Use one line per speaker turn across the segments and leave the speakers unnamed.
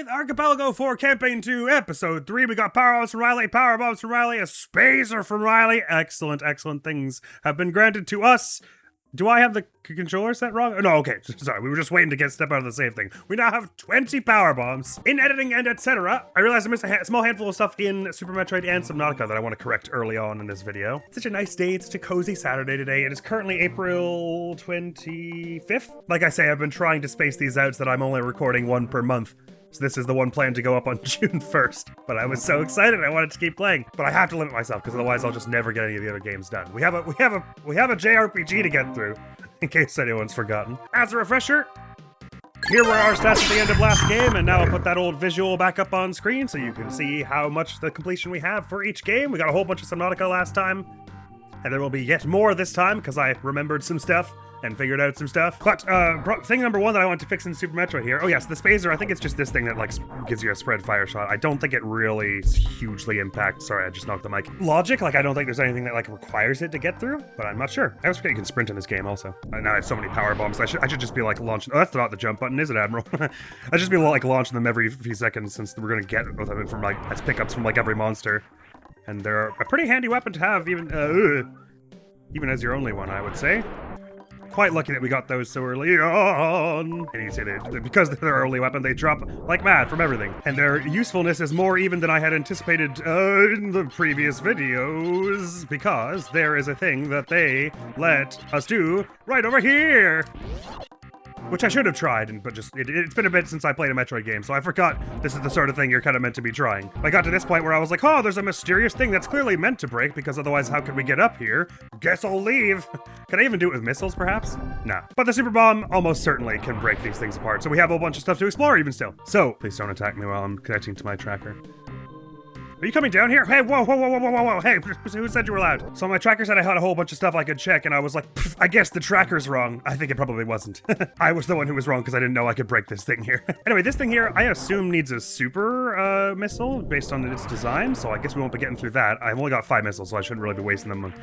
with Archipelago 4 Campaign 2, Episode 3. We got power-ups from Ryley, power-bombs from Ryley, a spacer from Ryley. Excellent, excellent things have been granted to us. Do I have the controller set wrong? No, okay, sorry, we were just waiting to get step out of the save thing. We now have 20 power bombs. In editing and etc., I realized I missed a small handful of stuff in Super Metroid and Subnautica that I want to correct early on in this video. It's such a nice day, it's such a cozy Saturday today. It is currently April 25th. Like I say, I've been trying to space these out so that I'm only recording one per month. So this is the one planned to go up on June 1st. But I was so excited, I wanted to keep playing. But I have to limit myself, because otherwise I'll just never get any of the other games done. We have a JRPG to get through, in case anyone's forgotten. As a refresher, here were our stats at the end of last game, and now I'll put that old visual back up on screen so you can see how much the completion we have for each game. We got a whole bunch of Subnautica last time, and there will be yet more this time, because I remembered some stuff and figured out some stuff. But thing number one that I want to fix in Super Metroid here, oh yes, the spacer, I think it's just this thing that like gives you a spread fire shot. I don't think it really hugely impacts, sorry, I just knocked the mic. Logic, like I don't think there's anything that like requires it to get through, but I'm not sure. I always forget you can sprint in this game also. Now I have so many power bombs, I should just be like launching, oh that's not the jump button, is it, Admiral? I should just be like launching them every few seconds since we're gonna get them from like, as pickups from like every monster. And they're a pretty handy weapon to have even as your only one, I would say. Quite lucky that we got those so early on. And you say that because they're their early weapon, they drop like mad from everything. And their usefulness is more even than I had anticipated in the previous videos, because there is a thing that they let us do right over here. Which I should have tried, but just, it's been a bit since I played a Metroid game, so I forgot this is the sort of thing you're kind of meant to be trying. I got to this point where I was like, oh, there's a mysterious thing that's clearly meant to break, because otherwise how could we get up here? Guess I'll leave. Can I even do it with missiles, perhaps? No. But the super bomb almost certainly can break these things apart, so we have a whole bunch of stuff to explore even still. So, please don't attack me while I'm connecting to my tracker. Are you coming down here? Hey, whoa, hey, who said you were loud? So my tracker said I had a whole bunch of stuff I could check, and I was like, I guess the tracker's wrong. I think it probably wasn't. I was the one who was wrong because I didn't know I could break this thing here. Anyway, this thing here, I assume needs a super missile based on its design, so I guess we won't be getting through that. I've only got 5 missiles, so I shouldn't really be wasting them on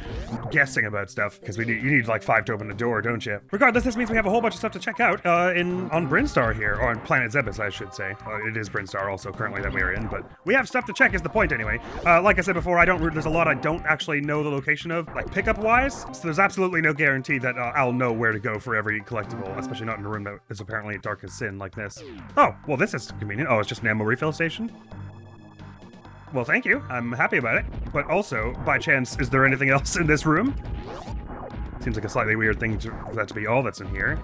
guessing about stuff, because you need like 5 to open the door, don't you? Regardless, this means we have a whole bunch of stuff to check out on Brinstar here, or on Planet Zebus, I should say. It is Brinstar also currently that we're in, but we have stuff to check is the point anyway. Like I said before, there's a lot I don't actually know the location of, like pickup-wise, so there's absolutely no guarantee that I'll know where to go for every collectible, especially not in a room that is apparently dark as sin like this. Oh, well this is convenient. Oh, it's just an ammo refill station? Well, thank you. I'm happy about it. But also, by chance, is there anything else in this room? Seems like a slightly weird thing for that to be all that's in here.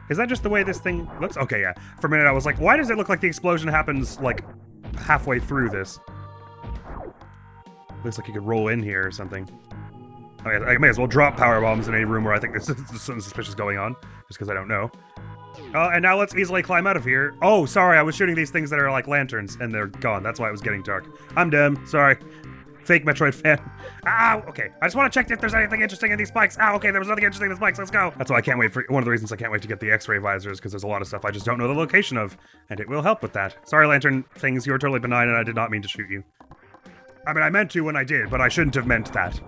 Is that just the way this thing looks? Okay, yeah. For a minute I was like, why does it look like the explosion happens, like, halfway through this? Looks like you could roll in here or something. I may as well drop power bombs in any room where I think there's something suspicious going on, just because I don't know. And now let's easily climb out of here. Oh, sorry, I was shooting these things that are like lanterns, and they're gone. That's why it was getting dark. I'm dumb. Sorry. Fake Metroid fan. Ow! Okay, I just want to check if there's anything interesting in these spikes. Ow, okay, there was nothing interesting in the spikes. Let's go. That's why I can't wait for, one of the reasons I can't wait to get the X-ray visors, because there's a lot of stuff I just don't know the location of, and it will help with that. Sorry, lantern things, you were totally benign, and I did not mean to shoot you. I mean, I meant to when I did, but I shouldn't have meant that.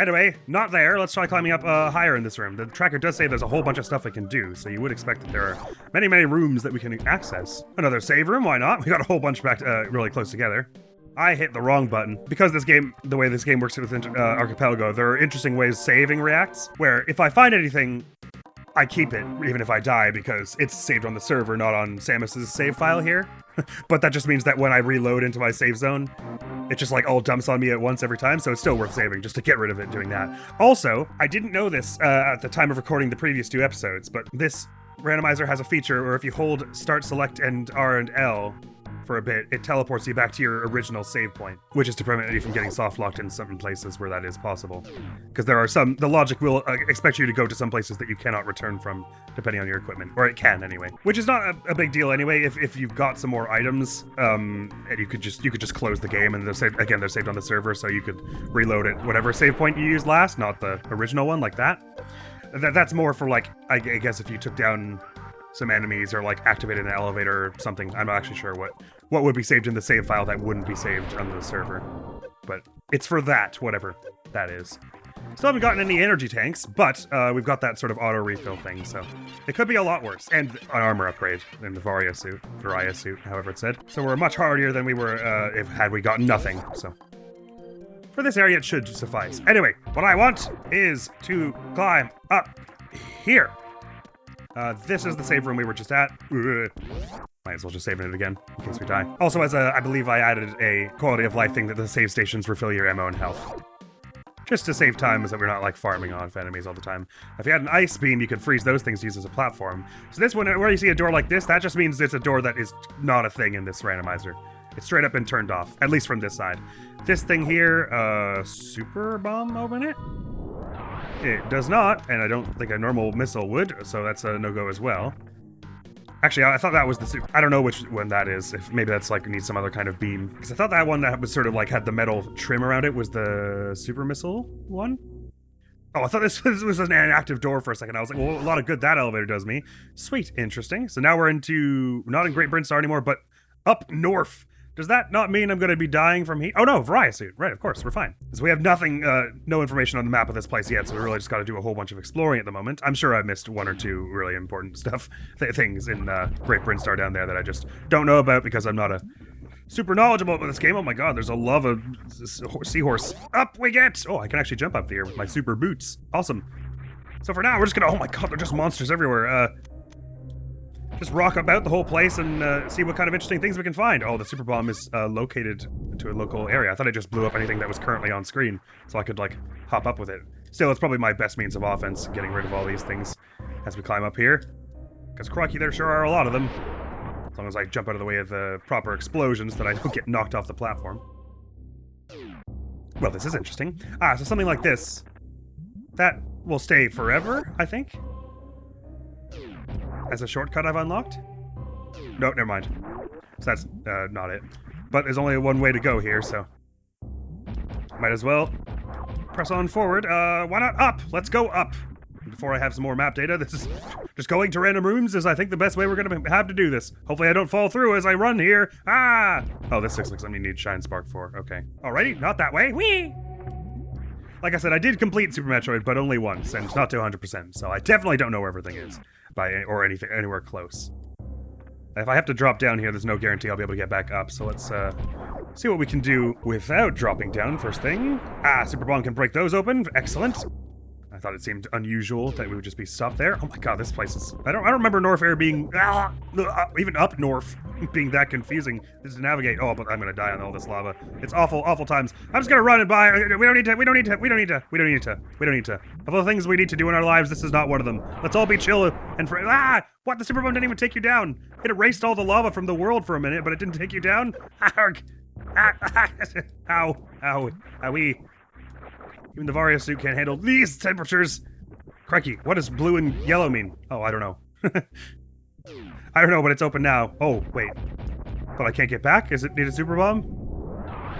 Anyway, not there. Let's try climbing up higher in this room. The tracker does say there's a whole bunch of stuff we can do, so you would expect that there are many, many rooms that we can access. Another save room, why not? We got a whole bunch back really close together. I hit the wrong button. Because this game, the way this game works within Archipelago, there are interesting ways saving reacts, where if I find anything, I keep it, even if I die, because it's saved on the server, not on Samus's save file here. But that just means that when I reload into my save zone, it just like all dumps on me at once every time, so it's still worth saving just to get rid of it doing that. Also, I didn't know this at the time of recording the previous 2 episodes, but this randomizer has a feature where if you hold start, select, and R and L for a bit, it teleports you back to your original save point, which is to prevent you from getting soft locked in certain places where that is possible. Because there are the logic will expect you to go to some places that you cannot return from, depending on your equipment, or it can anyway. Which is not a big deal anyway. If you've got some more items, and you could just close the game, and they're saved on the server, so you could reload at whatever save point you used last, not the original one like that. That's more for like, I guess if you took down some enemies or like activated an elevator or something. I'm not actually sure what would be saved in the save file that wouldn't be saved on the server. But it's for that, whatever that is. Still haven't gotten any energy tanks, but we've got that sort of auto refill thing, so it could be a lot worse. And an armor upgrade in the Varia suit, however it's said. So we're much hardier than we were had we gotten nothing, so. For this area, it should suffice. Anyway, what I want is to climb up here. This is the save room we were just at. Might as well just save it again, in case we die. Also, I believe I added a quality of life thing that the save stations refill your ammo and health. Just to save time, so that we're not, like, farming off enemies all the time. If you had an ice beam, you could freeze those things to use as a platform. So this one, where you see a door like this, that just means it's a door that is not a thing in this randomizer. It's straight up been turned off, at least from this side. This thing here, super bomb open it? It does not, and I don't think a normal missile would, so that's a no-go as well. Actually, I thought that was the super... I don't know which one that is, if maybe that's like needs some other kind of beam. Because I thought that one that was sort of like had the metal trim around it was the super missile one? Oh, I thought this was an active door for a second. I was like, well, a lot of good that elevator does me. Sweet, interesting. So now we're not in Great Britain Star anymore, but up north. Does that not mean I'm going to be dying from heat? Oh no, Varia suit. Right, of course, we're fine. So we have nothing, no information on the map of this place yet, so we really just got to do a whole bunch of exploring at the moment. I'm sure I missed one or two really important things in Great Britain Star down there that I just don't know about because I'm not a super knowledgeable about this game. Oh my god, there's a lava seahorse. Up we get! Oh, I can actually jump up here with my super boots. Awesome. So for now, we're just gonna, oh my god, they're just monsters everywhere. Just rock about the whole place and see what kind of interesting things we can find. Oh, the super bomb is located to a local area. I thought it just blew up anything that was currently on screen, so I could, like, hop up with it. Still, it's probably my best means of offense, getting rid of all these things as we climb up here. Because, crikey, there sure are a lot of them. As long as I jump out of the way of the proper explosions that I don't get knocked off the platform. Well, this is interesting. So something like this. That will stay forever, I think. As a shortcut I've unlocked? No, never mind. So that's not it. But there's only one way to go here, so... might as well press on forward. Why not up? Let's go up. Before I have some more map data, this is... just going to random rooms is, I think, the best way we're going to have to do this. Hopefully I don't fall through as I run here. Ah! Oh, this looks like something you need Shine Spark for. Okay. Alrighty, not that way. Whee! Like I said, I did complete Super Metroid, but only once, and not to 100%, so I definitely don't know where everything is. Or anything anywhere close. If I have to drop down here, there's no guarantee I'll be able to get back up, so let's see what we can do without dropping down first thing. Super Bomb can break those open. Excellent. I thought it seemed unusual that we would just be stopped there. Oh my god, this place is... I don't remember North Air being... even up north being that confusing to navigate. Oh, but I'm gonna die on all this lava. It's awful, awful times. I'm just gonna run and by. We don't need to. Of all the things we need to do in our lives, this is not one of them. Let's all be chill and what? The super bomb didn't even take you down. It erased all the lava from the world for a minute, but it didn't take you down? Arg. Ow. Owie. Even the Varia suit can't handle these temperatures. Crikey, what does blue and yellow mean? Oh, I don't know. I don't know, but it's open now. Oh, wait. But I can't get back? Is it need a super bomb?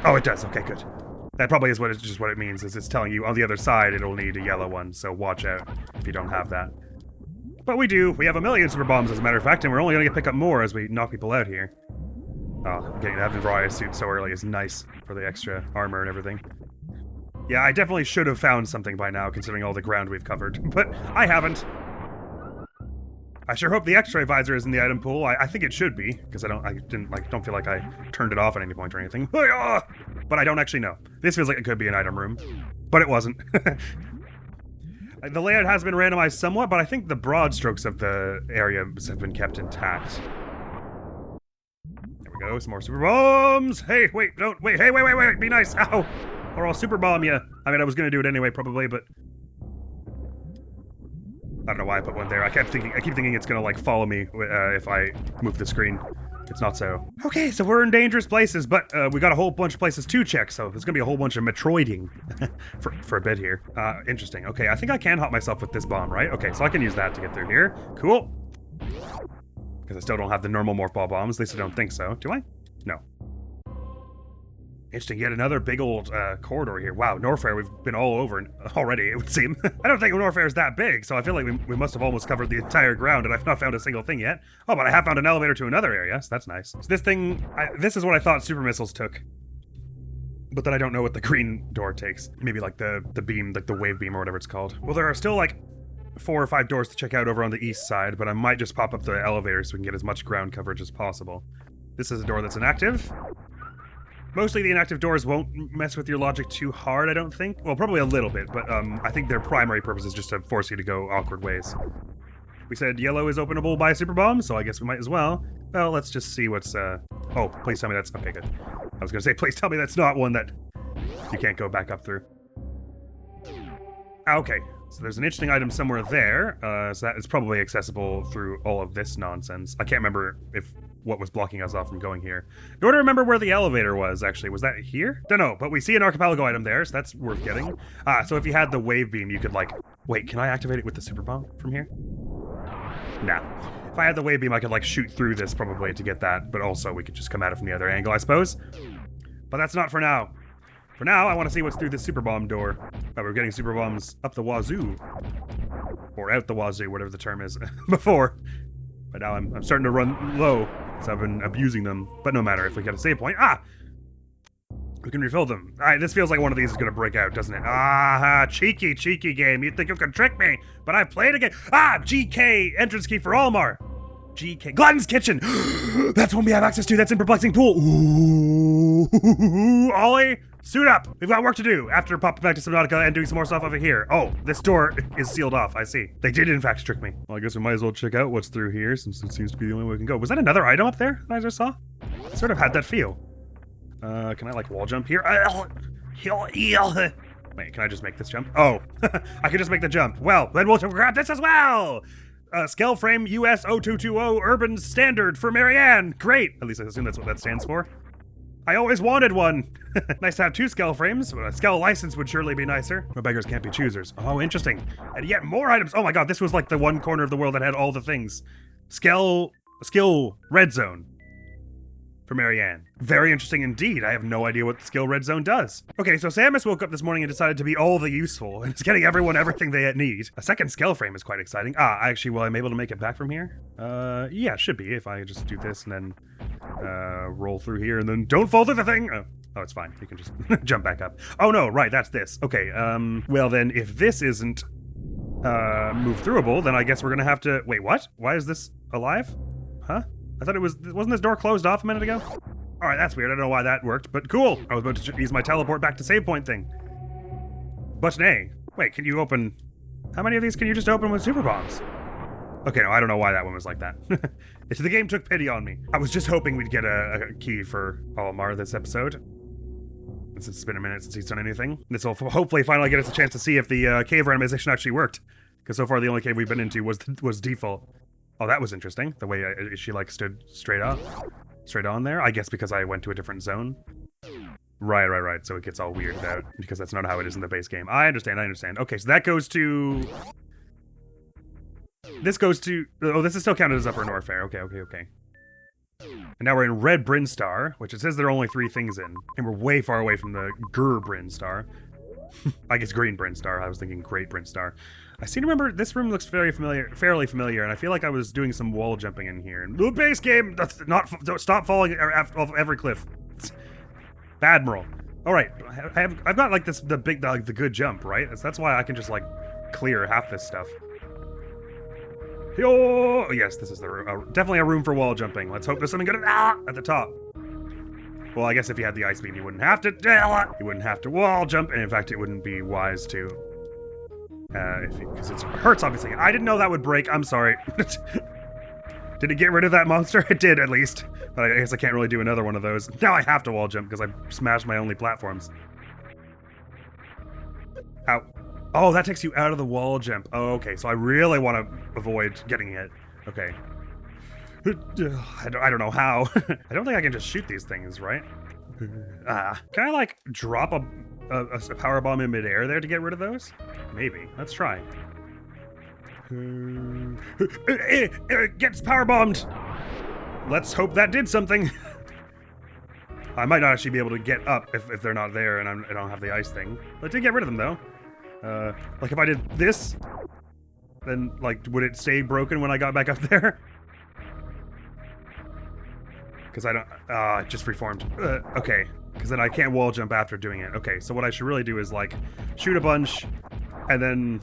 Oh, it does. Okay, good. That probably is just what it means, is it's telling you on the other side it'll need a yellow one, so watch out if you don't have that. But we do. We have 1,000,000 super bombs, as a matter of fact, and we're only going to pick up more as we knock people out here. Oh, getting to have the Varia suit so early is nice for the extra armor and everything. Yeah, I definitely should have found something by now, considering all the ground we've covered, but I haven't. I sure hope the X-ray visor is in the item pool. I think it should be, because I don't feel like I turned it off at any point or anything. But I don't actually know. This feels like it could be an item room, but it wasn't. The layout has been randomized somewhat, but I think the broad strokes of the area have been kept intact. There we go, some more super bombs! Hey, wait, be nice! Ow! Or I'll super bomb you. I mean, I was gonna do it anyway, probably, but... I don't know why I put one there. I keep thinking it's gonna, like, follow me if I move the screen. It's not so. Okay, so we're in dangerous places, but we got a whole bunch of places to check, so there's gonna be a whole bunch of Metroiding for a bit here. Interesting. Okay, I think I can hop myself with this bomb, right? Okay, so I can use that to get through here. Cool. Because I still don't have the normal morph ball bombs. At least I don't think so. Do I? No. Interesting, yet another big old corridor here. Wow, Norfair, we've been all over already, it would seem. I don't think Norfair is that big, so I feel like we must have almost covered the entire ground, and I've not found a single thing yet. Oh, but I have found an elevator to another area, so that's nice. So this thing, this is what I thought super missiles took. But then I don't know what the green door takes. Maybe like the beam, like the wave beam or whatever it's called. Well, there are still like 4 or 5 doors to check out over on the east side, but I might just pop up the elevator so we can get as much ground coverage as possible. This is a door that's inactive. Mostly the inactive doors won't mess with your logic too hard, I don't think. Well, probably a little bit, but I think their primary purpose is just to force you to go awkward ways. We said yellow is openable by a super bomb, so I guess we might as well. Well, let's just see what's, oh, please tell me that's, okay, good. I was gonna say, please tell me that's not one that you can't go back up through. Okay, so there's an interesting item somewhere there, so that is probably accessible through all of this nonsense. I can't remember what was blocking us off from going here. Nor do I remember where the elevator was, actually. Was that here? Don't know, but we see an Archipelago item there, so that's worth getting. So if you had the wave beam, you could like... Wait, can I activate it with the super bomb from here? Nah. If I had the wave beam, I could like shoot through this probably to get that, but also we could just come at it from the other angle, I suppose. But that's not for now. For now, I want to see what's through this super bomb door. We're getting super bombs up the wazoo. Or out the wazoo, whatever the term is, before. But now I'm starting to run low, so I've been abusing them. But no matter, if we get a save point, we can refill them. Alright, this feels like one of these is gonna break out, doesn't it? Cheeky game. You think you can trick me, but I played again. GK, entrance key for Olimar. GK, Glutton's Kitchen. That's one we have access to, that's in Perplexing Pool. Ooh, Ollie, suit up. We've got work to do after popping back to Subnautica and doing some more stuff over here. Oh, this door is sealed off, I see. They did in fact trick me. Well, I guess we might as well check out what's through here since it seems to be the only way we can go. Was that another item up there that I just saw? I sort of had that feel. Can I like wall jump here? Wait, can I just make this jump? Oh, I can just make the jump. Well, then we'll grab this as well. Scale frame US 0220 urban standard for Marianne. Great. At least I assume that's what that stands for. I always wanted one. Nice to have 2 scale frames, but a scale license would surely be nicer. No beggars can't be choosers. Oh, interesting. And yet more items. Oh my god, this was like the one corner of the world that had all the things. Skill red zone for Marianne. Very interesting indeed. I have no idea what the skill red zone does. Okay, so Samus woke up this morning and decided to be all the useful, and it's getting everyone everything they need. A second scale frame is quite exciting. Actually, will I be able to make it back from here? Yeah, it should be, if I just do this and then roll through here and then don't fall through the thing. Oh, it's fine. You can just jump back up. Oh no, right, that's this. Okay, well then, if this isn't move throughable, then I guess we're gonna have to... Wait, what? Why is this alive? Huh? I thought it was... Wasn't this door closed off a minute ago? Alright, that's weird. I don't know why that worked, but cool. I was about to use my teleport back to save point thing. Button A. Wait, can you open... How many of these can you just open with super bombs? Okay, no, I don't know why that one was like that. The game took pity on me. I was just hoping we'd get a key for Olimar this episode. Since it's been a minute since he's done anything. This will hopefully finally get us a chance to see if the cave randomization actually worked. Because so far the only cave we've been into was default. Oh, that was interesting. The way she like stood straight on there. I guess because I went to a different zone. Right. So it gets all weirded out because that's not how it is in the base game. I understand. Okay, so that goes to... This goes to... Oh, this is still counted as Upper Norfair. Okay. And now we're in Red Brinstar, which it says there are only 3 things in. And we're way far away from the Gur Brinstar. I guess Green Brinstar. I was thinking Great Brinstar. I seem to remember this room looks fairly familiar, and I feel like I was doing some wall jumping in here. The base game, don't stop falling off every cliff. Admiral. All right, I've got like the good jump, right? That's why I can just like clear half this stuff. Oh yes, this is definitely a room for wall jumping. Let's hope there's something good at the top. Well, I guess if you had the ice beam, you wouldn't have to wall jump, and in fact, it wouldn't be wise to. Because it hurts, obviously. I didn't know that would break. I'm sorry. Did it get rid of that monster? It did, at least. But I guess I can't really do another one of those. Now I have to wall jump because I smashed my only platforms. Ow. Oh, that takes you out of the wall jump. Oh, okay. So I really want to avoid getting hit. Okay. I don't know how. I don't think I can just shoot these things, right? Can I, like, drop a power bomb in midair there to get rid of those? Maybe. Let's try. It gets power bombed! Let's hope that did something. I might not actually be able to get up if they're not there and I don't have the ice thing. But I did get rid of them, though. Like, if I did this, then, like, would it stay broken when I got back up there? Because I don't... it just reformed. Okay. because then I can't wall jump after doing it. Okay, so what I should really do is like shoot a bunch, and then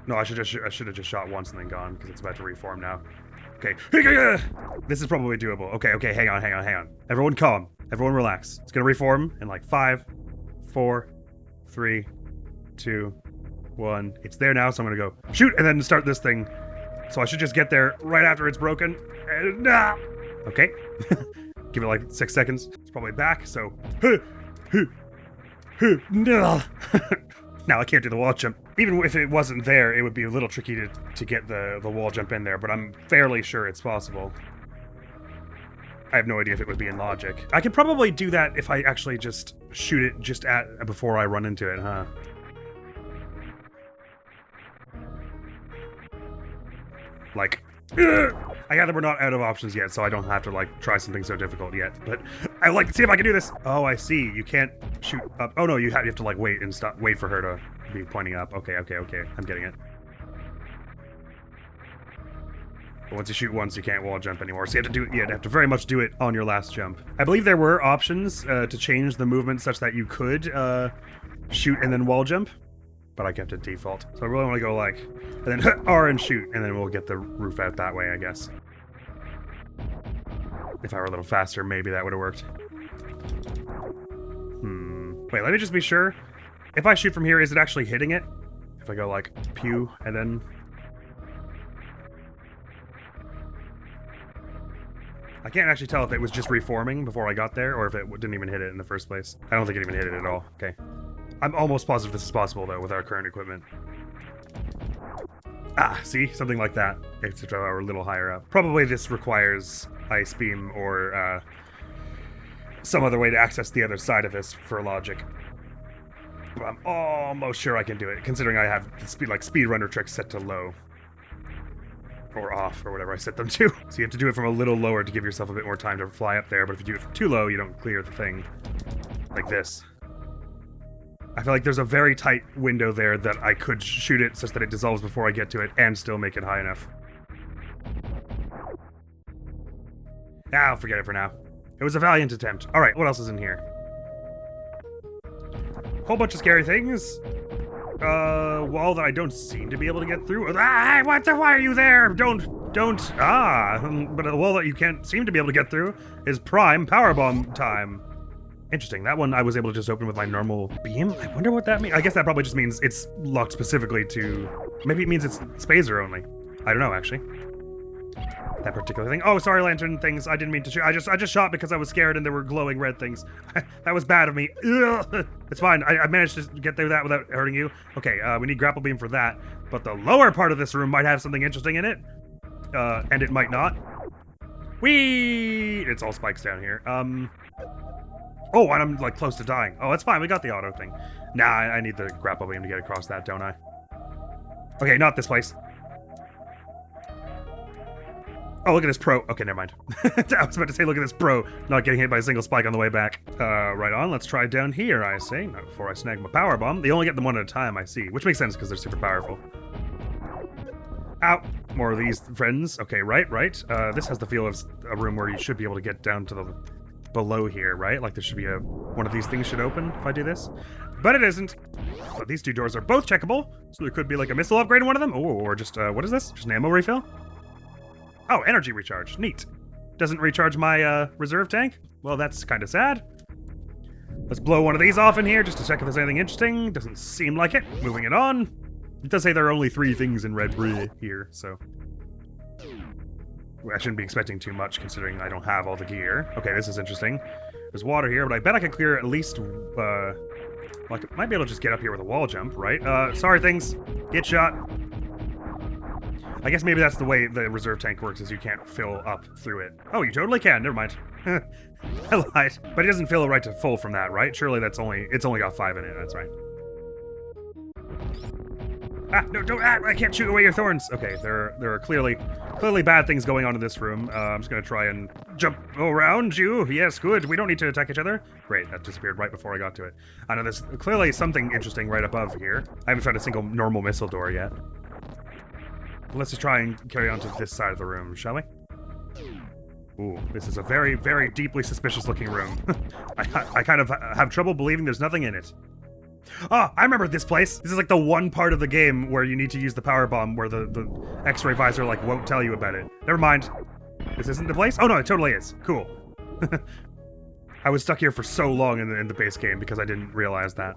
no, I should have just shot once and then gone because it's about to reform now. Okay, this is probably doable. Okay, hang on. Everyone calm. Everyone relax. It's gonna reform in like 5, 4, 3, 2, 1. It's there now, so I'm gonna go shoot and then start this thing. So I should just get there right after it's broken. And, okay. Give it like 6 seconds. It's probably back, so. Now I can't do the wall jump. Even if it wasn't there, it would be a little tricky to get the wall jump in there, but I'm fairly sure it's possible. I have no idea if it would be in logic. I could probably do that if I actually just shoot it just before I run into it, huh? Like, I gather we're not out of options yet, so I don't have to like try something so difficult yet. But I would like to see if I can do this. Oh, I see. You can't shoot up. Oh no, you have to like wait and stop. Wait for her to be pointing up. Okay. I'm getting it. But once you shoot once, you can't wall jump anymore. So you have to very much do it on your last jump. I believe there were options to change the movement such that you could shoot and then wall jump, but I kept it default. So I really want to go like, and then R and shoot, and then we'll get the roof out that way, I guess. If I were a little faster, maybe that would have worked. Wait, let me just be sure. If I shoot from here, is it actually hitting it? If I go like, pew, and then... I can't actually tell if it was just reforming before I got there, or if it didn't even hit it in the first place. I don't think it even hit it at all. Okay. I'm almost positive this is possible, though, with our current equipment. Ah, see? Something like that. Except we're a little higher up. Probably this requires Ice Beam or some other way to access the other side of this for logic. But I'm almost sure I can do it, considering I have the speedrunner tricks set to low. Or off, or whatever I set them to. So you have to do it from a little lower to give yourself a bit more time to fly up there, but if you do it from too low, you don't clear the thing. Like this. I feel like there's a very tight window there that I could shoot it such that it dissolves before I get to it and still make it high enough. I'll forget it for now. It was a valiant attempt. Alright, what else is in here? Whole bunch of scary things. Wall that I don't seem to be able to get through. Ah, why are you there? Don't. But a wall that you can't seem to be able to get through is prime powerbomb time. Interesting. That one I was able to just open with my normal beam. I wonder what that means. I guess that probably just means it's locked specifically to... Maybe it means it's spacer only. I don't know, actually. That particular thing. Oh, sorry, lantern things. I didn't mean to shoot. I just shot because I was scared and there were glowing red things. That was bad of me. Ugh. It's fine. I managed to get through that without hurting you. Okay, we need grapple beam for that. But the lower part of this room might have something interesting in it. And it might not. Whee! It's all spikes down here. Oh, and I'm like close to dying. Oh, that's fine. We got the auto thing. Nah, I need the grapple beam to get across that, don't I? Okay, not this place. Oh, look at this pro. Okay, never mind. I was about to say, look at this pro not getting hit by a single spike on the way back. Right on. Let's try down here, I say. Not before I snag my power bomb. They only get them one at a time, I see. Which makes sense because they're super powerful. Ow. More of these friends. Okay, right. This has the feel of a room where you should be able to get down to the below here, right? Like there should be one of these things should open if I do this. But it isn't. But these two doors are both checkable. So there could be like a missile upgrade in one of them. Oh, or just, what is this? Just an ammo refill? Oh, energy recharge. Neat. Doesn't recharge my reserve tank? Well, that's kind of sad. Let's blow one of these off in here just to check if there's anything interesting. Doesn't seem like it. Moving it on. It does say there are only 3 things in red here, so... I shouldn't be expecting too much considering I don't have all the gear. Okay, this is interesting. There's water here, but I bet I could clear at least... well, I might be able to just get up here with a wall jump, right? Sorry things. Get shot. I guess maybe that's the way the reserve tank works, is you can't fill up through it. Oh, you totally can. Never mind. I lied. But it doesn't fill it right to full from that, right? Surely it's only got 5 in it. That's right. Ah, no, don't, I can't shoot away your thorns. Okay, there are clearly bad things going on in this room. I'm just gonna try and jump around you. Yes, good. We don't need to attack each other. Great, that disappeared right before I got to it. I know there's clearly something interesting right above here. I haven't tried a single normal missile door yet. Let's just try and carry on to this side of the room, shall we? Ooh, this is a very, very deeply suspicious looking room. I kind of have trouble believing there's nothing in it. Oh, I remember this place. This is like the one part of the game where you need to use the power bomb where the X-ray visor like won't tell you about it. Never mind. This isn't the place? Oh no, it totally is. Cool. I was stuck here for so long in the base game because I didn't realize that.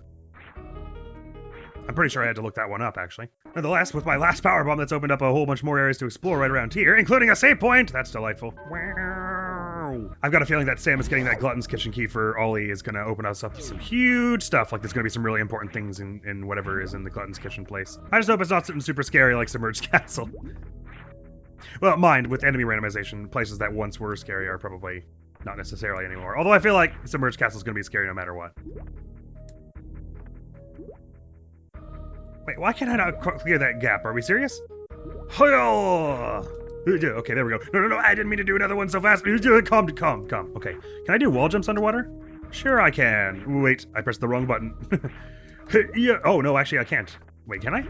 I'm pretty sure I had to look that one up, actually. Nonetheless, with my last power bomb, that's opened up a whole bunch more areas to explore right around here, including a save point! That's delightful. Wow. I've got a feeling that Samus getting that Glutton's Kitchen key for Ollie is gonna open us up some huge stuff, like there's gonna be some really important things in whatever is in the Glutton's Kitchen place. I just hope it's not something super scary like Submerged Castle. Well, mind, with enemy randomization, places that once were scary are probably not necessarily anymore. Although I feel like Submerged Castle is gonna be scary no matter what. Wait, why can't I not clear that gap? Are we serious? Okay, there we go. No, I didn't mean to do another one so fast. Calm. Okay, can I do wall jumps underwater? Sure I can. Wait, I pressed the wrong button. Yeah. Oh, no, actually I can't. Wait, can I?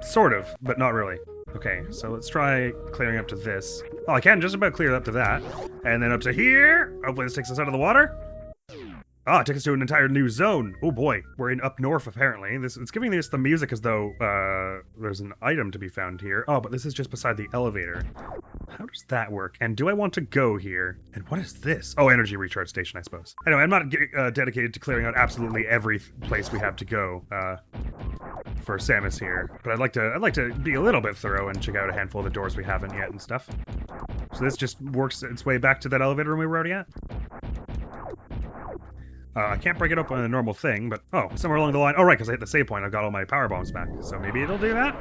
Sort of, but not really. Okay, so let's try clearing up to this. Oh, I can just about clear up to that. And then up to here. Hopefully this takes us out of the water. Ah, it took us to an entire new zone. Oh boy, we're in up north apparently. It's giving us the music as though there's an item to be found here. Oh, but this is just beside the elevator. How does that work? And do I want to go here? And what is this? Oh, energy recharge station, I suppose. Anyway, I'm not dedicated to clearing out absolutely every place we have to go for Samus here, but I'd like to be a little bit thorough and check out a handful of the doors we haven't yet and stuff. So this just works its way back to that elevator room we were already at. I can't break it up on a normal thing, but oh, somewhere along the line. Oh, right, because I hit the save point. I've got all my power bombs back, so maybe it'll do that?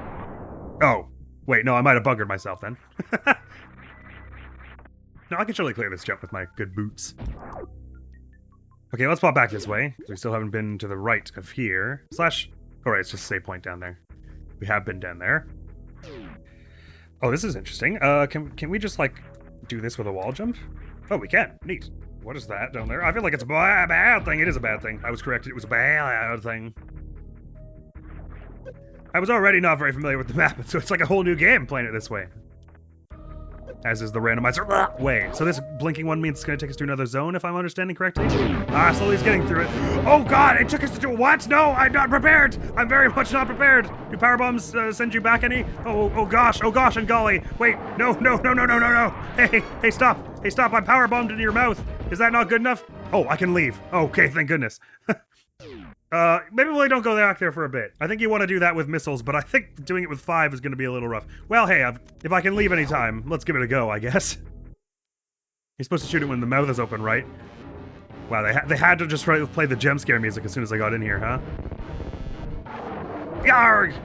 Oh, wait, no, I might have buggered myself then. No, I can surely clear this jump with my good boots. Okay, let's pop back this way. We still haven't been to the right of here. Oh, right, it's just a save point down there. We have been down there. Oh, this is interesting. Can we just, like, do this with a wall jump? Oh, we can. Neat. What is that down there? I feel like it's a bad thing. It is a bad thing. I was corrected. It was a bad thing. I was already not very familiar with the map, so it's like a whole new game playing it this way. As is the randomizer way. So this blinking one means it's going to take us to another zone, if I'm understanding correctly? Ah, slowly he's getting through it. Oh god, it took us to what? No, I'm not prepared. I'm very much not prepared. Do power bombs send you back any? Oh gosh, and golly. Wait, no. Hey, stop. Hey, stop, I'm power bombed into your mouth. Is that not good enough? Oh, I can leave. Okay, thank goodness. Maybe we don't go back there for a bit. I think you want to do that with missiles, but I think doing it with 5 is going to be a little rough. Well, hey, if I can leave anytime, let's give it a go, I guess. You're supposed to shoot it when the mouth is open, right? Wow, they had to just play the jump scare music as soon as I got in here, huh? Yarg!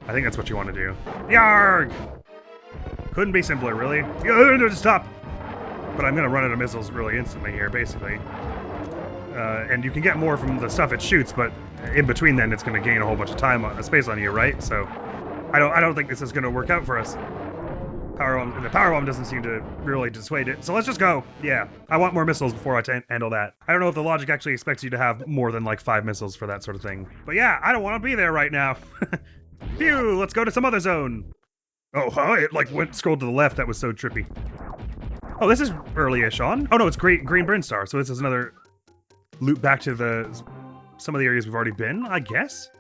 I think that's what you want to do. Yarg! Couldn't be simpler, really. Stop! But I'm going to run out of missiles really instantly here, basically. And you can get more from the stuff it shoots, but in between then it's going to gain a whole bunch of space on you, right? So I don't think this is going to work out for us. The power bomb doesn't seem to really dissuade it, so let's just go. Yeah, I want more missiles before I handle that. I don't know if the logic actually expects you to have more than like 5 missiles for that sort of thing. But yeah, I don't want to be there right now. Phew, let's go to some other zone. Oh, huh? It like scrolled to the left. That was so trippy. Oh, this is early-ish on. Oh no, it's Green Brinstar, so this is another loop back to some of the areas we've already been, I guess?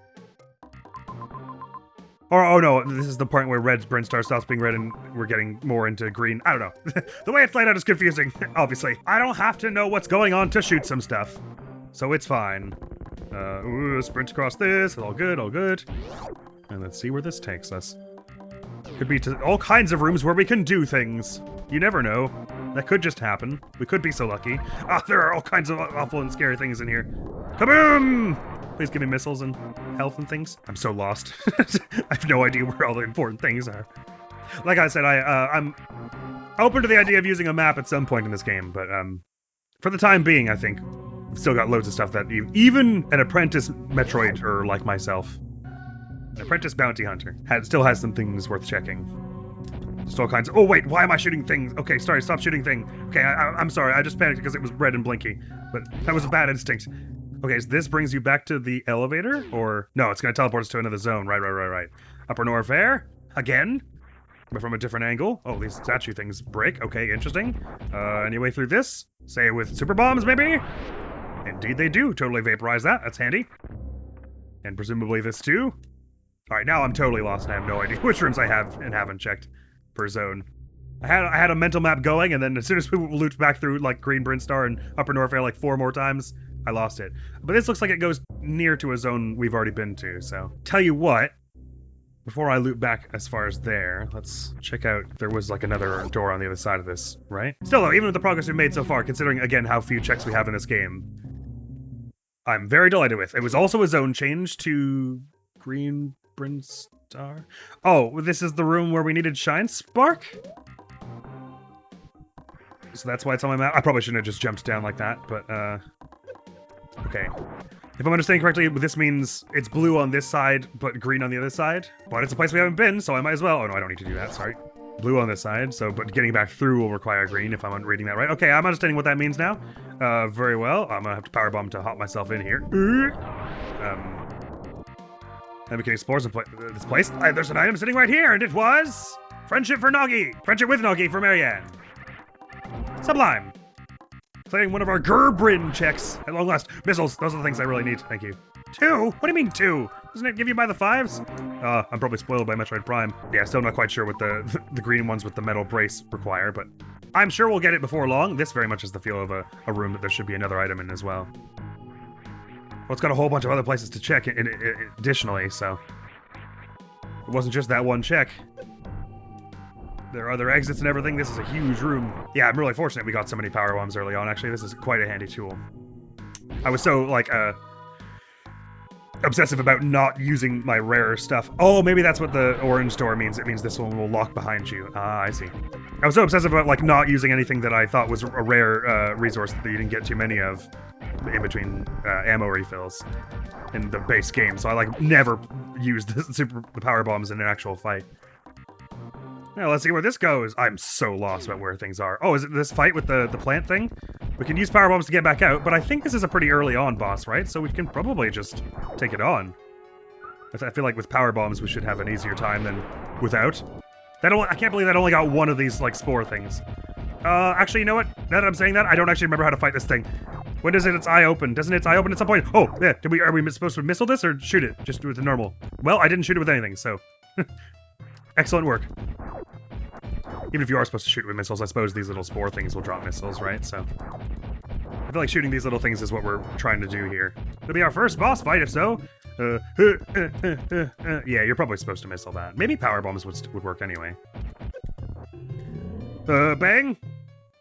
Or, oh no, this is the point where Red Brinstar stops being red and we're getting more into green. I don't know. The way it's laid out is confusing, obviously. I don't have to know what's going on to shoot some stuff. So it's fine. Sprint across this, all good. And let's see where this takes us. Could be to all kinds of rooms where we can do things. You never know. That could just happen. We could be so lucky. Ah, there are all kinds of awful and scary things in here. Kaboom! Please give me missiles and health and things. I'm so lost. I have no idea where all the important things are. Like I said, I'm open to the idea of using a map at some point in this game, but for the time being, I think we've still got loads of stuff that even an apprentice Metroid like myself, an apprentice bounty hunter, still has some things worth checking. Just all kinds of— oh wait, why am I shooting things? Okay, sorry, stop shooting thing. Okay, I'm sorry, I just panicked because it was red and blinky, but that was a bad instinct. Okay, so this brings you back to the elevator, or— no, it's gonna teleport us to another zone. Right. Upper North Air? Again? but from a different angle. Oh, these statue things break. Okay, interesting. Any way through this? Say with super bombs, maybe? Indeed they do. Totally vaporize that. That's handy. And presumably this too. All right, now I'm totally lost and I have no idea which rooms I have and haven't checked per zone. I had a mental map going, and then as soon as we looped back through like Green Brinstar and Upper Norfair like 4 more times, I lost it. But this looks like it goes near to a zone we've already been to, so. Tell you what, before I loop back as far as there, let's check out, there was like another door on the other side of this, right? Still though, even with the progress we've made so far, considering again how few checks we have in this game, I'm very delighted with. It was also a zone change to Green Brinstar. Oh, this is the room where we needed Shine Spark? So that's why it's on my map. I probably shouldn't have just jumped down like that, but, okay. If I'm understanding correctly, this means it's blue on this side, but green on the other side. But it's a place we haven't been, so I might as well. Oh no, I don't need to do that, sorry. Blue on this side, so, but getting back through will require green if I'm reading that right. Okay, I'm understanding what that means now. Very well. I'm gonna have to powerbomb to hop myself in here. And we can explore this place. There's an item sitting right here, and it was... Friendship for Noggy! Friendship with Noggy for Marianne. Sublime. Clearing one of our Gerbrin checks at long last. Missiles, those are the things I really need. Thank you. 2? What do you mean 2? Doesn't it give you by the 5s? I'm probably spoiled by Metroid Prime. Yeah, still not quite sure what the green ones with the metal brace require, but I'm sure we'll get it before long. This very much has the feel of a room that there should be another item in as well. Well, it's got a whole bunch of other places to check additionally, so it wasn't just that one check. There are other exits and everything. This is a huge room. Yeah, I'm really fortunate we got so many power bombs early on. Actually, this is quite a handy tool. I was so, like, obsessive about not using my rarer stuff. Oh, maybe that's what the orange door means. It means this one will lock behind you. Ah, I see. I was so obsessive about, like, not using anything that I thought was a rare resource that you didn't get too many of in between ammo refills in the base game. So I, like, never used the power bombs in an actual fight. Now, let's see where this goes. I'm so lost about where things are. Oh, is it this fight with the plant thing? We can use power bombs to get back out, but I think this is a pretty early on boss, right? So we can probably just take it on. I feel like with power bombs, we should have an easier time than without. I can't believe that only got one of these, like, spore things. Actually, you know what? Now that I'm saying that, I don't actually remember how to fight this thing. When does its eye open? Doesn't its eye open at some point? Oh, yeah. Are we supposed to missile this or shoot it? Just with the normal? Well, I didn't shoot it with anything, so... Excellent work. Even if you are supposed to shoot with missiles, I suppose these little spore things will drop missiles, right? So I feel like shooting these little things is what we're trying to do here. It'll be our first boss fight, if so. Yeah, you're probably supposed to missile that. Maybe power bombs would work anyway. Bang!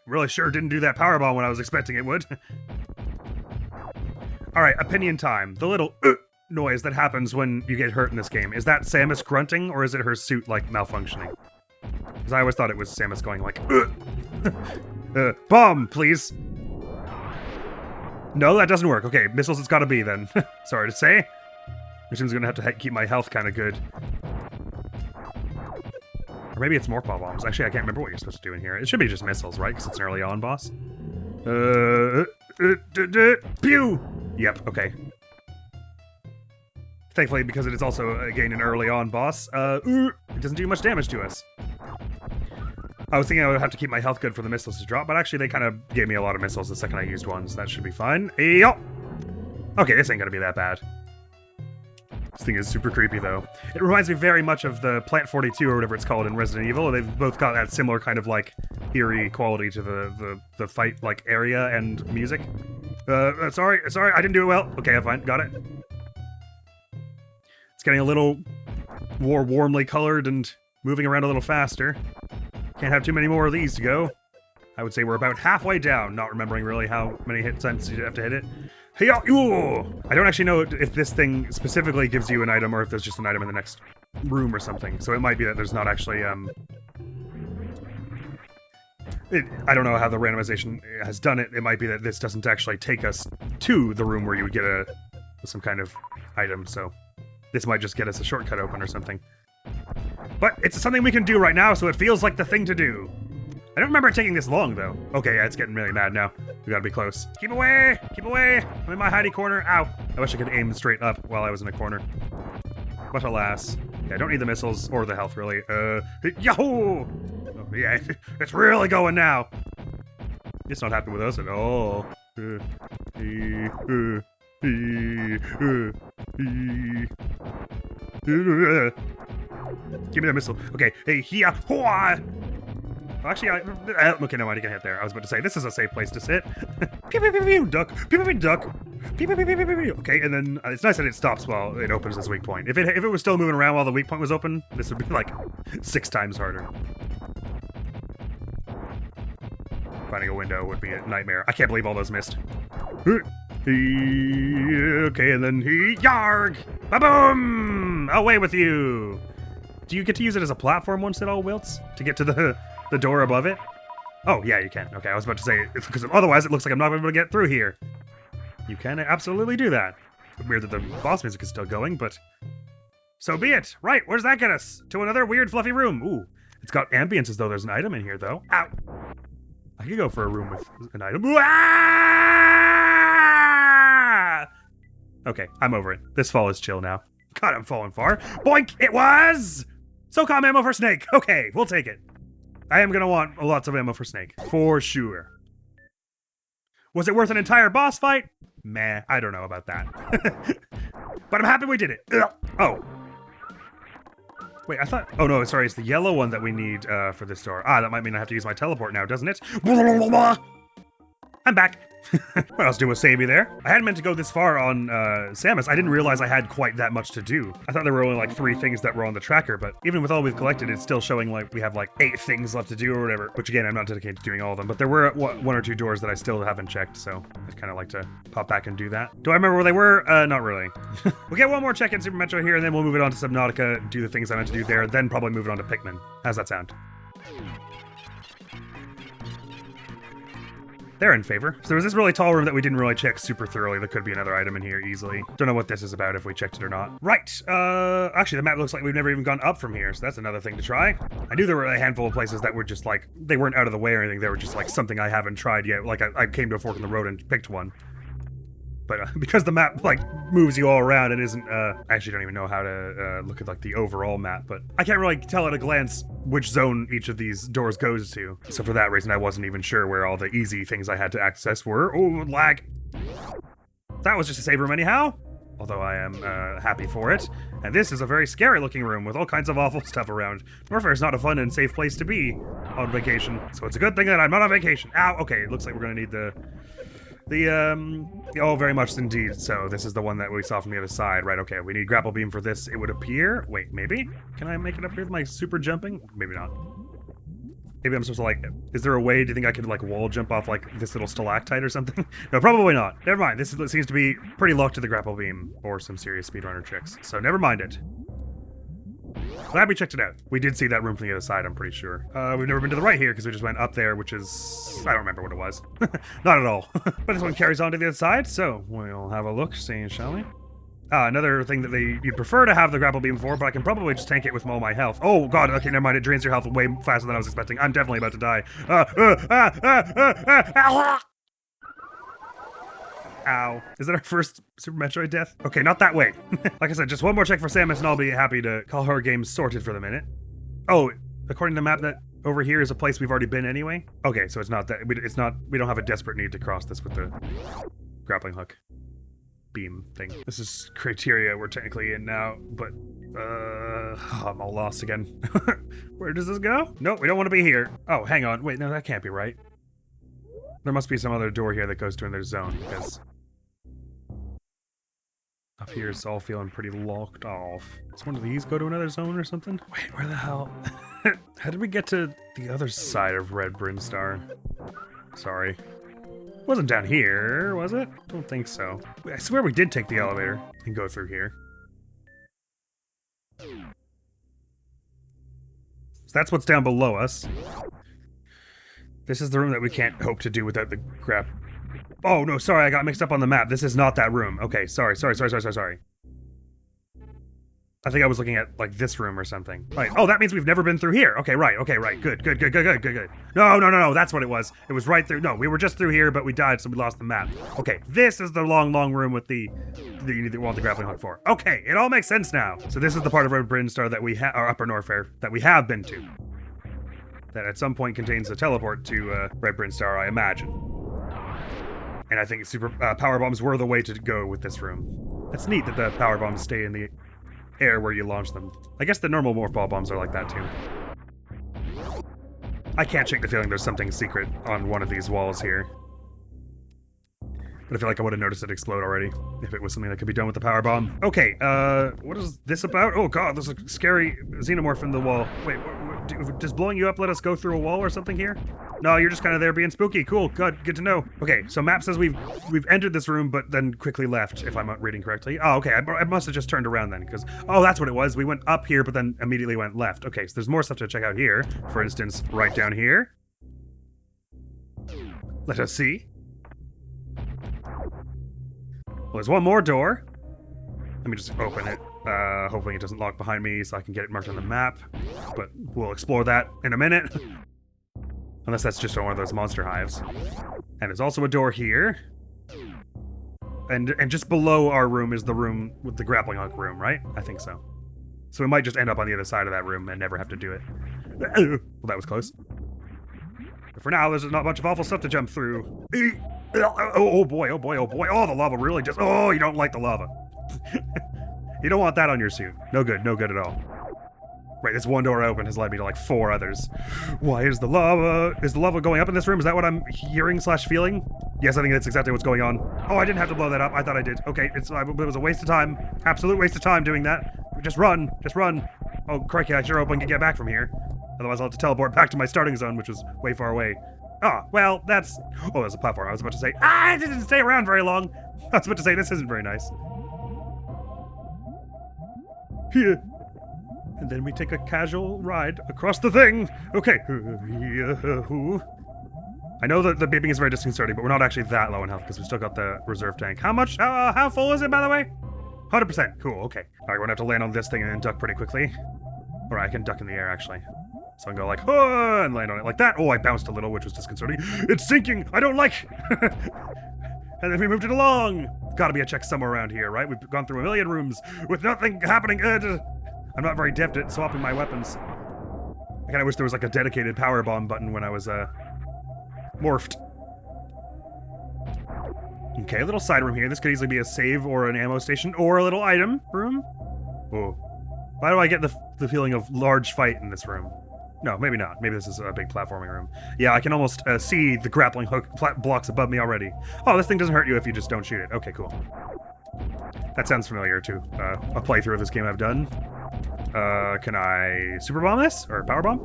Really sure didn't do that power bomb when I was expecting it would. Alright, opinion time. The little noise that happens when you get hurt in this game. Is that Samus grunting, or is it her suit, like, malfunctioning? Because I always thought it was Samus going like, bomb, please. No, that doesn't work. Okay, missiles it's gotta be then. Sorry to say. Which means I'm gonna have to keep my health kind of good. Or maybe it's more power bombs. Actually, I can't remember what you're supposed to do in here. It should be just missiles, right? Because it's an early on boss. Pew! Yep, okay. Thankfully, because it is also, again, an early on boss, it doesn't do much damage to us. I was thinking I would have to keep my health good for the missiles to drop, but actually they kind of gave me a lot of missiles the second I used one, so that should be fine. Yo! Okay, this ain't gonna be that bad. This thing is super creepy, though. It reminds me very much of the Plant 42, or whatever it's called, in Resident Evil. They've both got that similar kind of, like, eerie quality to the fight, like, area and music. Sorry, I didn't do it well. Okay, fine, got it. It's getting a little more warmly colored and moving around a little faster. Can't have too many more of these to go. I would say we're about halfway down, not remembering really how many hit times you have to hit it. Hey, I don't actually know if this thing specifically gives you an item or if there's just an item in the next room or something. So it might be that there's not actually, I don't know how the randomization has done it. It might be that this doesn't actually take us to the room where you would get some kind of item. So this might just get us a shortcut open or something. But it's something we can do right now, so it feels like the thing to do. I don't remember it taking this long, though. Okay, yeah, it's getting really mad now. We gotta be close. Keep away! Keep away! I'm in my hidey corner. Ow! I wish I could aim straight up while I was in a corner. But alas. Yeah, I don't need the missiles or the health, really. Yahoo! Oh, yeah, it's really going now. It's not happy with us at all. Give me the missile. Okay, hey, here. Actually, okay, no, I didn't hit there. I was about to say, this is a safe place to sit. Pew, pew, pew, pew, duck. Pew, pew, pew, duck. Pew, pew, pew, pew, pew, pew. Okay, and then it's nice that it stops while it opens this weak point. If it was still moving around while the weak point was open, this would be like 6 times harder. Finding a window would be a nightmare. I can't believe all those missed. Okay, and then yarg! Ba-boom! Away with you! Do you get to use it as a platform once it all wilts? To get to the door above it? Oh, yeah, you can. Okay, I was about to say, because otherwise it looks like I'm not able to get through here. You can absolutely do that. Weird that the boss music is still going, but so be it. Right, where's that get us? To another weird fluffy room. Ooh, it's got ambience as though there's an item in here, though. Ow! I could go for a room with an item. Ah! Okay, I'm over it. This fall is chill now. God, I'm falling far. Boink! It was! SOCOM ammo for Snake. Okay, we'll take it. I am gonna want lots of ammo for Snake. For sure. Was it worth an entire boss fight? Meh, I don't know about that. But I'm happy we did it. Ugh. Oh. Wait, I thought... Oh, no, sorry, it's the yellow one that we need for this door. Ah, that might mean I have to use my teleport now, doesn't it? I'm back. What else do a savey there? I hadn't meant to go this far on Samus. I didn't realize I had quite that much to do. I thought there were only like 3 things that were on the tracker, but even with all we've collected, it's still showing like we have like 8 things left to do or whatever, which again, I'm not dedicated to doing all of them, but there were 1 or 2 doors that I still haven't checked, so I'd kind of like to pop back and do that. Do I remember where they were? Not really. We'll get 1 more check in Super Metroid here, and then we'll move it on to Subnautica, do the things I meant to do there, then probably move it on to Pikmin. How's that sound? They're in favor. So there was this really tall room that we didn't really check super thoroughly. There could be another item in here easily. Don't know what this is about, if we checked it or not. Right, actually the map looks like we've never even gone up from here, so that's another thing to try. I knew there were a handful of places that were just like, they weren't out of the way or anything, they were just like something I haven't tried yet. Like I came to a fork in the road and picked one. But because the map like moves you all around, it isn't, I actually don't even know how to look at like the overall map, but I can't really tell at a glance which zone each of these doors goes to. So for that reason, I wasn't even sure where all the easy things I had to access were. Oh, lag. That was just a save room anyhow, although I am happy for it. And this is a very scary looking room with all kinds of awful stuff around. Norfair is not a fun and safe place to be on vacation, so it's a good thing that I'm not on vacation. Ow, okay, it looks like we're gonna need oh, very much indeed. So this is the one that we saw from the other side, right? Okay, we need grapple beam for this. It would appear. Wait, maybe? Can I make it up here with my super jumping? Maybe not. Maybe I'm supposed to like, is there a way, do you think I could like wall jump off like this little stalactite or something? No, probably not. Never mind. This seems to be pretty locked to the grapple beam or some serious speedrunner tricks. So never mind it. Glad we checked it out. We did see that room from the other side, I'm pretty sure. We've never been to the right here because we just went up there, which is... I don't remember what it was. Not at all. But this one carries on to the other side, so we'll have a look, see, shall we? Another thing that you'd prefer to have the grapple beam for, but I can probably just tank it with all my health. Oh god, okay, never mind, it drains your health way faster than I was expecting. I'm definitely about to die. Ow. Is that our first Super Metroid death? Okay, not that way. Like I said, just 1 more check for Samus and I'll be happy to call her game sorted for the minute. Oh, according to the map, that over here is a place we've already been anyway? Okay, so it's not that, we don't have a desperate need to cross this with the grappling hook beam thing. This is criteria we're technically in now, but, I'm all lost again. Where does this go? Nope, we don't want to be here. Oh, hang on. Wait, no, that can't be right. There must be some other door here that goes to another zone, because up here it's all feeling pretty locked off. Does one of these go to another zone or something? Wait, where the hell? How did we get to the other side of Red Brinstar? Sorry. It wasn't down here, was it? Don't think so. I swear we did take the elevator and go through here. So that's what's down below us. This is the room that we can't hope to do without the grab. Oh, no, sorry, I got mixed up on the map. This is not that room. Okay, sorry. I think I was looking at, like, this room or something. Right. Oh, that means we've never been through here. Okay, right. Good. No. That's what it was. It was right through. No, we were just through here, but we died, so we lost the map. Okay, this is the long room with the you need to want the grappling hook for. Okay, it all makes sense now. So this is the part of Red Brinstar that we or Upper Norfair that we have been to. That at some point contains a teleport to Red Brinstar, I imagine. And I think super power bombs were the way to go with this room. It's neat that the power bombs stay in the air where you launch them. I guess the normal morph ball bombs are like that too. I can't shake the feeling there's something secret on one of these walls here. But I feel like I would have noticed it explode already if it was something that could be done with the power bomb. Okay, what is this about? Oh god, there's a scary xenomorph in the wall. Wait, does blowing you up let us go through a wall or something here? No, you're just kind of there being spooky. Cool, good to know. Okay, so map says we've entered this room, but then quickly left, if I'm reading correctly. Oh, okay, I must have just turned around then, because, oh, that's what it was. We went up here, but then immediately went left. Okay, so there's more stuff to check out here. For instance, right down here. Let us see. Well, there's one more door. Let me just open it. Hopefully it doesn't lock behind me so I can get it marked on the map. But we'll explore that in a minute. Unless that's just one of those monster hives. And there's also a door here. And just below our room is the room with the grappling hook room, right? I think so. So we might just end up on the other side of that room and never have to do it. Well, that was close. But for now, there's not a bunch of awful stuff to jump through. Oh boy. Oh, the lava really just... Oh, you don't like the lava. You don't want that on your suit. No good at all. Right, this one door open has led me to like 4 others. Why is the lava... Is the lava going up in this room? Is that what I'm hearing / feeling? Yes, I think that's exactly what's going on. Oh, I didn't have to blow that up. I thought I did. Okay, it was a waste of time. Absolute waste of time doing that. Just run. Oh, crikey, I sure hope I can get back from here. Otherwise I'll have to teleport back to my starting zone, which was way far away. Oh, well, that's... Oh, there's a platform. I was about to say... I didn't stay around very long. I was about to say, this isn't very nice. Here. And then we take a casual ride across the thing. Okay. I know that the beeping is very disconcerting, but we're not actually that low in health because we still got the reserve tank. How much? How full is it, by the way? 100%. Cool, okay. All right, we're gonna have to land on this thing and then duck pretty quickly. All right, I can duck in the air, actually. So I can go like, oh, and land on it like that. Oh, I bounced a little, which was disconcerting. It's sinking! I don't like... And then we moved it along. Gotta be a check somewhere around here, right? We've gone through a million rooms with nothing happening. I'm not very deft at swapping my weapons. I kinda wish there was like a dedicated power bomb button when I was, morphed. Okay, a little side room here. This could easily be a save or an ammo station or a little item room. Whoa. Why do I get the feeling of large fight in this room? No, maybe not. Maybe this is a big platforming room. Yeah, I can almost see the grappling hook blocks above me already. Oh, this thing doesn't hurt you if you just don't shoot it. Okay, cool. That sounds familiar to a playthrough of this game I've done. Can I super bomb this? Or power bomb?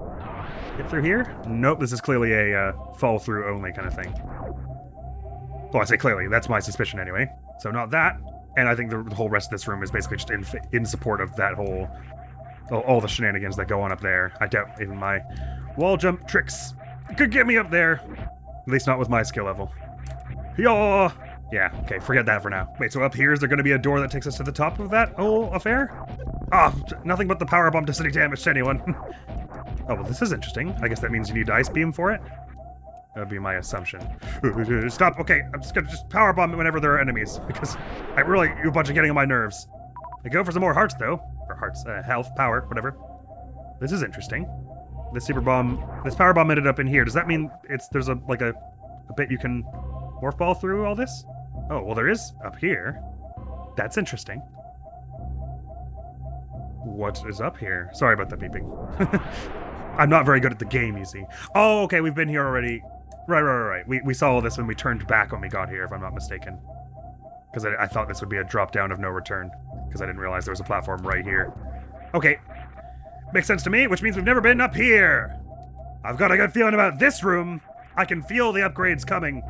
Get through here? Nope, this is clearly a fall through only kind of thing. Well, I say clearly. That's my suspicion anyway. So not that. And I think the whole rest of this room is basically just in support of that whole... all the shenanigans that go on up there. I doubt even my wall jump tricks could get me up there. At least not with my skill level. Yaw! Yeah, okay, forget that for now. Wait, so up here is there going to be a door that takes us to the top of that whole affair? Ah, nothing but the power bomb does any damage to anyone. Oh, well, this is interesting. I guess that means you need ice beam for it? That would be my assumption. Stop, okay, I'm just gonna power bomb it whenever there are enemies, because I really, you a bunch of getting on my nerves. I go for some more hearts, though. Or hearts, health, power, whatever. This is interesting. This power bomb ended up in here. Does that mean there's a bit you can morph ball through all this? Oh, well, there is up here. That's interesting. What is up here? Sorry about the beeping. I'm not very good at the game, you see. Oh, okay, we've been here already. Right. We saw all this when we turned back when we got here, if I'm not mistaken. Because I thought this would be a drop down of no return. Because I didn't realize there was a platform right here. Okay. Makes sense to me, which means we've never been up here. I've got a good feeling about this room. I can feel the upgrades coming.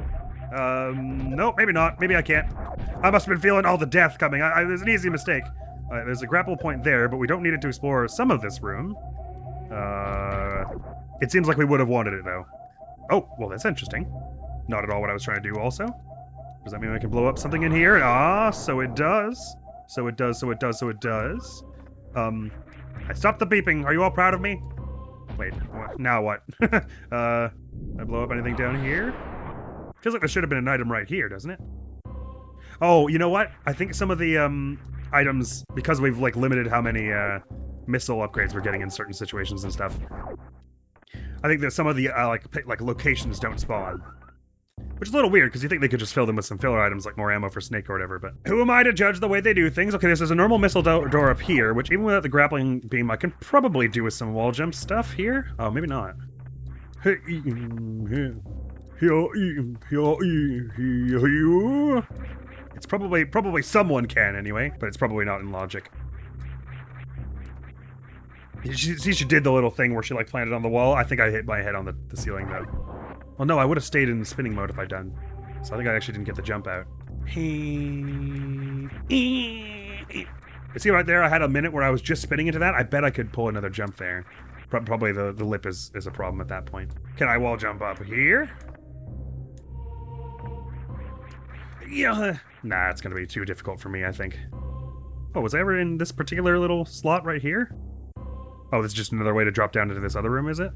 Nope, maybe not. Maybe I can't. I must have been feeling all the death coming. It was an easy mistake. There's a grapple point there, but we don't need it to explore some of this room. It seems like we would have wanted it, though. Oh, well, that's interesting. Not at all what I was trying to do, also. Does that mean I can blow up something in here? Ah, so it does. So it does. I stopped the beeping. Are you all proud of me? Wait, now what? I blow up anything down here? Feels like there should have been an item right here, doesn't it? Oh, you know what? I think some of the items, because we've like limited how many missile upgrades we're getting in certain situations and stuff, I think that some of the like locations don't spawn. Which is a little weird, because you think they could just fill them with some filler items like more ammo for Snake or whatever, but who am I to judge the way they do things? Okay, this is a normal missile door up here, which even without the grappling beam, I can probably do with some wall jump stuff here. Oh, maybe not. It's probably someone can anyway, but it's probably not in logic. She did the little thing where she like planted on the wall. I think I hit my head on the ceiling though. Well, no, I would have stayed in spinning mode if I'd done. So I think I actually didn't get the jump out. You see right there, I had a minute where I was just spinning into that. I bet I could pull another jump there. Probably the lip is a problem at that point. Can I wall jump up here? Yeah. Nah, it's gonna be too difficult for me, I think. Oh, was I ever in this particular little slot right here? Oh, this is just another way to drop down into this other room, is it?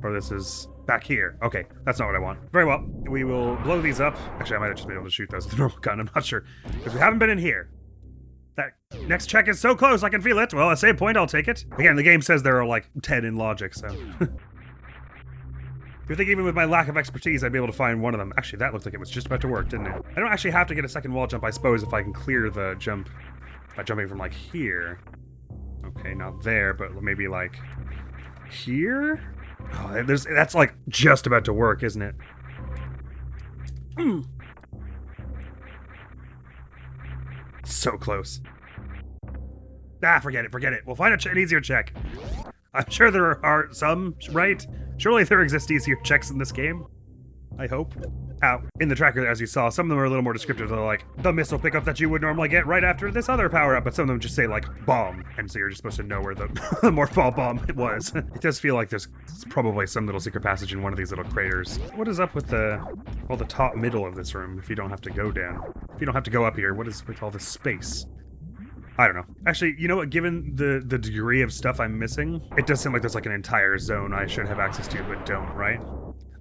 Or this is back here. Okay, that's not what I want. Very well. We will blow these up. Actually, I might have just been able to shoot those with the normal gun. I'm not sure. Because we haven't been in here. That next check is so close, I can feel it. Well, a save point, I'll take it. Again, the game says there are like 10 in logic, so. You think even with my lack of expertise, I'd be able to find one of them. Actually, that looked like it was just about to work, didn't it? I don't actually have to get a second wall jump, I suppose, if I can clear the jump by jumping from like here. Okay, not there, but maybe like here? Oh, that's like just about to work, isn't it? So close. Ah, forget it. We'll find an easier check. I'm sure there are some, right? Surely there exist easier checks in this game. I hope. In the tracker, as you saw, some of them are a little more descriptive. They're like, the missile pickup that you would normally get right after this other power-up, but some of them just say, like, bomb, and so you're just supposed to know where the morphball bomb it was. It does feel like there's probably some little secret passage in one of these little craters. What is up with the top middle of this room, if you don't have to go down? If you don't have to go up here, what is with all this space? I don't know. Actually, you know what? Given the degree of stuff I'm missing, it does seem like there's like an entire zone I should have access to, but don't, right?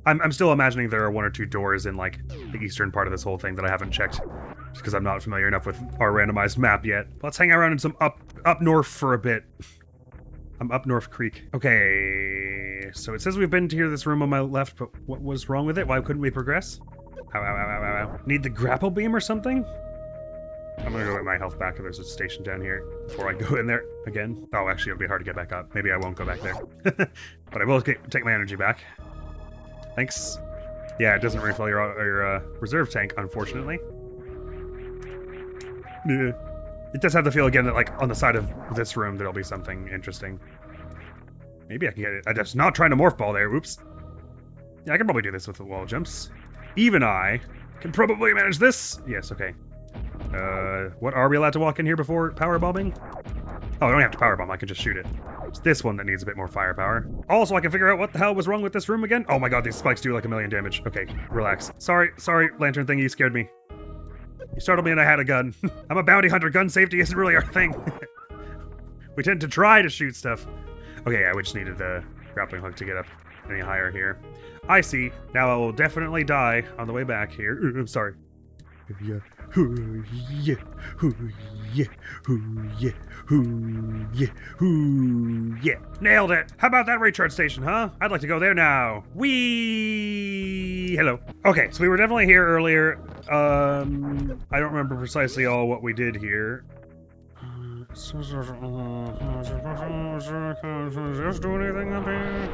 I'm still imagining there are one or two doors in like the eastern part of this whole thing that I haven't checked, just because I'm not familiar enough with our randomized map yet. Let's hang around in some up north for a bit. I'm up North Creek. Okay, so it says we've been to here, this room on my left, but what was wrong with it? Why couldn't we progress? Ow. Need the grapple beam or something? I'm gonna go get my health back if there's a station down here before I go in there again. Oh, actually, it'll be hard to get back up. Maybe I won't go back there. But I will take my energy back. Thanks. Yeah, it doesn't refill your reserve tank, unfortunately. Yeah. It does have the feel again that, like, on the side of this room, there'll be something interesting. Maybe I can get it. I'm just not trying to morph ball there. Oops. Yeah, I can probably do this with the wall jumps. Even I can probably manage this. Yes, okay. What are we allowed to walk in here before power bombing? Oh, I don't have to power bomb. I can just shoot it. It's this one that needs a bit more firepower. Also, I can figure out what the hell was wrong with this room again. Oh my god, these spikes do like 1,000,000 damage. Okay, relax. Sorry, lantern thingy, you scared me. You startled me and I had a gun. I'm a bounty hunter. Gun safety isn't really our thing. We tend to try to shoot stuff. Okay, yeah, we just needed the grappling hook to get up any higher here. I see. Now I will definitely die on the way back here. I'm sorry. Yeah. Yeah. Nailed it. How about that recharge station, huh? I'd like to go there now. Whee! Hello. Okay, so we were definitely here earlier. I don't remember precisely all what we did here. Just do anything up here?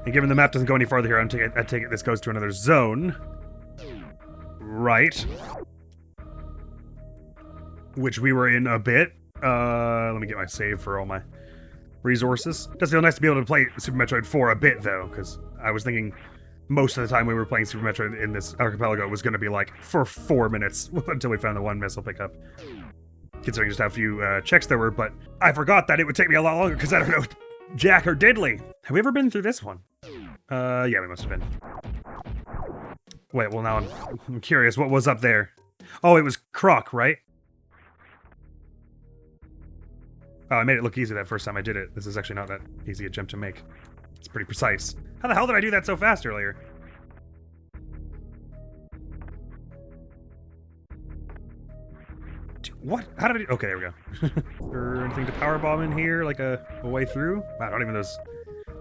And given the map doesn't go any farther here, I take it this goes to another zone. Right. Which we were in a bit. Let me get my save for all my resources. Does feel nice to be able to play Super Metroid for a bit, though, because I was thinking most of the time we were playing Super Metroid in this Archipelago was going to be like for 4 minutes until we found the one missile pickup. Considering just how few checks there were, but I forgot that it would take me a lot longer because I don't know Jack or Diddley. Have we ever been through this one? Yeah, we must have been. Wait, well now I'm curious. What was up there? Oh, it was Croc, right? Oh, I made it look easy that first time I did it. This is actually not that easy a jump to make. It's pretty precise. How the hell did I do that so fast earlier? What? How did I do? Okay, there we go. Is there anything to powerbomb in here, like a way through? I don't even know.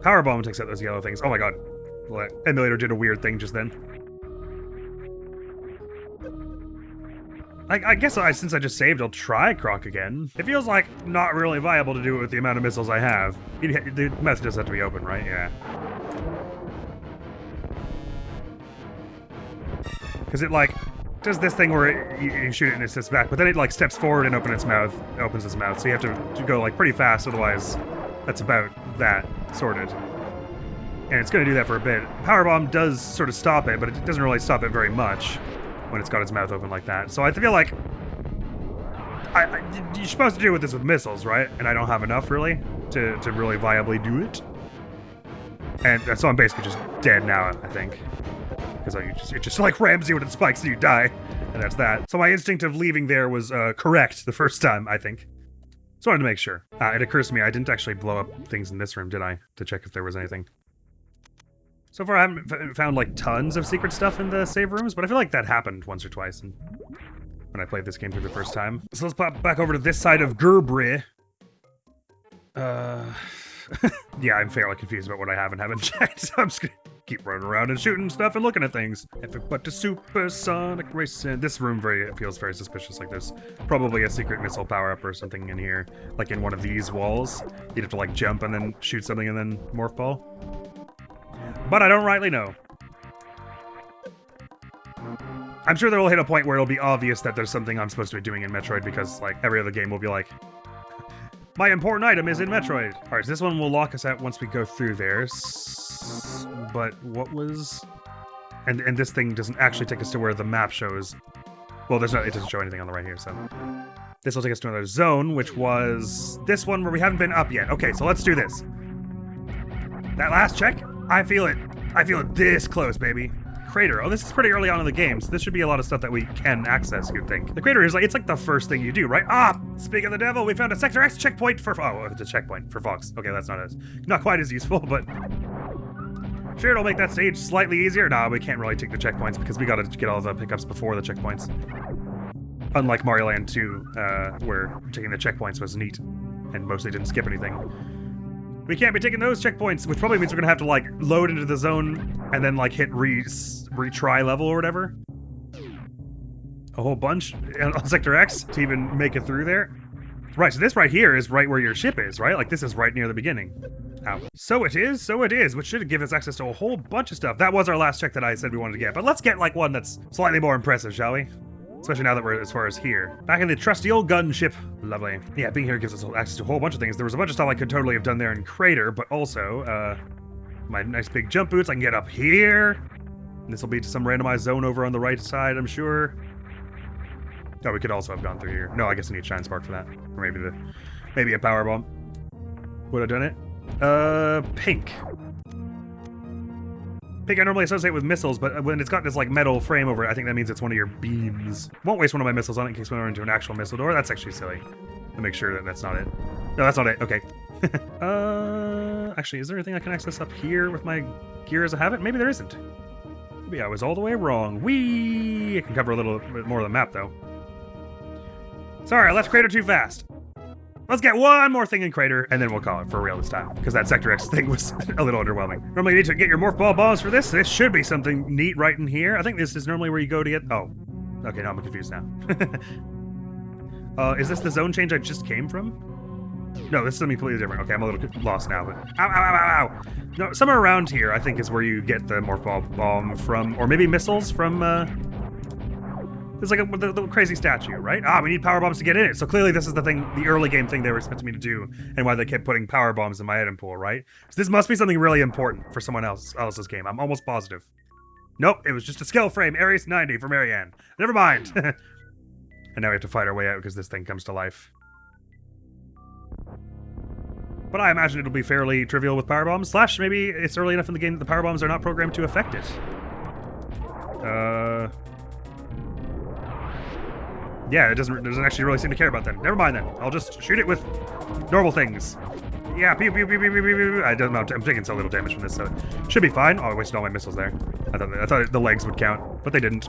Powerbomb takes out those yellow things. Oh my god. Well, that emulator did a weird thing just then. I guess since I just saved, I'll try Croc again. It feels like not really viable to do it with the amount of missiles I have. The method does have to be open, right? Yeah. Because it, like, does this thing where you shoot it and it sits back, but then it, like, steps forward and opens its mouth, so you have to go, like, pretty fast, otherwise that's about that sorted. And it's going to do that for a bit. Powerbomb does sort of stop it, but it doesn't really stop it very much when it's got its mouth open like that. So I feel like you're supposed to do with this with missiles, right? And I don't have enough, really, to really viably do it. And so I'm basically just dead now, I think. Because it just like rams you with its spikes and you die. And that's that. So my instinct of leaving there was correct the first time, I think. Just wanted to make sure. It occurs to me I didn't actually blow up things in this room, did I? To check if there was anything. So far, I haven't found, like, tons of secret stuff in the save rooms, but I feel like that happened once or twice when I played this game through the first time. So let's pop back over to this side of Gerbre. Yeah, I'm fairly confused about what I have and haven't checked, so I'm just gonna keep running around and shooting stuff and looking at things. Epic but the supersonic racing. This room feels very suspicious. Like there's probably a secret missile power-up or something in here. Like in one of these walls. You'd have to, like, jump and then shoot something and then morph ball. But I don't rightly know. I'm sure there will hit a point where it'll be obvious that there's something I'm supposed to be doing in Metroid because, like, every other game will be like, my important item is in Metroid. Alright, so this one will lock us out once we go through there. But what was... And this thing doesn't actually take us to where the map shows. Well, it doesn't show anything on the right here, so... This will take us to another zone, which was this one where we haven't been up yet. Okay, so let's do this. That last check, I feel it. I feel it this close, baby. Crater. Oh, this is pretty early on in the game, so this should be a lot of stuff that we can access, you'd think. The crater is like, it's like the first thing you do, right? Ah! Speak of the devil, we found a Sector X checkpoint for... Oh, it's a checkpoint for Fox. Okay, that's not quite as useful, but... Sure, it'll make that stage slightly easier. Nah, we can't really take the checkpoints because we gotta get all the pickups before the checkpoints. Unlike Mario Land 2, where taking the checkpoints was neat and mostly didn't skip anything. We can't be taking those checkpoints, which probably means we're gonna have to, like, load into the zone and then, like, hit retry level or whatever. A whole bunch on Sector X to even make it through there. Right, so this right here is right where your ship is, right? Like, this is right near the beginning. Ow. So it is, which should give us access to a whole bunch of stuff. That was our last check that I said we wanted to get, but let's get, like, one that's slightly more impressive, shall we? Especially now that we're as far as here. Back in the trusty old gunship. Lovely. Yeah, being here gives us access to a whole bunch of things. There was a bunch of stuff I could totally have done there in Crater, but also, my nice big jump boots, I can get up here. This will be to some randomized zone over on the right side, I'm sure. Oh, we could also have gone through here. No, I guess I need Shine Spark for that. Or maybe a power bomb. Would have done it. Pink. Pink I normally associate with missiles, but when it's got this, like, metal frame over it, I think that means it's one of your beams. Won't waste one of my missiles on it in case we run into an actual missile door. That's actually silly. To make sure that that's not it. No, that's not it. Okay. Actually, is there anything I can access up here with my gear as I have it? Maybe there isn't. Maybe I was all the way wrong. Whee! I can cover a little bit more of the map, though. Sorry, I left Crater too fast. Let's get one more thing in Crater, and then we'll call it for real this time, because that Sector X thing was a little underwhelming. Normally you need to get your morph ball bombs for this. This should be something neat right in here. I think this is normally where you go to get... Oh. Okay, now I'm confused now. Is this the zone change I just came from? No, this is something completely different. Okay, I'm a little lost now, but... Ow, ow, ow, ow, ow! No, somewhere around here, I think, is where you get the morph ball bomb from, or maybe missiles from, There's like the crazy statue, right? Ah, we need power bombs to get in it. So clearly this is the thing, the early game thing they were expecting me to do, and why they kept putting power bombs in my item pool, right? So this must be something really important for someone else's game. I'm almost positive. Nope, it was just a skill frame, Ares 90 for Marianne. Never mind. And now we have to fight our way out because this thing comes to life. But I imagine it'll be fairly trivial with power bombs. Slash, maybe it's early enough in the game that the power bombs are not programmed to affect it. Yeah, it doesn't actually really seem to care about that. Never mind then. I'll just shoot it with normal things. Yeah, pew, pew, pew, pew, pew, pew, pew. I don't know. I'm taking so little damage from this, so it should be fine. Oh, I wasted all my missiles there. I thought the legs would count, but they didn't.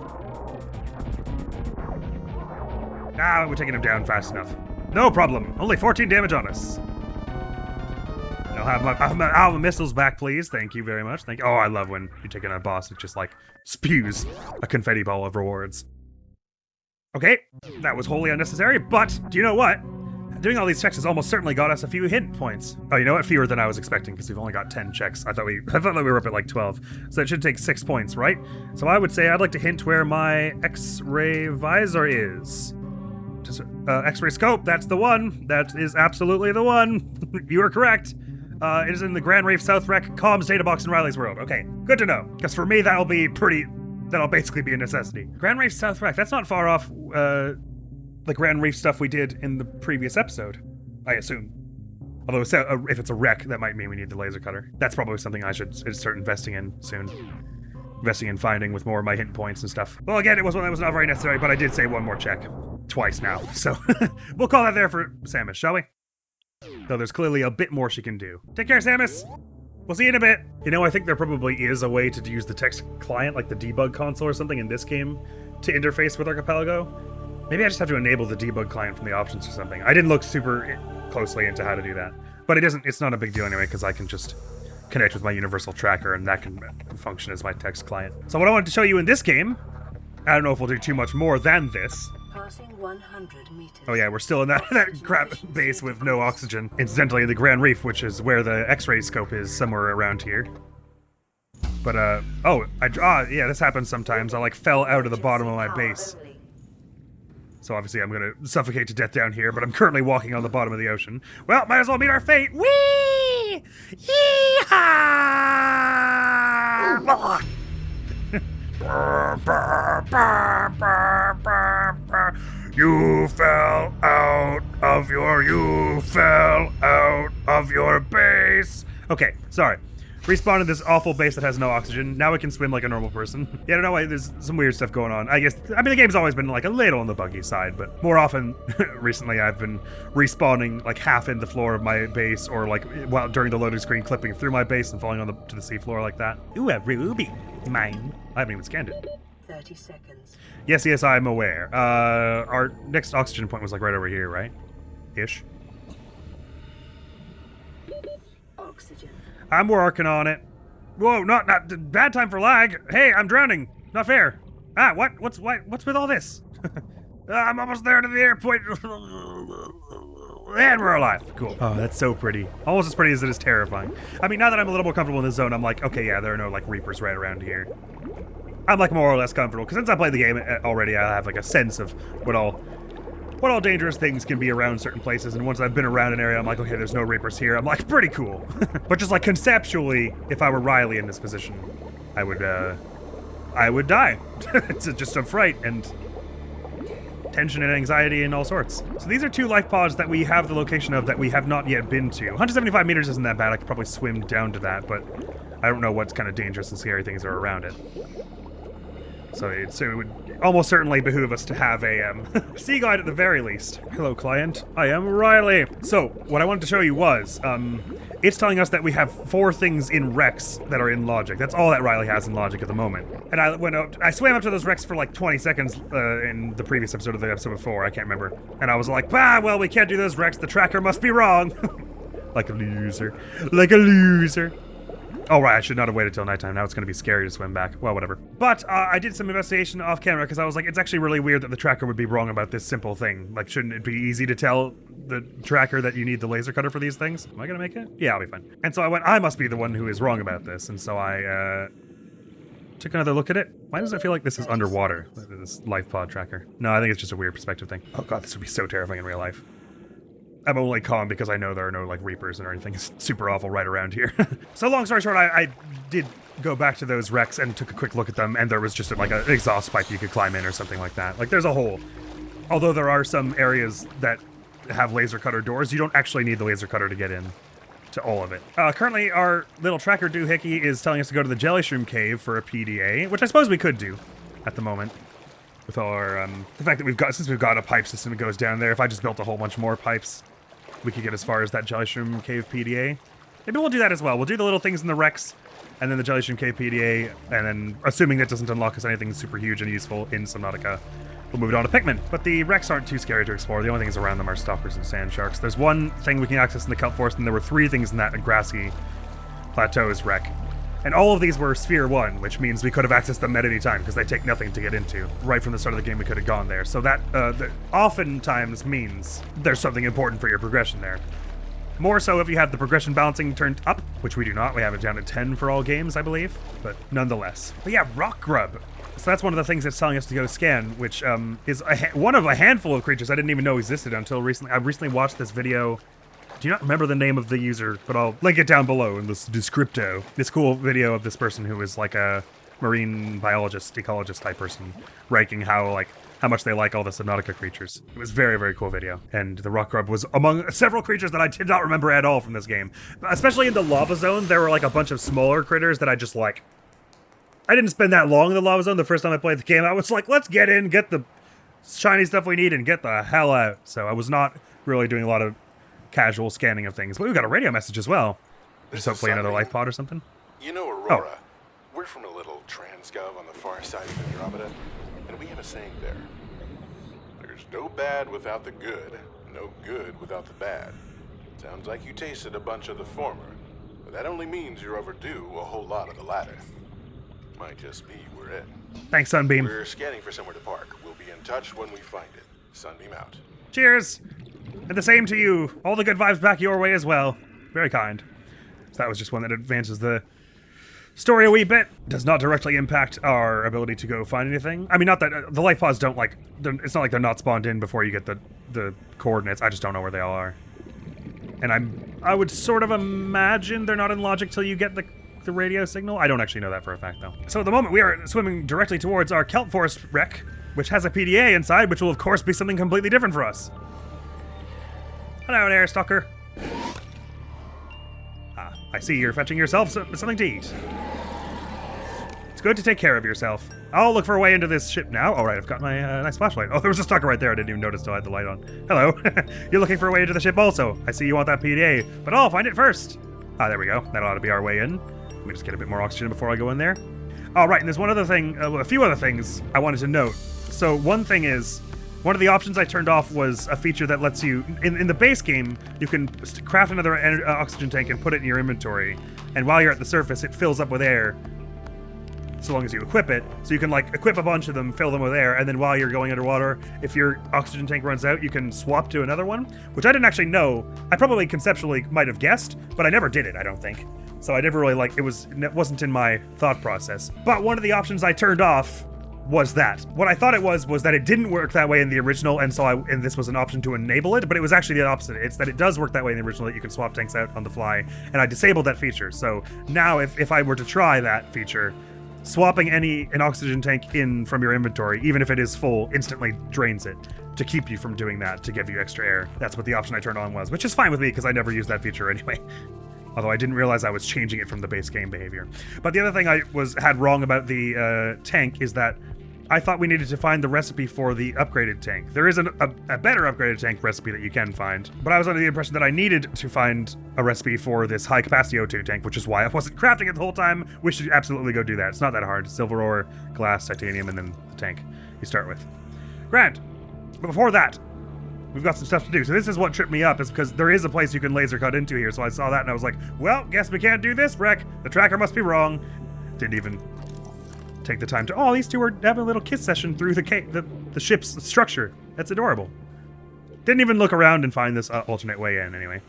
Ah, we're taking him down fast enough. No problem. Only 14 damage on us. I'll have my missiles back, please. Thank you very much. Thank you. Oh, I love when you take on a boss. It just like spews a confetti ball of rewards. Okay, that was wholly unnecessary, but do you know what? Doing all these checks has almost certainly got us a few hit points. Oh, you know what? Fewer than I was expecting, because we've only got 10 checks. I thought we were up at like 12. So it should take 6 points, right? So I would say I'd like to hint where my X-ray visor is. Just, X-ray scope, that's the one. That is absolutely the one. You are correct. It is in the Grand Reef South Rec comms data box in Ryley's world. Okay, good to know. Because for me, that'll basically be a necessity. Grand Reef South Rec, that's not far off, the Grand Reef stuff we did in the previous episode, I assume. Although if it's a wreck, that might mean we need the laser cutter. That's probably something I should start investing in soon. Investing in finding with more of my hit points and stuff. Well, again, it was one that was not very necessary, but I did say one more check. Twice now, so we'll call that there for Samus, shall we? Though there's clearly a bit more she can do. Take care, Samus! We'll see you in a bit. You know, I think there probably is a way to use the text client, like the debug console or something in this game, to interface with Archipelago. Maybe I just have to enable the debug client from the options or something. I didn't look super closely into how to do that. But it's not a big deal anyway, because I can just connect with my universal tracker, and that can function as my text client. So what I wanted to show you in this game, I don't know if we'll do too much more than this.
Passing 100 meters.
Oh yeah, we're still in that crap base with no oxygen. Incidentally, the Grand Reef, which is where the X-ray scope is, somewhere around here. But, yeah, this happens sometimes. I, fell out of the bottom of my base. So obviously I'm gonna suffocate to death down here, but I'm currently walking on the bottom of the ocean. Well, might as well meet our fate. Whee! Yee-haw! You fell out of your base. Okay, sorry. Respawned in this awful base that has no oxygen. Now I can swim like a normal person. Yeah, I don't know why, there's some weird stuff going on. The game's always been a little on the buggy side, but more often recently I've been respawning half in the floor of my base, or during the loading screen clipping through my base and falling to the seafloor like that. Ooh, a ruby. Mine. I haven't even scanned it.
30 seconds.
Yes, I'm aware. Our next oxygen point was right over here, right? Ish.
Oxygen.
I'm working on it. Whoa, not bad time for lag. Hey, I'm drowning. Not fair. Ah, what's with all this? I'm almost there to the airport. And we're alive. Cool. Oh, that's so pretty. Almost as pretty as it is terrifying. I mean, now that I'm a little more comfortable in this zone, I'm like, okay, yeah, there are no Reapers right around here. I'm more or less comfortable, because since I played the game already, I have a sense of what all dangerous things can be around certain places, and once I've been around an area, I'm like, okay, there's no Reapers here. I'm like, pretty cool. But just conceptually, if I were Ryley in this position, I would die. It's just a fright and tension and anxiety and all sorts. So these are 2 life pods that we have the location of that we have not yet been to. 175 meters isn't that bad. I could probably swim down to that, but I don't know what kind of dangerous and scary things are around it. So it would almost certainly behoove us to have a sea guide at the very least. Hello, client. I am Ryley. So, what I wanted to show you was, it's telling us that we have 4 things in Rex that are in logic. That's all that Ryley has in logic at the moment. And I swam up to those Rex for 20 seconds in the previous episode of the episode before, I can't remember. And I was like, well, we can't do those Rex, the tracker must be wrong. Like a loser. Like a loser. Oh, right, I should not have waited till nighttime. Now it's going to be scary to swim back. Well, whatever. But I did some investigation off camera, because I was like, it's actually really weird that the tracker would be wrong about this simple thing. Shouldn't it be easy to tell the tracker that you need the laser cutter for these things? Am I going to make it? Yeah, I'll be fine. And so I must be the one who is wrong about this. And so I took another look at it. Why does it feel like this is underwater, this life pod tracker? No, I think it's just a weird perspective thing. Oh god, this would be so terrifying in real life. I'm only calm because I know there are no Reapers or anything super awful right around here. So long story short, I did go back to those wrecks and took a quick look at them, and there was just an exhaust pipe you could climb in or something like that. There's a hole. Although there are some areas that have laser cutter doors, you don't actually need the laser cutter to get in to all of it. Currently, our little tracker doohickey is telling us to go to the Jelly Shroom Cave for a PDA, which I suppose we could do at the moment. with our, the fact that since we've got a pipe system that goes down there, if I just built a whole bunch more pipes, we could get as far as that Jellyshroom Cave PDA. Maybe we'll do that as well. We'll do the little things in the wrecks, and then the Jellyshroom Cave PDA, and then, assuming that doesn't unlock us anything super huge and useful in Subnautica, we'll move it on to Pikmin. But the wrecks aren't too scary to explore. The only things around them are stalkers and sand sharks. There's one thing we can access in the kelp forest, and there were 3 things in that grassy plateaus wreck. And all of these were Sphere 1, which means we could have accessed them at any time, because they take nothing to get into. Right from the start of the game, we could have gone there. So that oftentimes means there's something important for your progression there. More so if you have the progression balancing turned up, which we do not. We have it down to 10 for all games, I believe. But nonetheless. But yeah, rock grub. So that's one of the things that's telling us to go scan, which is one of a handful of creatures I didn't even know existed until recently. I recently watched this video. Do you not remember the name of the user? But I'll link it down below in this descripto. This cool video of this person who is like a marine biologist, ecologist type person, ranking how much they like all the Subnautica creatures. It was very, very cool video. And the rock grub was among several creatures that I did not remember at all from this game. Especially in the lava zone, there were like a bunch of smaller critters that I just like. I didn't spend that long in the lava zone the first time I played the game. I was like, let's get in, get the shiny stuff we need, and get the hell out. So I was not really doing a lot of casual scanning of things. But we've got a radio message as well. Just hopefully another life pod or something.
You know Aurora. We're from a little transgov on the far side of Andromeda, and we have a saying there. There's no bad without the good, no good without the bad. Sounds like you tasted a bunch of the former, but that only means you're overdue a whole lot of the latter. Might just be we're in.
Thanks, Sunbeam.
We're scanning for somewhere to park. We'll be in touch when we find it. Sunbeam out.
Cheers! And the same to you. All the good vibes back your way as well. Very kind. So that was just one that advances the story a wee bit. Does not directly impact our ability to go find anything. I mean, not that the life pods don't it's not like they're not spawned in before you get the coordinates. I just don't know where they all are. And I would sort of imagine they're not in logic till you get the radio signal. I don't actually know that for a fact, though. So at the moment, we are swimming directly towards our kelp forest wreck, which has a PDA inside, which will, of course, be something completely different for us. Hello there, stalker. Ah, I see you're fetching yourself something to eat. It's good to take care of yourself. I'll look for a way into this ship now. All right, I've got my nice flashlight. Oh, there was a stalker right there. I didn't even notice till I had the light on. Hello. You're looking for a way into the ship also. I see you want that PDA, but I'll find it first. Ah, there we go. That ought to be our way in. Let me just get a bit more oxygen before I go in there. All right, and there's one other thing, a few other things I wanted to note. So one thing is, one of the options I turned off was a feature that lets you, in the base game, you can craft another oxygen tank and put it in your inventory. And while you're at the surface, it fills up with air, so long as you equip it. So you can equip a bunch of them, fill them with air, and then while you're going underwater, if your oxygen tank runs out, you can swap to another one, which I didn't actually know. I probably conceptually might have guessed, but I never did it, I don't think. So I never really it wasn't in my thought process. But one of the options I turned off was that. What I thought it was that it didn't work that way in the original, and this was an option to enable it, but it was actually the opposite. It's that it does work that way in the original, that you can swap tanks out on the fly, and I disabled that feature. So now if I were to try that feature, swapping an oxygen tank in from your inventory, even if it is full, instantly drains it to keep you from doing that, to give you extra air. That's what the option I turned on was, which is fine with me because I never used that feature anyway. Although I didn't realize I was changing it from the base game behavior. But the other thing I had wrong about the tank is that I thought we needed to find the recipe for the upgraded tank. There is a better upgraded tank recipe that you can find, but I was under the impression that I needed to find a recipe for this high-capacity O2 tank, which is why I wasn't crafting it the whole time. We should absolutely go do that. It's not that hard. Silver ore, glass, titanium, and then the tank you start with. Grand. But before that, we've got some stuff to do. So this is what tripped me up, is because there is a place you can laser cut into here. So I saw that and I was like, well, guess we can't do this, wreck. The tracker must be wrong. Didn't even take the time to, oh, these two are having a little kiss session through the ship's structure. That's adorable. Didn't even look around and find this alternate way in anyway.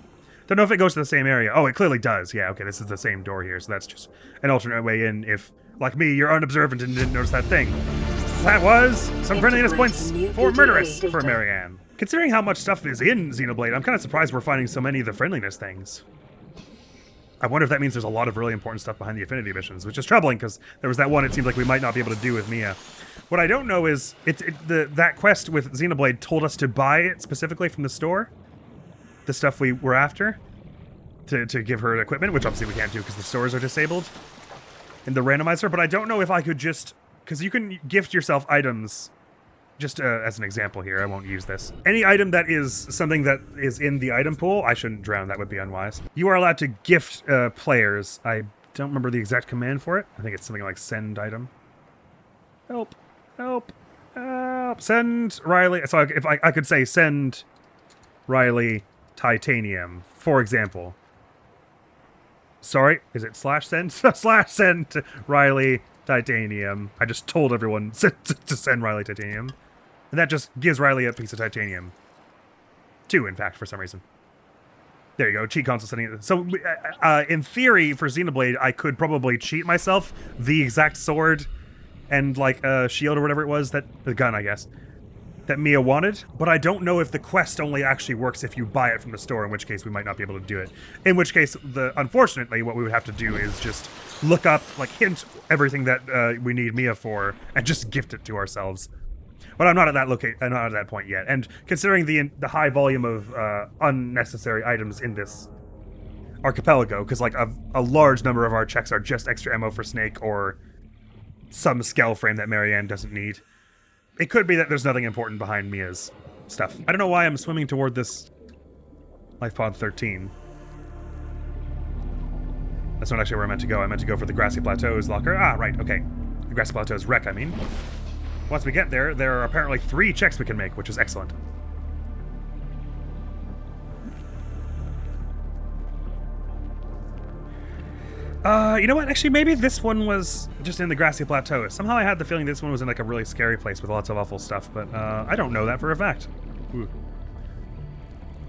Don't know if it goes to the same area. Oh, it clearly does. Yeah, okay, this is the same door here, so that's just an alternate way in if, like me, you're unobservant and didn't notice that thing. That was some friendliness points for Murderous for Marianne. Considering how much stuff is in Xenoblade, I'm kind of surprised we're finding so many of the friendliness things. I wonder if that means there's a lot of really important stuff behind the Affinity missions, which is troubling because there was that one it seems like we might not be able to do with Mia. What I don't know is, that quest with Xenoblade told us to buy it specifically from the store, the stuff we were after, to give her equipment, which obviously we can't do because the stores are disabled in the randomizer, but I don't know if I could just, because you can gift yourself items just as an example here, I won't use this. Any item that is something that is in the item pool, I shouldn't drown. That would be unwise. You are allowed to gift players. I don't remember the exact command for it. I think it's something like send item. Help. Help. Help. Send Ryley. So if I could say send Ryley titanium, for example. Sorry, is it slash send? Slash send Ryley titanium. I just told everyone to send Ryley titanium. And that just gives Ryley a piece of titanium. 2, in fact, for some reason. There you go, cheat console setting. So, in theory, for Xenoblade, I could probably cheat myself the exact sword and, like, shield or whatever it was, the gun, I guess, that Mia wanted. But I don't know if the quest only actually works if you buy it from the store, in which case we might not be able to do it. In which case, unfortunately, what we would have to do is just look up, like, hint everything that we need Mia for, and just gift it to ourselves. But I'm not at that I'm not at that point yet. And considering the high volume of unnecessary items in this archipelago, because like a large number of our checks are just extra ammo for Snake or some scale frame that Marianne doesn't need. It could be that there's nothing important behind Mia's stuff. I don't know why I'm swimming toward this Life Pod 13. That's not actually where I meant to go. I meant to go for the Grassy Plateaus locker. Ah, right, okay. The Grassy Plateaus wreck, I mean. Once we get there, there are apparently 3 checks we can make, which is excellent. You know what? Actually, maybe this one was just in the Grassy Plateaus. Somehow I had the feeling this one was in like a really scary place with lots of awful stuff, but I don't know that for a fact. Ooh.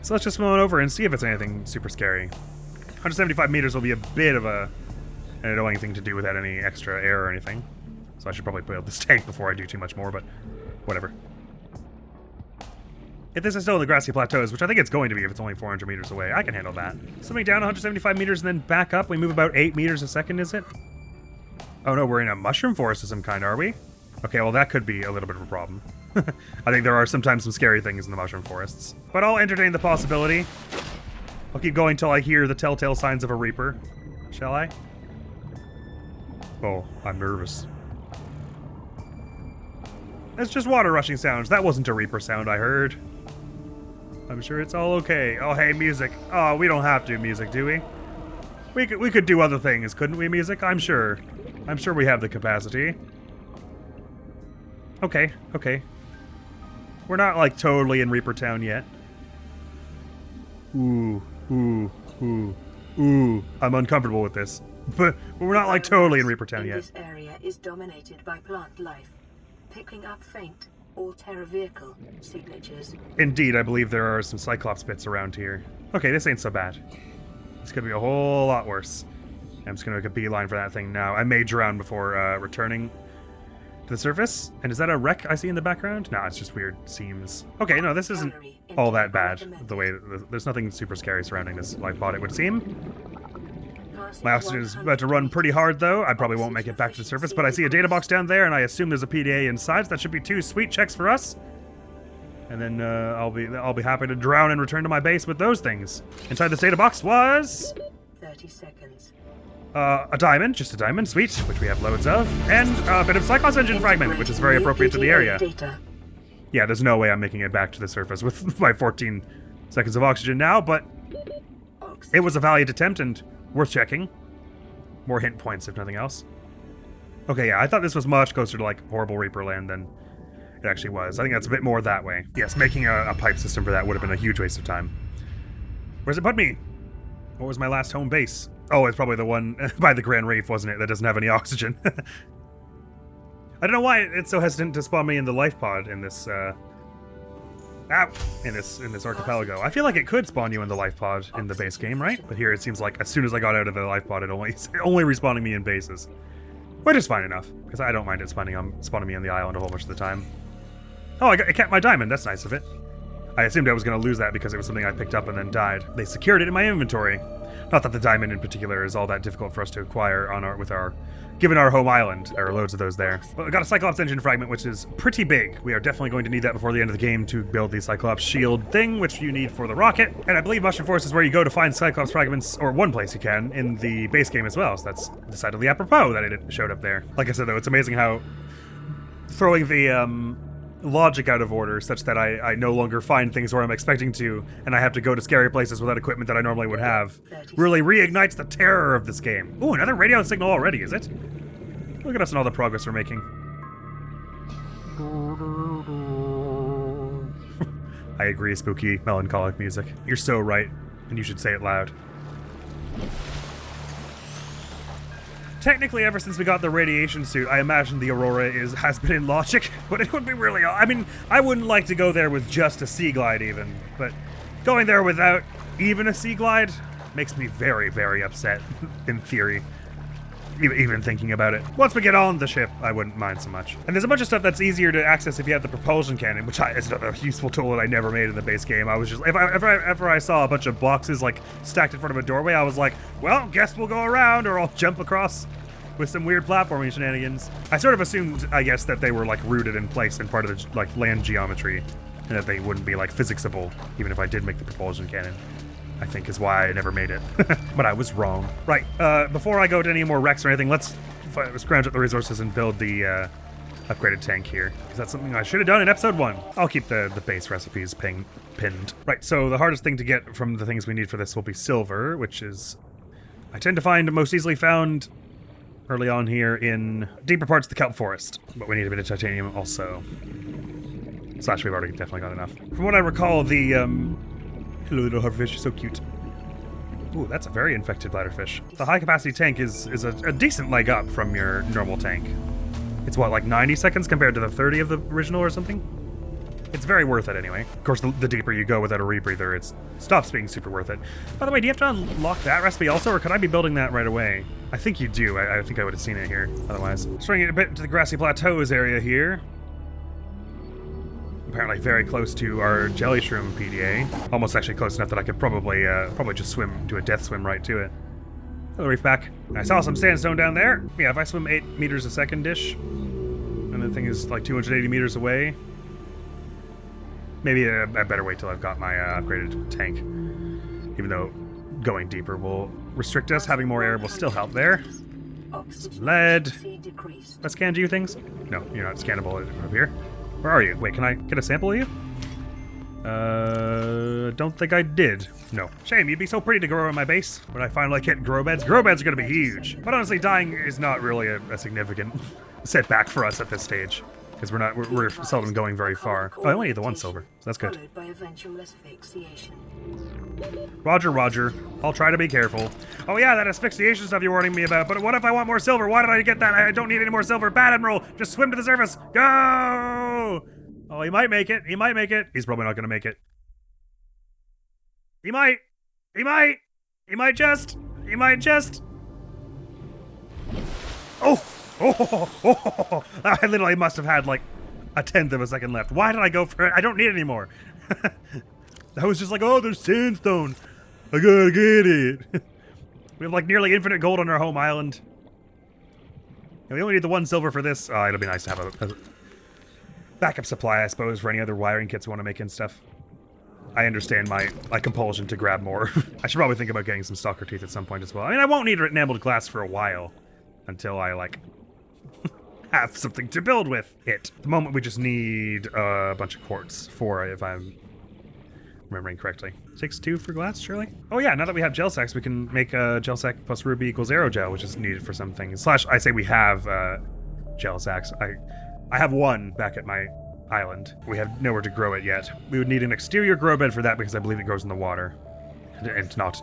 So let's just swim on over and see if it's anything super scary. 175 meters will be a bit of an annoying thing to do without any extra air or anything. So I should probably build this tank before I do too much more, but whatever. If this is still in the Grassy Plateaus, which I think it's going to be if it's only 400 meters away, I can handle that. Swimming down 175 meters and then back up, we move about 8 meters a second, is it? Oh no, we're in a mushroom forest of some kind, are we? Okay, well that could be a little bit of a problem. I think there are sometimes some scary things in the mushroom forests. But I'll entertain the possibility. I'll keep going till I hear the telltale signs of a Reaper. Shall I? Oh, I'm nervous. It's just water rushing sounds. That wasn't a Reaper sound I heard. I'm sure it's all okay. Oh, hey, music. Oh, we don't have to music, do we? We could do other things, couldn't we, music? I'm sure. I'm sure we have the capacity. Okay, okay. We're not, like, totally in Reaper Town yet. Ooh, ooh, ooh, ooh. I'm uncomfortable with this. But we're not, like, totally in Reaper Town yet.
This area is dominated by plant life, picking up faint all-terror vehicle signatures.
Indeed, I believe there are some Cyclops bits around here. Okay, this ain't so bad. This could be a whole lot worse. I'm just gonna make a beeline for that thing now. I may drown before returning to the surface. And is that a wreck I see in the background? No, it's just weird seams. Okay, no, this isn't all that bad. The way there's nothing super scary surrounding this life pod, it would seem. My oxygen is about to run pretty hard, though. I probably won't make it back to the surface, but I see a data box down there, and I assume there's a PDA inside, so that should be 2 sweet checks for us. And then I'll be happy to drown and return to my base with those things. Inside this data box was
30 seconds.
A diamond, just a diamond, sweet, which we have loads of, and a bit of Cyclops engine fragment, which is very appropriate to the area. Yeah, there's no way I'm making it back to the surface with my 14 seconds of oxygen now, but it was a valiant attempt and worth checking. More hint points, if nothing else. Okay, yeah, I thought this was much closer to, like, horrible Reaper land than it actually was. I think that's a bit more that way. Yes, making a pipe system for that would have been a huge waste of time. Where's it put me? What was my last home base? Oh, it's probably the one by the Grand Reef, wasn't it? That doesn't have any oxygen. I don't know why it's so hesitant to spawn me in the life pod in this, in this archipelago. I feel like it could spawn you in the life pod in the base game, right? But here it seems like as soon as I got out of the life pod, it's only respawning me in bases. Which is fine enough, because I don't mind it spawning me on the island a whole bunch of the time. Oh, I kept my diamond. That's nice of it. I assumed I was going to lose that because it was something I picked up and then died. They secured it in my inventory. Not that the diamond in particular is all that difficult for us to acquire given our home island. There are loads of those there. But we got a Cyclops engine fragment, which is pretty big. We are definitely going to need that before the end of the game to build the Cyclops shield thing, which you need for the rocket. And I believe Mushroom Forest is where you go to find Cyclops fragments, or one place you can, in the base game as well. So that's decidedly apropos that it showed up there. Like I said, though, it's amazing how throwing the logic out of order such that I no longer find things where I'm expecting to, and I have to go to scary places without equipment that I normally would have, really reignites the terror of this game. Ooh, another radio signal already, is it? Look at us and all the progress we're making. I agree, spooky, melancholic music. You're so right, and you should say it loud. Technically, ever since we got the radiation suit, I imagine the Aurora has been in logic, but it would be really... I mean, I wouldn't like to go there with just a Sea Glide even, but going there without even a Sea Glide makes me very, very upset, in theory. Even thinking about it. Once we get on the ship, I wouldn't mind so much. And there's a bunch of stuff that's easier to access if you have the propulsion cannon, which is a useful tool that I never made in the base game. I was just, if I saw a bunch of boxes like stacked in front of a doorway, I was like, well, guess we'll go around, or I'll jump across with some weird platforming shenanigans. I sort of assumed, I guess, that they were like rooted in place in part of the like land geometry, and that they wouldn't be like physicsable, even if I did make the propulsion cannon. I think is why I never made it. But I was wrong. Right, before I go to any more wrecks or anything, let's scrounge up the resources and build the upgraded tank here. Because that's something I should have done in episode 1. I'll keep the base recipes pinned. Right, so the hardest thing to get from the things we need for this will be silver, which is, I tend to find most easily found early on here in deeper parts of the kelp forest. But we need a bit of titanium also. Slash, we've already definitely got enough. From what I recall, the, hello, little hoverfish, so cute. Ooh, that's a very infected bladderfish. The high-capacity tank is a decent leg up from your normal tank. It's what, like 90 seconds compared to the 30 of the original or something? It's very worth it anyway. Of course, the deeper you go without a rebreather, it stops being super worth it. By the way, do you have to unlock that recipe also, or could I be building that right away? I think you do. I think I would have seen it here, otherwise. Swinging it a bit to the grassy plateaus area here. Apparently very close to our jelly shroom PDA. Almost actually close enough that I could probably just do a death swim right to it. Hello, reef back. I saw some sandstone down there. Yeah, if I swim 8 meters a second-ish, and the thing is like 280 meters away, maybe I better wait till I've got my upgraded tank. Even though going deeper will restrict us, having more air will still help there. Lead. Let's scan you things? No, you're not scannable up here. Where are you? Wait, can I get a sample of you? Don't think I did. No. Shame, you'd be so pretty to grow in my base. When I finally hit grow beds. Grow beds are gonna be huge. But honestly, dying is not really a significant setback for us at this stage. Because we're seldom going very far. Oh, I only need the 1 silver, so that's good. Roger, roger. I'll try to be careful. Oh yeah, that asphyxiation stuff you're warning me about, but what if I want more silver? Why did I get that? I don't need any more silver. Bad Admiral, just swim to the surface. Go! Oh, he might make it. He might make it. He's probably not going to make it. He might. He might. He might just. He might just. Oh! Oh! I literally must have had like a 1/10 of a second left. Why did I go for it? I don't need it anymore. I was just like, oh, there's sandstone. I gotta get it. We have like nearly infinite gold on our home island. And we only need the 1 silver for this. It'll be nice to have a backup supply, I suppose, for any other wiring kits we want to make and stuff. I understand my compulsion to grab more. I should probably think about getting some stalker teeth at some point as well. I mean, I won't need enameled glass for a while until I like have something to build with it. At the moment, we just need a bunch of quartz for it, if I'm remembering correctly. 6-2 for glass, surely? Oh yeah, now that we have gel sacks, we can make a gel sack plus ruby equals aerogel, which is needed for some things. Slash, I say we have gel sacks. I have 1 back at my island. We have nowhere to grow it yet. We would need an exterior grow bed for that because I believe it grows in the water and not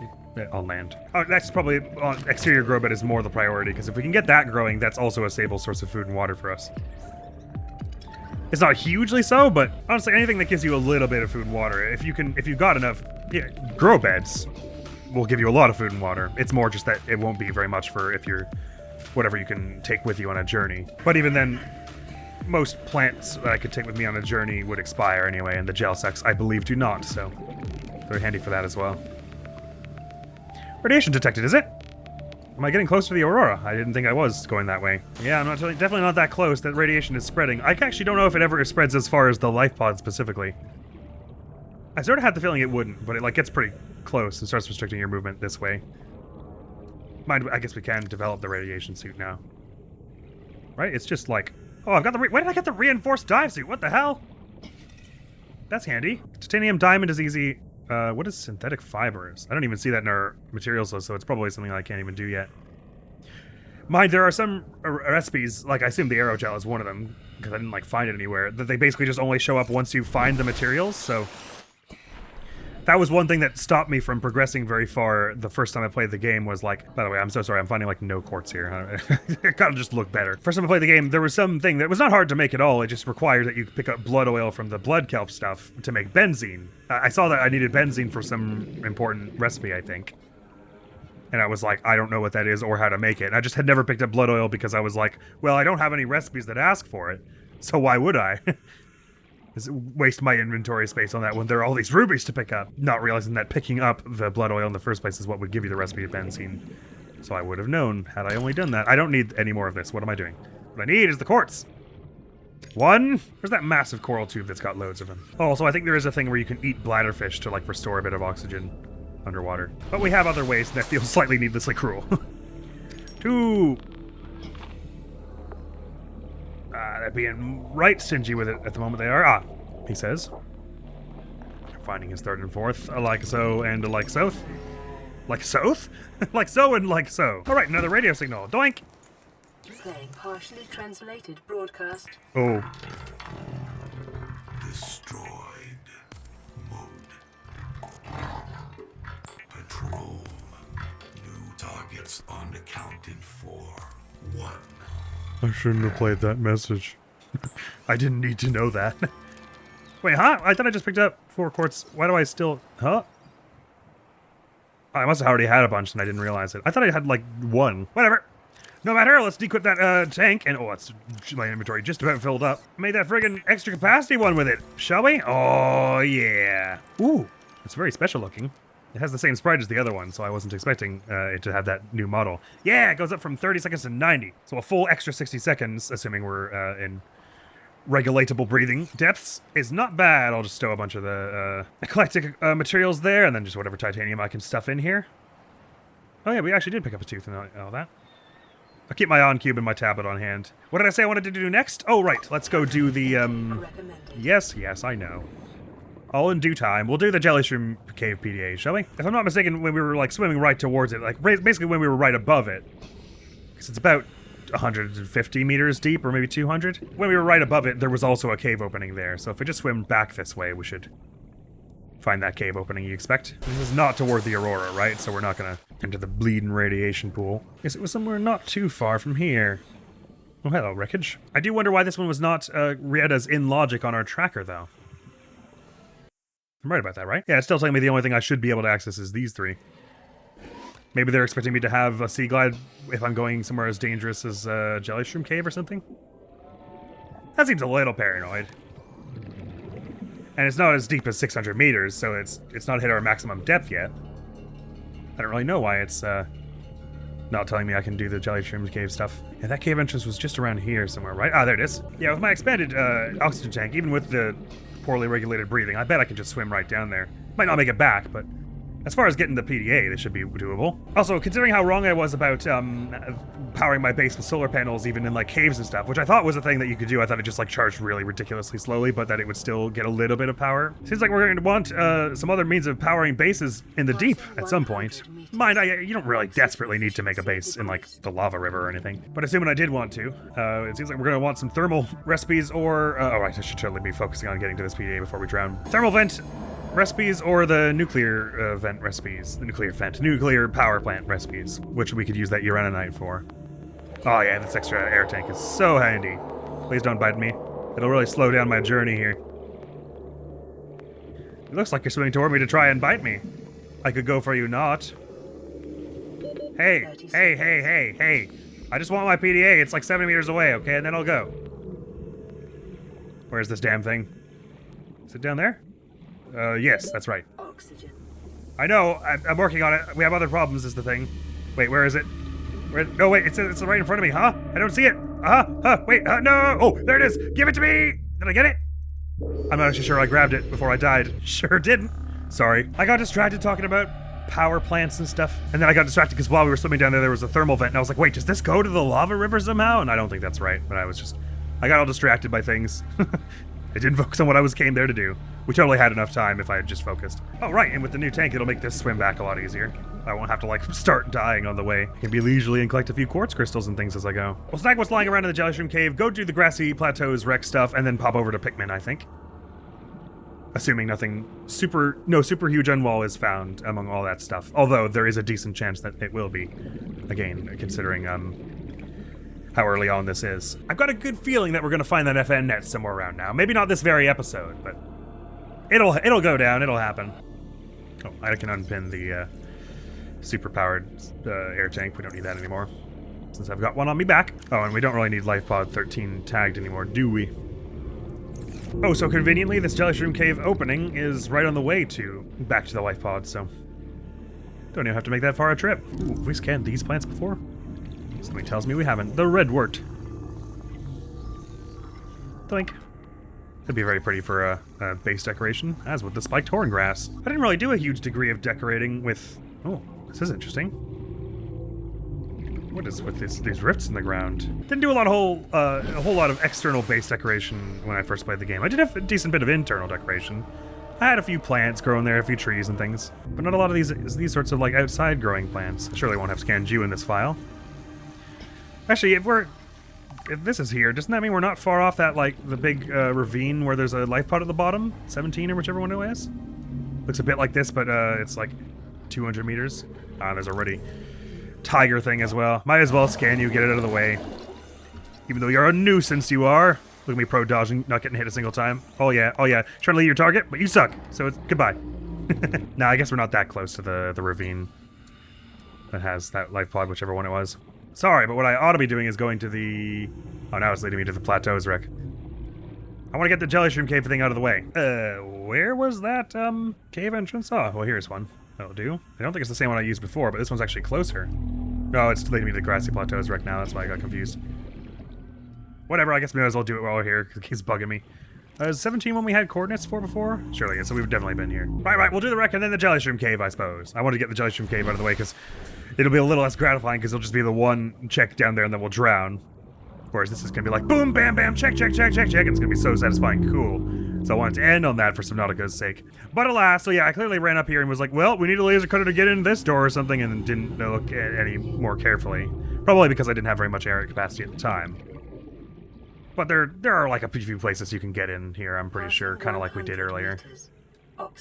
on land. Oh, that's probably, exterior grow bed is more the priority, because if we can get that growing, that's also a stable source of food and water for us. It's not hugely so, but honestly, anything that gives you a little bit of food and water, if you've got enough, yeah, grow beds will give you a lot of food and water. It's more just that it won't be very much for if you're, whatever you can take with you on a journey. But even then, most plants that I could take with me on a journey would expire anyway, and the gel sacks, I believe, do not, so very handy for that as well. Radiation detected, is it? Am I getting close to the Aurora? I didn't think I was going that way. Yeah, I'm definitely not that close. That radiation is spreading. I actually don't know if it ever spreads as far as the life pod specifically. I sort of had the feeling it wouldn't, but it like gets pretty close and starts restricting your movement this way. Mind, I guess we can develop the radiation suit now. Right? It's just like, oh, I've got the, where did I get the reinforced dive suit? What the hell? That's handy. Titanium diamond is easy. What is synthetic fibers? I don't even see that in our materials list, so it's probably something I can't even do yet. Mind, there are some recipes, like I assume the aerogel is one of them, because I didn't like find it anywhere, that they basically just only show up once you find the materials, so... That was one thing that stopped me from progressing very far the first time I played the game was like, by the way, I'm so sorry, I'm finding like no quartz here. It gotta just look better. First time I played the game, there was something that was not hard to make at all. It just required that you pick up blood oil from the blood kelp stuff to make benzene. I saw that I needed benzene for some important recipe, I think. And I was like, I don't know what that is or how to make it. And I just had never picked up blood oil because I was like, well, I don't have any recipes that ask for it. So why would I? Waste my inventory space on that when there are all these rubies to pick up, not realizing that picking up the blood oil in the first place is what would give you the recipe of benzene. So I would have known had I only done that. I don't need any more of this. What am I doing? What I need is the quartz. One. Where's that massive coral tube that's got loads of them? Oh, so I think there is a thing where you can eat bladderfish to like restore a bit of oxygen underwater. But we have other ways that feel slightly needlessly cruel. 2. They're being right stingy with it at the moment they are. Ah, he says. Finding his third and fourth. A like so and a like so. Like so? Like so and like so. Alright, another radio signal. Doink!
Playing partially translated broadcast.
Oh.
Destroyed. Mode. Patrol. New targets unaccounted for. 1.
I shouldn't have played that message. I didn't need to know that. Wait, huh? I thought I just picked up 4 quartz. Why do I still... Huh? I must have already had a bunch and I didn't realize it. I thought I had, like, 1. Whatever. No matter, let's dequip that tank. And, oh, it's my inventory just about filled up. Made that friggin' extra capacity one with it. Shall we? Oh, yeah. Ooh, it's very special looking. It has the same sprite as the other one, so I wasn't expecting it to have that new model. Yeah, it goes up from 30 seconds to 90. So a full extra 60 seconds, assuming we're in regulatable breathing depths, is not bad. I'll just stow a bunch of the eclectic materials there, and then just whatever titanium I can stuff in here. Oh yeah, we actually did pick up a tooth and all that. I'll keep my on cube and my tablet on hand. What did I say I wanted to do next? Oh, right. Let's go do the, Yes, I know. All in due time. We'll do the Jellyshroom Cave PDA, shall we? If I'm not mistaken, when we were, like, swimming right towards it, like, basically when we were right above it, because it's about 150 meters deep, or maybe 200. When we were right above it, there was also a cave opening there, so if we just swim back this way, we should find that cave opening you expect. This is not toward the Aurora, right? So we're not gonna enter the bleeding radiation pool. Guess it was somewhere not too far from here. Oh, hello, wreckage. I do wonder why this one was not read as in logic on our tracker, though. I'm right about that, right? Yeah, it's still telling me the only thing I should be able to access is these 3. Maybe they're expecting me to have a sea glide if I'm going somewhere as dangerous as Jellyshroom Cave or something? That seems a little paranoid. And it's not as deep as 600 meters, so it's not hit our maximum depth yet. I don't really know why it's not telling me I can do the Jellyshroom Cave stuff. Yeah, that cave entrance was just around here somewhere, right? Ah, there it is. Yeah, with my expanded oxygen tank, even with the poorly regulated breathing, I bet I can just swim right down there. Might not make it back, but as far as getting the PDA, this should be doable. Also, considering how wrong I was about powering my base with solar panels, even in like caves and stuff, which I thought was a thing that you could do. I thought it just like charged really ridiculously slowly, but that it would still get a little bit of power. Seems like we're going to want some other means of powering bases in the deep at some point. Mind, you don't really desperately need to make a base in like the lava river or anything. But assuming I did want to, it seems like we're going to want some thermal recipes or... oh, right, I should totally be focusing on getting to this PDA before we drown. Thermal vent recipes or the nuclear vent recipes. The nuclear power plant recipes, which we could use that uraninite for. Oh yeah, this extra air tank is so handy. Please don't bite me. It'll really slow down my journey here. It looks like you're swimming toward me to try and bite me. I could go for you not. Hey. I just want my PDA. It's like 70 meters away, okay? And then I'll go. Where's this damn thing? Is it down there? Yes, that's right.
Oxygen.
I know, I'm working on it. We have other problems is the thing. Wait, where is it? No, wait, it's right in front of me, huh? I don't see it. Wait, no! Oh, there it is! Give it to me! Did I get it? I'm not actually sure I grabbed it before I died. Sure didn't. Sorry. I got distracted talking about power plants and stuff. And then I got distracted because while we were swimming down there was a thermal vent. And I was like, wait, does this go to the lava river somehow? And I don't think that's right. But I got all distracted by things. I didn't focus on what came there to do. We totally had enough time if I had just focused. Oh, right, and with the new tank, it'll make this swim back a lot easier. I won't have to, like, start dying on the way. I can be leisurely and collect a few quartz crystals and things as I go. We'll snag what's lying around in the jelly shroom cave, go do the grassy plateaus wreck stuff, and then pop over to Pikmin, I think. Assuming no super huge unwall is found among all that stuff. Although, there is a decent chance that it will be. Again, considering, how early on this is. I've got a good feeling that we're gonna find that FN net somewhere around now. Maybe not this very episode, but it'll go down, it'll happen. Oh, I can unpin the super-powered air tank. We don't need that anymore, since I've got one on me back. Oh, and we don't really need Life Pod 13 tagged anymore, do we? Oh, so conveniently, this Jelly Shroom Cave opening is right on the way back to the Life Pod, so don't even have to make that far a trip. Ooh, have we scanned these plants before? Something tells me we haven't. The redwort. Think. That'd be very pretty for a base decoration, as would the spiked horn grass. I didn't really do a huge degree of decorating with... Oh, this is interesting. What is with these rifts in the ground? Didn't do a whole lot of external base decoration when I first played the game. I did have a decent bit of internal decoration. I had a few plants growing there, a few trees and things, but not a lot of these sorts of like outside growing plants. I surely won't have scanned you in this file. Actually, if this is here, doesn't that mean we're not far off that, like, the big ravine where there's a life pod at the bottom? 17 or whichever one it is? Looks a bit like this, but it's like 200 meters. Ah, there's already tiger thing as well. Might as well scan you, get it out of the way. Even though you're a nuisance, you are. Look at me pro dodging, not getting hit a single time. Oh yeah. Trying to lead your target, but you suck. So it's goodbye. Nah, I guess we're not that close to the ravine that has that life pod, whichever one it was. Sorry, but what I ought to be doing is going to the... Oh, now it's leading me to the plateaus wreck. I want to get the jelly shroom cave thing out of the way. Where was that, cave entrance? Oh, well, here's one. That'll do. I don't think it's the same one I used before, but this one's actually closer. No, it's leading me to the grassy plateaus wreck now. That's why I got confused. Whatever, I guess we might as well do it while we're here, because it keeps bugging me. Is 17 one we had coordinates for before? Surely, yeah, so we've definitely been here. Right, we'll do the wreck and then the jelly shroom cave, I suppose. I want to get the jelly shroom cave out of the way, because it'll be a little less gratifying, because it'll just be the one check down there and then we'll drown. Whereas this is going to be like, boom, bam, bam, check, and it's going to be so satisfying, cool. So I wanted to end on that for Subnautica's sake. But alas, so yeah, I clearly ran up here and was like, well, we need a laser cutter to get into this door or something, and didn't look at any more carefully. Probably because I didn't have very much area capacity at the time. But there are like a few places you can get in here, I'm pretty sure, kind of like we did earlier.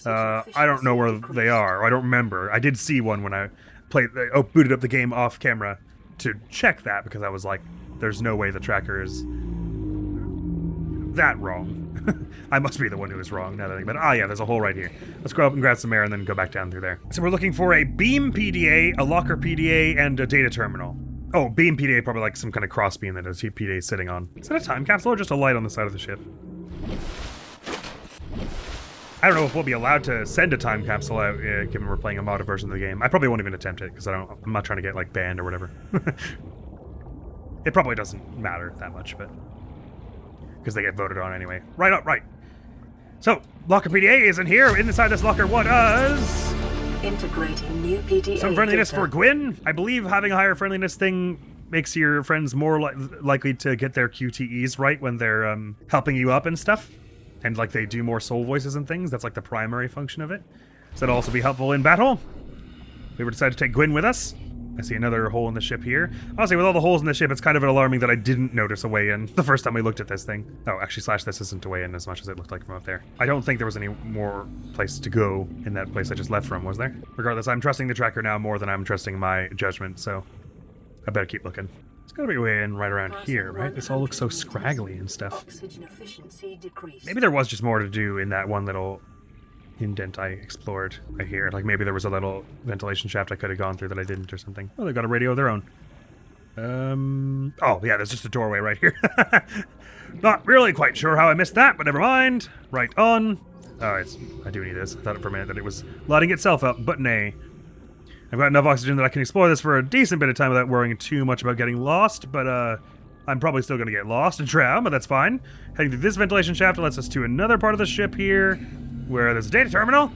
I don't know where they are. I don't remember. I did see one when I booted up the game off camera to check that, because I was like, there's no way the tracker is that wrong. I must be the one who is wrong now that I think about it. Ah, yeah, there's a hole right here. Let's go up and grab some air and then go back down through there. So we're looking for a beam PDA, a locker PDA, and a data terminal. Oh, beam PDA, probably like some kind of cross beam that a PDA is sitting on. Is that a time capsule or just a light on the side of the ship? I don't know if we'll be allowed to send a time capsule out, given we're playing a modded version of the game. I probably won't even attempt it, because I'm not trying to get, like, banned or whatever. It probably doesn't matter that much, but... because they get voted on anyway. Right. So, locker PDA isn't here. Inside this locker, what does...
Integrating new PDA
some friendliness
data.
for Gwyn. I believe having a higher friendliness thing makes your friends more likely to get their QTEs right when they're helping you up and stuff. And like they do more soul voices and things. That's like the primary function of it. So that'll also be helpful in battle. We were decided to take Gwyn with us. I see another hole in the ship here. Honestly, with all the holes in the ship, it's kind of alarming that I didn't notice a way in the first time we looked at this thing. Oh, actually, this isn't a way in as much as it looked like from up there. I don't think there was any more place to go in that place I just left from, was there? Regardless, I'm trusting the tracker now more than I'm trusting my judgment, so I better keep looking. It's gotta be a way in right around here, right? This all looks so scraggly and stuff.
Oxygen efficiency decreased.
Maybe there was just more to do in that one little indent I explored, I hear. Like maybe there was a little ventilation shaft I could have gone through that I didn't or something. Oh, they've got a radio of their own. Oh, yeah, there's just a doorway right here. Not really quite sure how I missed that, but never mind. Right on. Oh, I do need this. I thought for a minute that it was lighting itself up, but nay. I've got enough oxygen that I can explore this for a decent bit of time without worrying too much about getting lost, but I'm probably still going to get lost and drown, but that's fine. Heading through this ventilation shaft lets us to another part of the ship here, where there's a data terminal,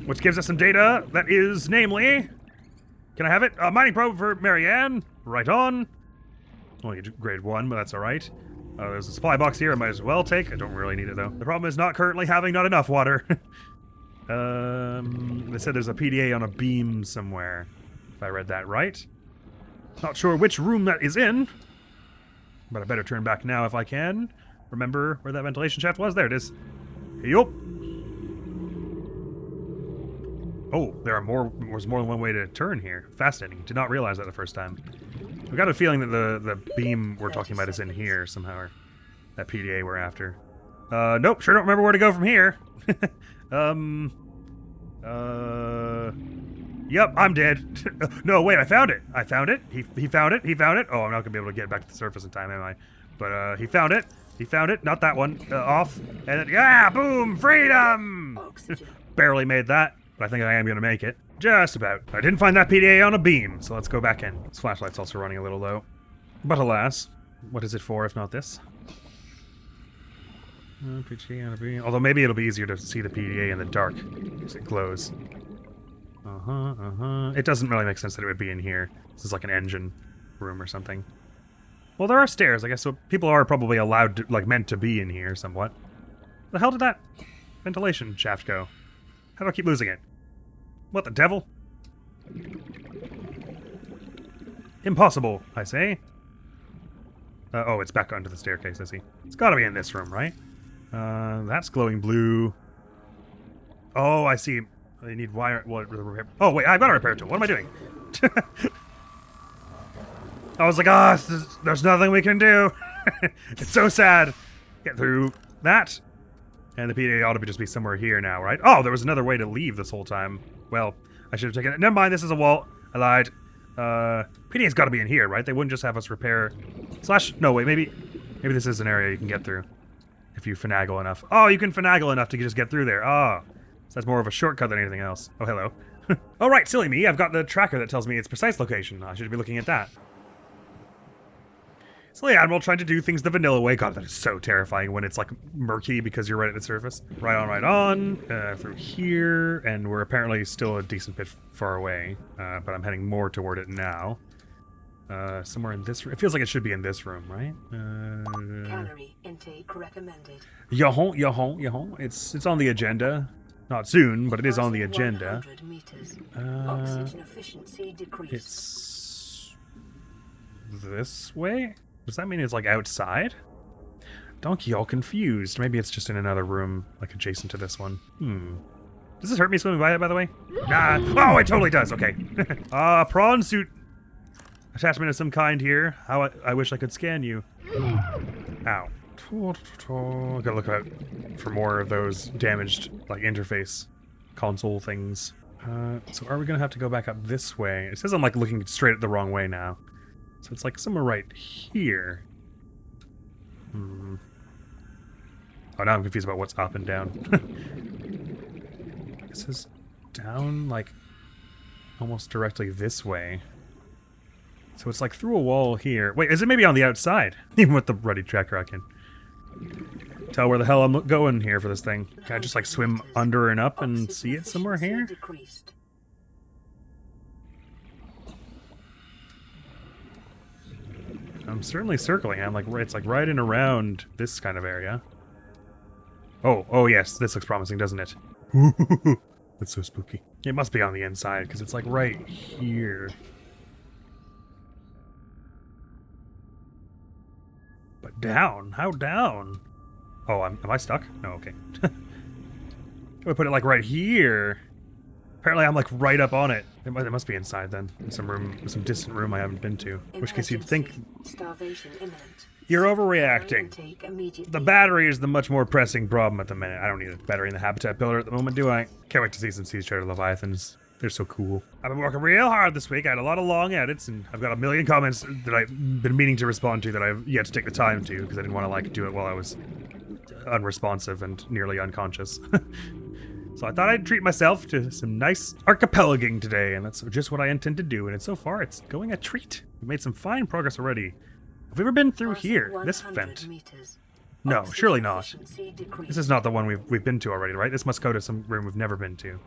which gives us some data that is, namely... Can I have it? A mining probe for Marianne. Right on. Only grade 1, but that's alright. Oh, there's a supply box here I might as well take. I don't really need it, though. The problem is not currently having not enough water. They said there's a PDA on a beam somewhere, if I read that right. Not sure which room that is in, but I better turn back now if I can. Remember where that ventilation shaft was? There it is. Yup. Oh, there's more than one way to turn here. Fascinating. Did not realize that the first time. I've got a feeling that the beam we're talking about is in here somehow, or that PDA we're after. Nope, sure don't remember where to go from here. Yep, I'm dead. No, wait, I found it. I found it. He found it. He found it. Oh, I'm not gonna be able to get back to the surface in time, am I? But, he found it. He found it. Not that one. Off. And then, yeah, boom, freedom!
Oxygen.
Barely made that, but I think I am gonna make it. Just about. I didn't find that PDA on a beam, so let's go back in. This flashlight's also running a little low. But alas, what is it for if not this? PDA on a beam. Although maybe it'll be easier to see the PDA in the dark, because it glows. It doesn't really make sense that it would be in here. This is like an engine room or something. Well, there are stairs, I guess, so people are probably allowed to, like, meant to be in here somewhat. The hell did that ventilation shaft go? How do I keep losing it? What the devil? Impossible, I say. Oh, it's back onto the staircase, I see. It's gotta be in this room, right? That's glowing blue. Oh, I see. They need wire. What? Repair. Oh, wait, I've got a repair tool. What am I doing? I was like, there's nothing we can do. It's so sad. Get through that. And the PDA ought to just be somewhere here now, right? Oh, there was another way to leave this whole time. Well, I should have taken it. Never mind, this is a wall. I lied. PDA's got to be in here, right? They wouldn't just have us repair... No, wait, maybe this is an area you can get through. If you finagle enough. Oh, you can finagle enough to just get through there. Oh. So that's more of a shortcut than anything else. Oh, hello. Oh, right, silly me. I've got the tracker that tells me its precise location. I should be looking at that. Silly Admiral trying to do things the vanilla way. God, that is so terrifying when it's, like, murky because you're right at the surface. Right on. Through here. And we're apparently still a decent bit far away. But I'm heading more toward it now. Somewhere in this room. It feels like it should be in this room, right?
Calorie intake recommended.
Yahon. It's on the agenda. Not soon, but it is on the agenda.
100 meters. Oxygen efficiency decreased.
It's this way? Does that mean it's like outside? Donkey all confused. Maybe it's just in another room, like adjacent to this one. Does this hurt me swimming by it, by the way? Nah. Oh, it totally does. Okay. Prawn suit attachment of some kind here. How I wish I could scan you. Ow. Gotta look out for more of those damaged, like, interface console things. So are we gonna have to go back up this way? It says I'm, like, looking straight at the wrong way now. So it's, like, somewhere right here. Oh, now I'm confused about what's up and down. It says down, like, almost directly this way. So it's, like, through a wall here. Wait, is it maybe on the outside? Even with the ruddy tracker, I can tell where the hell I'm going here for this thing. Can I just, like, swim under and up and see it somewhere here? I'm certainly circling. I'm like, it's like right in around this kind of area. Oh yes, this looks promising, doesn't it? That's so spooky. It must be on the inside because it's like right here. But down? How down? Oh, am I stuck? No, okay. I put it like right here. Apparently I'm like right up on it. It must be inside then. In some distant room I haven't been to. In which case you'd think...
Starvation imminent.
You're overreacting. The battery is the much more pressing problem at the minute. I don't need a battery in the habitat builder at the moment, do I? Can't wait to see some Sea Charter Leviathans. They're so cool. I've been working real hard this week. I had a lot of long edits, and I've got a million comments that I've been meaning to respond to that I've yet to take the time to, because I didn't want to, like, do it while I was unresponsive and nearly unconscious. So I thought I'd treat myself to some nice archipelaging today, and that's just what I intend to do, and so far it's going a treat. We've made some fine progress already. Have we ever been through here? This vent? No, surely not. This is not the one we've been to already, right? This must go to some room we've never been to.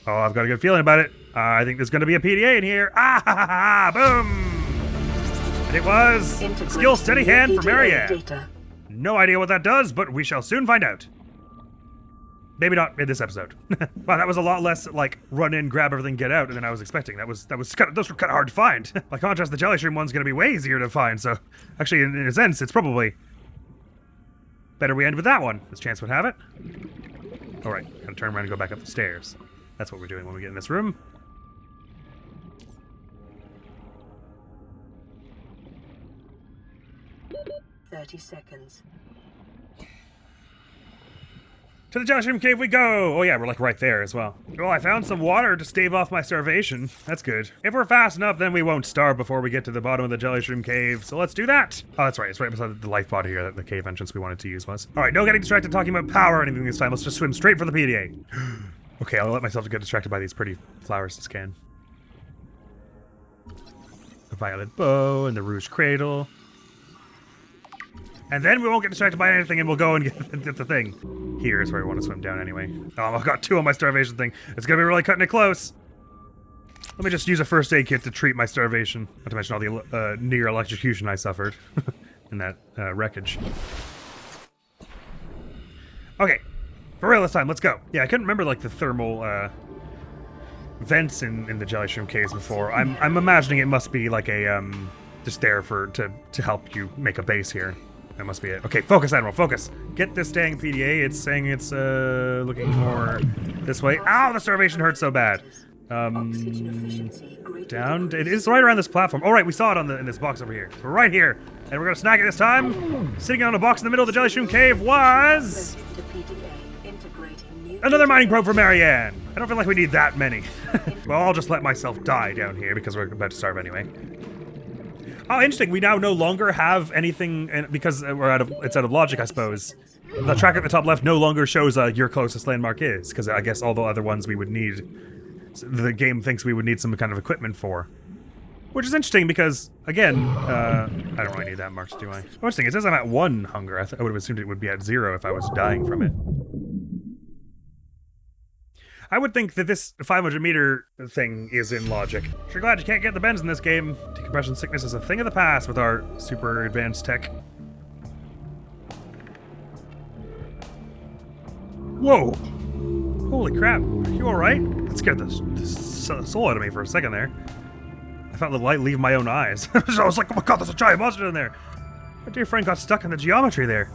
Oh, I've got a good feeling about it. I think there's going to be a PDA in here. Ah ha ha ha! Boom! And it was
Integrate
skill steady hand for
PDA
Marianne.
data.
No idea what that does, but we shall soon find out. Maybe not in this episode. Wow, that was a lot less like run in, grab everything, get out than I was expecting. Those were kind of hard to find. By contrast, the jelly shroom one's gonna be way easier to find. So, actually, in a sense, it's probably better we end with that one, as chance would have it. All right, gotta turn around and go back up the stairs. That's what we're doing when we get in this room.
seconds.
To the jelly shroom cave we go! Oh yeah, we're like right there as well. Well, I found some water to stave off my starvation. That's good. If we're fast enough, then we won't starve before we get to the bottom of the jelly shroom cave. So let's do that. Oh, that's right. It's right beside the life pod here that the cave entrance we wanted to use was. All right, no getting distracted talking about power or anything this time. Let's just swim straight for the PDA. Okay, I'll let myself get distracted by these pretty flowers to scan. The violet bow and the rouge cradle. And then we won't get distracted by anything and we'll go and get the thing. Here is where we want to swim down anyway. Oh, I've got 2 on my starvation thing. It's gonna be really cutting it close. Let me just use a first aid kit to treat my starvation. Not to mention all the near electrocution I suffered in that wreckage. Okay, for real this time, let's go. Yeah, I couldn't remember like the thermal vents in the jelly shroom caves before. I'm imagining it must be like a just there to help you make a base here. That must be it. Okay, focus, Admiral, focus. Get this dang PDA. It's saying it's looking more this way. Ow, the starvation hurts so bad. Down. It is right around this platform. Oh, right, we saw it in this box over here. So we're right here, and we're gonna snag it this time. Sitting on a box in the middle of the jelly shroom cave was another mining probe for Marianne. I don't feel like we need that many. Well, I'll just let myself die down here because we're about to starve anyway. Oh, interesting. We now no longer have anything because it's out of logic, I suppose. The track at the top left no longer shows your closest landmark is, because I guess all the other ones we would need, the game thinks we would need some kind of equipment for. Which is interesting because, again, I don't really need that much, do I? Oh, interesting. It says I'm at 1 hunger. I would have assumed it would be at 0 if I was dying from it. I would think that this 500-meter thing is in logic. Sure glad you can't get the bends in this game. Decompression sickness is a thing of the past with our super advanced tech. Whoa! Holy crap, are you alright? That scared the soul out of me for a second there. I felt the light leave my own eyes. So I was like, oh my god, there's a giant monster in there! My dear friend got stuck in the geometry there.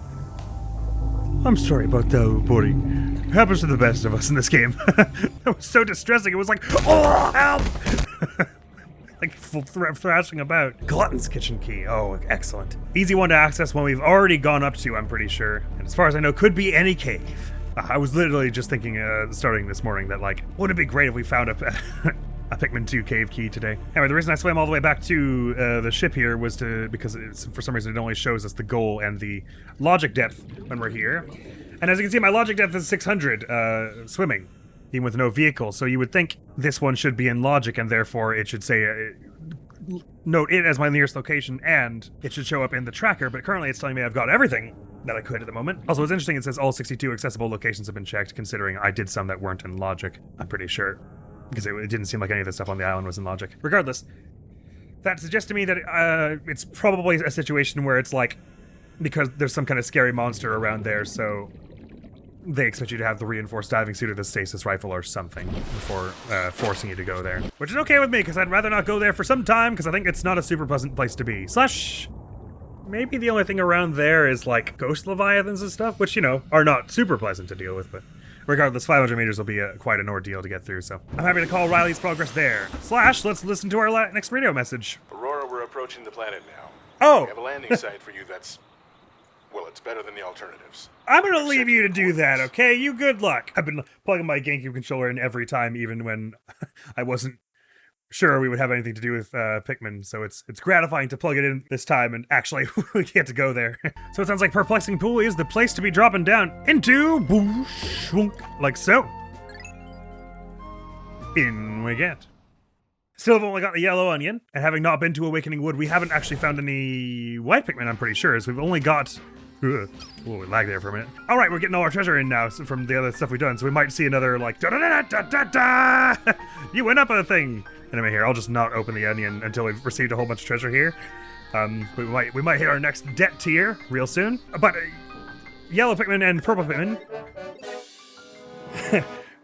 I'm sorry about that, buddy. It happens to the best of us in this game. That was so distressing. It was like, oh, help! Like thrashing about. Glutton's kitchen key. Oh, excellent. Easy one to access one we've already gone up to, I'm pretty sure. And as far as I know, could be any cave. I was literally just thinking, starting this morning, that like, wouldn't it be great if we found a Pikmin 2 cave key today. Anyway, the reason I swam all the way back to the ship here was because for some reason it only shows us the goal and the logic depth when we're here. And as you can see, my logic depth is 600 swimming, even with no vehicle. So you would think this one should be in logic, and therefore it should say, note it as my nearest location, and it should show up in the tracker. But currently it's telling me I've got everything that I could at the moment. Also, it's interesting, it says all 62 accessible locations have been checked, considering I did some that weren't in logic, I'm pretty sure. Because it didn't seem like any of the stuff on the island was in logic. Regardless, that suggests to me that it's probably a situation where it's like, because there's some kind of scary monster around there, so they expect you to have the reinforced diving suit or the stasis rifle or something before forcing you to go there. Which is okay with me, because I'd rather not go there for some time, because I think it's not a super pleasant place to be. Slash, maybe the only thing around there is like ghost leviathans and stuff, which, you know, are not super pleasant to deal with, but regardless, 500 meters will be quite an ordeal to get through, so I'm happy to call Ryley's progress there. Slash, let's listen to our next radio message.
Aurora, we're approaching the planet now.
Oh!
We have a landing site for you that's, well, it's better than the alternatives.
I'm gonna leave you to do that, okay? You good luck. I've been plugging my GameCube controller in every time, even when I wasn't sure we would have anything to do with Pikmin, so it's gratifying to plug it in this time and actually we get to go there. So it sounds like Perplexing Pool is the place to be dropping down into, boosh, like so. In we get. Still have only got the yellow onion, and having not been to Awakening Wood, we haven't actually found any white Pikmin, I'm pretty sure, so we've only got... Oh, we lagged there for a minute. All right, we're getting all our treasure in now from the other stuff we've done, so we might see another, like, da-da-da-da-da-da! You went up a thing! Anyway, here, I'll just not open the onion until we've received a whole bunch of treasure here. We might hit our next debt tier real soon. But yellow Pikmin and purple Pikmin,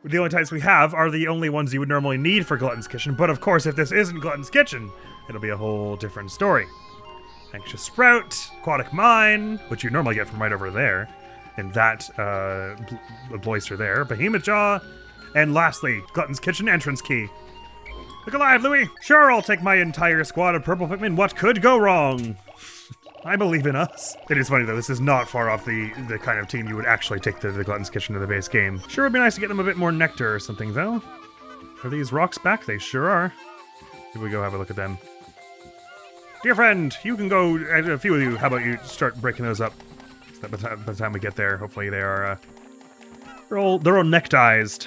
the only types we have are the only ones you would normally need for Glutton's Kitchen. But of course, if this isn't Glutton's Kitchen, it'll be a whole different story. Anxious Sprout, Aquatic Mine, which you normally get from right over there, and that Bloister there, Behemoth Jaw, and lastly, Glutton's Kitchen entrance key. Look alive, Louis! Sure, I'll take my entire squad of purple Pikmin. What could go wrong? I believe in us. It is funny though, this is not far off the kind of team you would actually take to the Glutton's Kitchen to the base game. Sure would be nice to get them a bit more nectar or something though. Are these rocks back? They sure are. Here we go have a look at them. Dear friend, you can go, a few of you, how about you start breaking those up? So that by the time we get there, hopefully they are, they're all neckdized.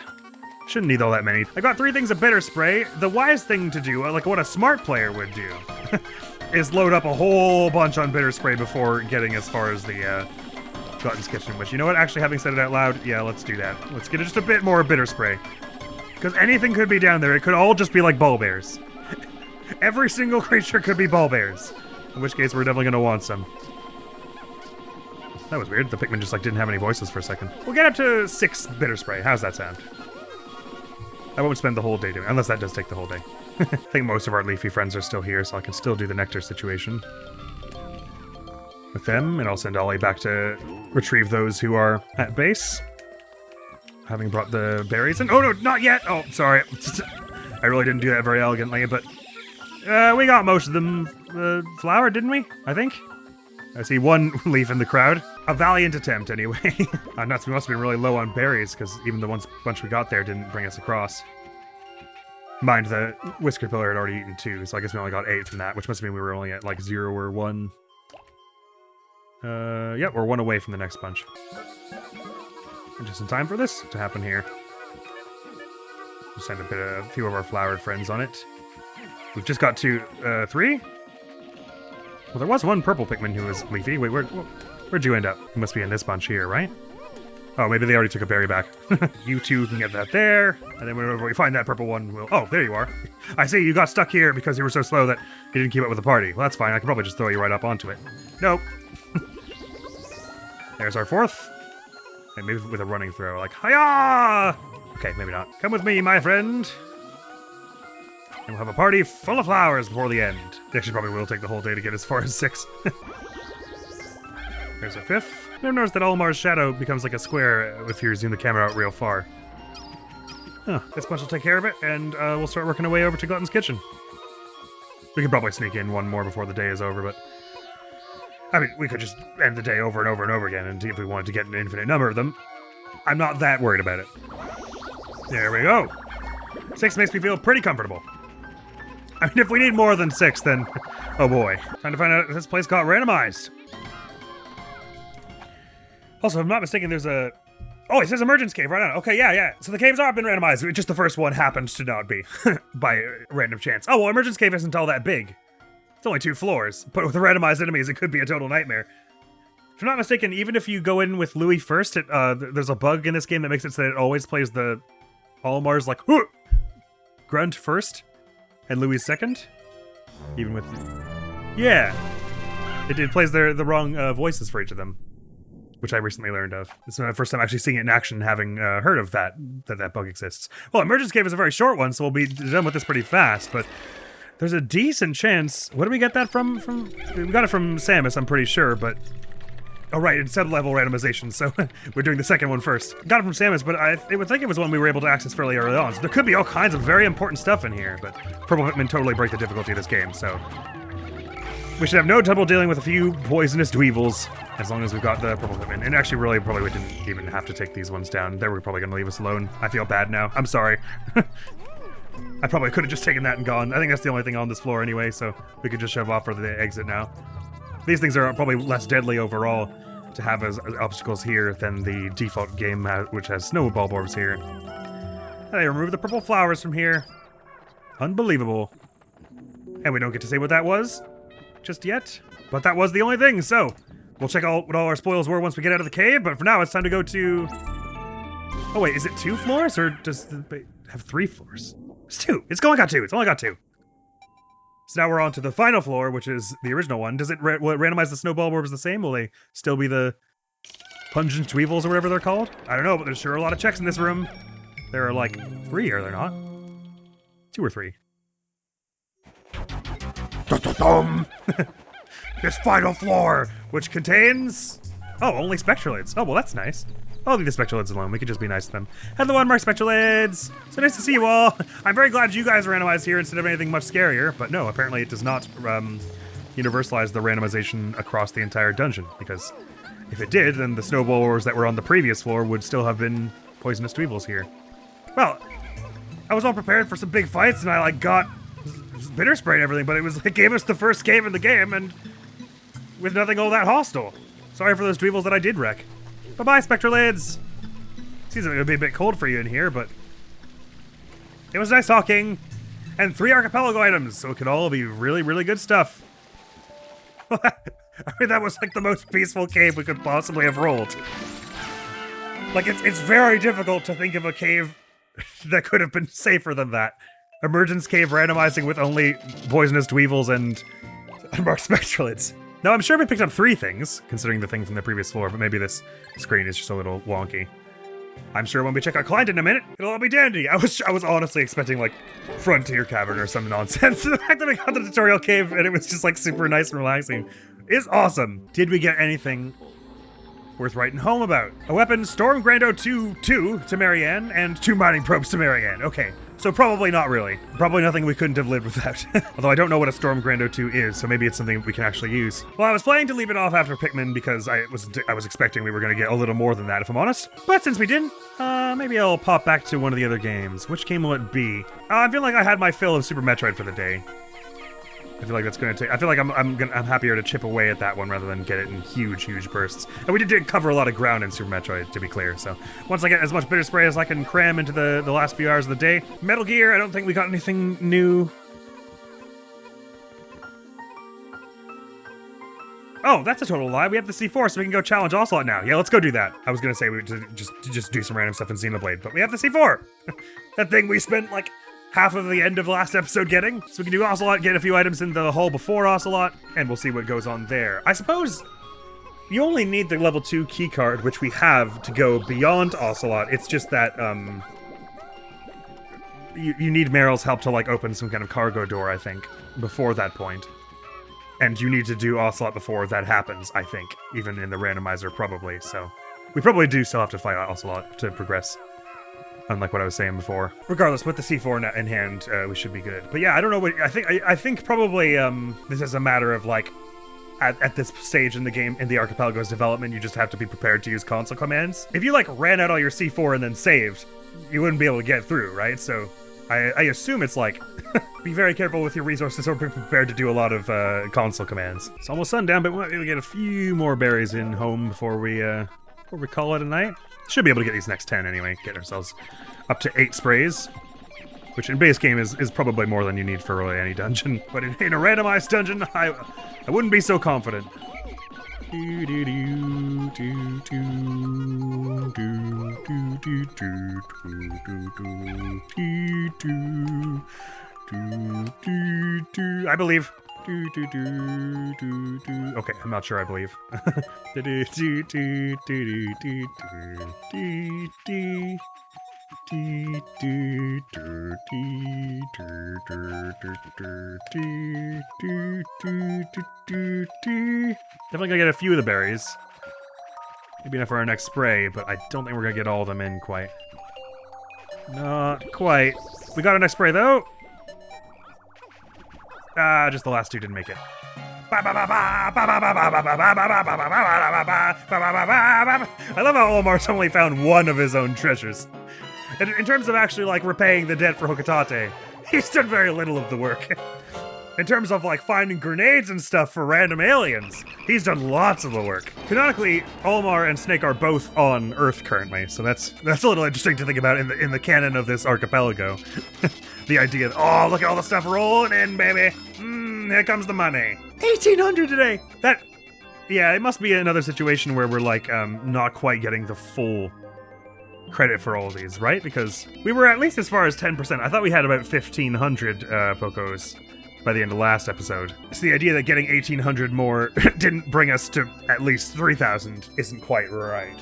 Shouldn't need all that many. I got 3 things of bitter spray. The wise thing to do, like what a smart player would do, is load up a whole bunch on bitter spray before getting as far as the, Glutton's Kitchen, which, you know what, actually having said it out loud, yeah, let's do that. Let's get just a bit more bitter spray. Because anything could be down there, it could all just be like ball bears. Every single creature could be ball bears. In which case, we're definitely going to want some. That was weird. The Pikmin just like didn't have any voices for a second. We'll get up to 6 bitter spray. How's that sound? I won't spend the whole day doing it, unless that does take the whole day. I think most of our leafy friends are still here, so I can still do the nectar situation with them, and I'll send Ollie back to retrieve those who are at base. Having brought the berries in. Oh no, not yet! Oh, sorry. I really didn't do that very elegantly, but we got most of them flowered, didn't we? I think. I see one leaf in the crowd. A valiant attempt, anyway. Nuts, we must have been really low on berries, because even the bunch we got there didn't bring us across. Mind, the Whisker Pillar had already eaten 2, so I guess we only got 8 from that, which must mean we were only at like 0 or 1. Yep, we're 1 away from the next bunch. And just in time for this to happen here. We'll send a few of our flowered friends on it. We've just got to 3? Well, there was one purple Pikmin who was leafy. Wait, where'd you end up? You must be in this bunch here, right? Oh, maybe they already took a berry back. You 2 can get that there. And then whenever we find that purple one, we'll... Oh, there you are. I see, you got stuck here because you were so slow that you didn't keep up with the party. Well, that's fine. I can probably just throw you right up onto it. Nope. There's our 4th. And maybe with a running throw, like, hiya! Okay, maybe not. Come with me, my friend. And we'll have a party full of flowers before the end. It actually probably will take the whole day to get as far as 6. There's our 5th. I've noticed that Olimar's shadow becomes like a square if you zoom the camera out real far. Huh. This bunch will take care of it, and we'll start working our way over to Glutton's Kitchen. We could probably sneak in one more before the day is over, but... I mean, we could just end the day over and over and over again, and if we wanted to get an infinite number of them. I'm not that worried about it. There we go. 6 makes me feel pretty comfortable. I mean, if we need more than 6, then... Oh boy. Time to find out if this place got randomized. Also, if I'm not mistaken, there's a... Oh, it says Emergence Cave right on. Okay, yeah. So the caves have been randomized. Just the first one happens to not be. By random chance. Oh, well, Emergence Cave isn't all that big. It's only 2 floors. But with the randomized enemies, it could be a total nightmare. If I'm not mistaken, even if you go in with Louis first, there's a bug in this game that makes it so that it always plays the... Olimar's like... Hoo! Grunt first. And Louis second. Even with... Yeah. It plays the wrong voices for each of them. Which I recently learned of. It's my first time actually seeing it in action, having heard of that bug exists. Well, Emergence Cave is a very short one, so we'll be done with this pretty fast, but there's a decent chance... What did we get that from? We got it from Samus, I'm pretty sure, but... Oh, right, it's sub-level randomization, so we're doing the second one first. Got it from Samus, but I would think it was one we were able to access fairly early on, so there could be all kinds of very important stuff in here, but Purple Pikmin totally break the difficulty of this game, so... We should have no trouble dealing with a few poisonous dweevils, as long as we've got the Purple Pikmin. And actually, really, probably we didn't even have to take these ones down. They were probably going to leave us alone. I feel bad now. I'm sorry. I probably could have just taken that and gone. I think that's the only thing on this floor anyway, so we could just shove off for the exit now. These things are probably less deadly overall to have as obstacles here than the default game, which has snowball orbs here. And they removed the purple flowers from here. Unbelievable. And we don't get to say what that was just yet, but that was the only thing, so we'll check what all our spoils were once we get out of the cave, but for now it's time to go to... Oh wait, is it 2 floors, or does it have 3 floors? It's 2. It's only got 2. So now we're on to the final floor, which is the original one. Does it will it randomize the snowball orbs the same? Will they still be the pungent weevils or whatever they're called? I don't know, but there's sure a lot of checks in this room. There are like 3, are there not? 2 or 3. Dum-dum-dum. This final floor, which contains... Oh, only spectralids. Oh, well, that's nice. I'll leave the spectralids alone. We could just be nice to them. Hello, unmarked spectralids. So nice to see you all. I'm very glad you guys are randomized here instead of anything much scarier. But no, apparently it does not universalize the randomization across the entire dungeon. Because if it did, then the snowballers that were on the previous floor would still have been poisonous weevils here. Well, I was all prepared for some big fights, and I like got bitter spray and everything, but it gave us the first cave in the game, and with nothing all that hostile. Sorry for those weevils that I did wreck. Bye-bye, spectralids! Seems like it would be a bit cold for you in here, but it was nice talking. And 3 archipelago items, so it could all be really, really good stuff. I mean, that was like the most peaceful cave we could possibly have rolled. Like, it's very difficult to think of a cave that could have been safer than that. Emergence cave randomizing with only poisonous weevils and unmarked spectralids. Now, I'm sure we picked up 3 things, considering the thing from the previous floor, but maybe this screen is just a little wonky. I'm sure when we check out Client in a minute, it'll all be dandy. I was honestly expecting, like, Frontier Cavern or some nonsense. The fact that we got the tutorial cave and it was just, like, super nice and relaxing is awesome. Did we get anything worth writing home about? A weapon, Storm Grando 2-2 to Marianne, and 2 mining probes to Marianne. Okay. So probably not really. Probably nothing we couldn't have lived without. Although I don't know what a Storm Grando 2 is, so maybe it's something we can actually use. Well, I was planning to leave it off after Pikmin because I was expecting we were going to get a little more than that, if I'm honest. But since we didn't, maybe I'll pop back to one of the other games. Which game will it be? I feel like I had my fill of Super Metroid for the day. I feel like that's going to take... I feel like I'm happier to chip away at that one rather than get it in huge bursts. And we did cover a lot of ground in Super Metroid, to be clear, so... Once I get as much bitter spray as I can cram into the last few hours of the day. Metal Gear, I don't think we got anything new. Oh, that's a total lie. We have the C4, so we can go challenge Ocelot now. Yeah, let's go do that. I was going to say we would just do some random stuff in Xenoblade, but we have the C4! That thing we spent, like... half of the end of last episode getting. So we can do Ocelot, get a few items in the hall before Ocelot, and we'll see what goes on there. I suppose you only need the level 2 keycard, which we have, to go beyond Ocelot. It's just that you need Meryl's help to like open some kind of cargo door, I think, before that point. And you need to do Ocelot before that happens, I think, even in the randomizer probably. So we probably do still have to fight Ocelot to progress. Unlike what I was saying before. Regardless, with the C4 in hand, we should be good. But yeah, I don't know what... I think probably this is a matter of, like, at this stage in the game, in the Archipelago's development, you just have to be prepared to use console commands. If you, like, ran out all your C4 and then saved, you wouldn't be able to get through, right? So I assume it's, like, be very careful with your resources or be prepared to do a lot of console commands. It's almost sundown, but we might be able to get a few more berries in home before we call it a night. Should be able to get these next 10 anyway, get ourselves up to 8 sprays, which in base game is probably more than you need for really any dungeon. But in a randomized dungeon, I wouldn't be so confident. I believe. Okay, I'm not sure I believe. Definitely gonna get a few of the berries. Maybe enough for our next spray, but I don't think we're gonna get all of them in quite. Not quite. We got our next spray though. Just the last 2 didn't make it. I love how Olimar's only found 1 of his own treasures. In terms of actually, like, repaying the debt for Hokitate, he's done very little of the work. In terms of, like, finding grenades and stuff for random aliens, he's done lots of the work. Canonically, Olimar and Snake are both on Earth currently, so that's a little interesting to think about in the canon of this archipelago. The idea that, oh, look at all the stuff rolling in, baby. Here comes the money. 1,800 today. Yeah, it must be another situation where we're, like, not quite getting the full credit for all of these, right? Because we were at least as far as 10%. I thought we had about 1,500 Pocos by the end of last episode. So the idea that getting 1,800 more didn't bring us to at least 3,000 isn't quite right.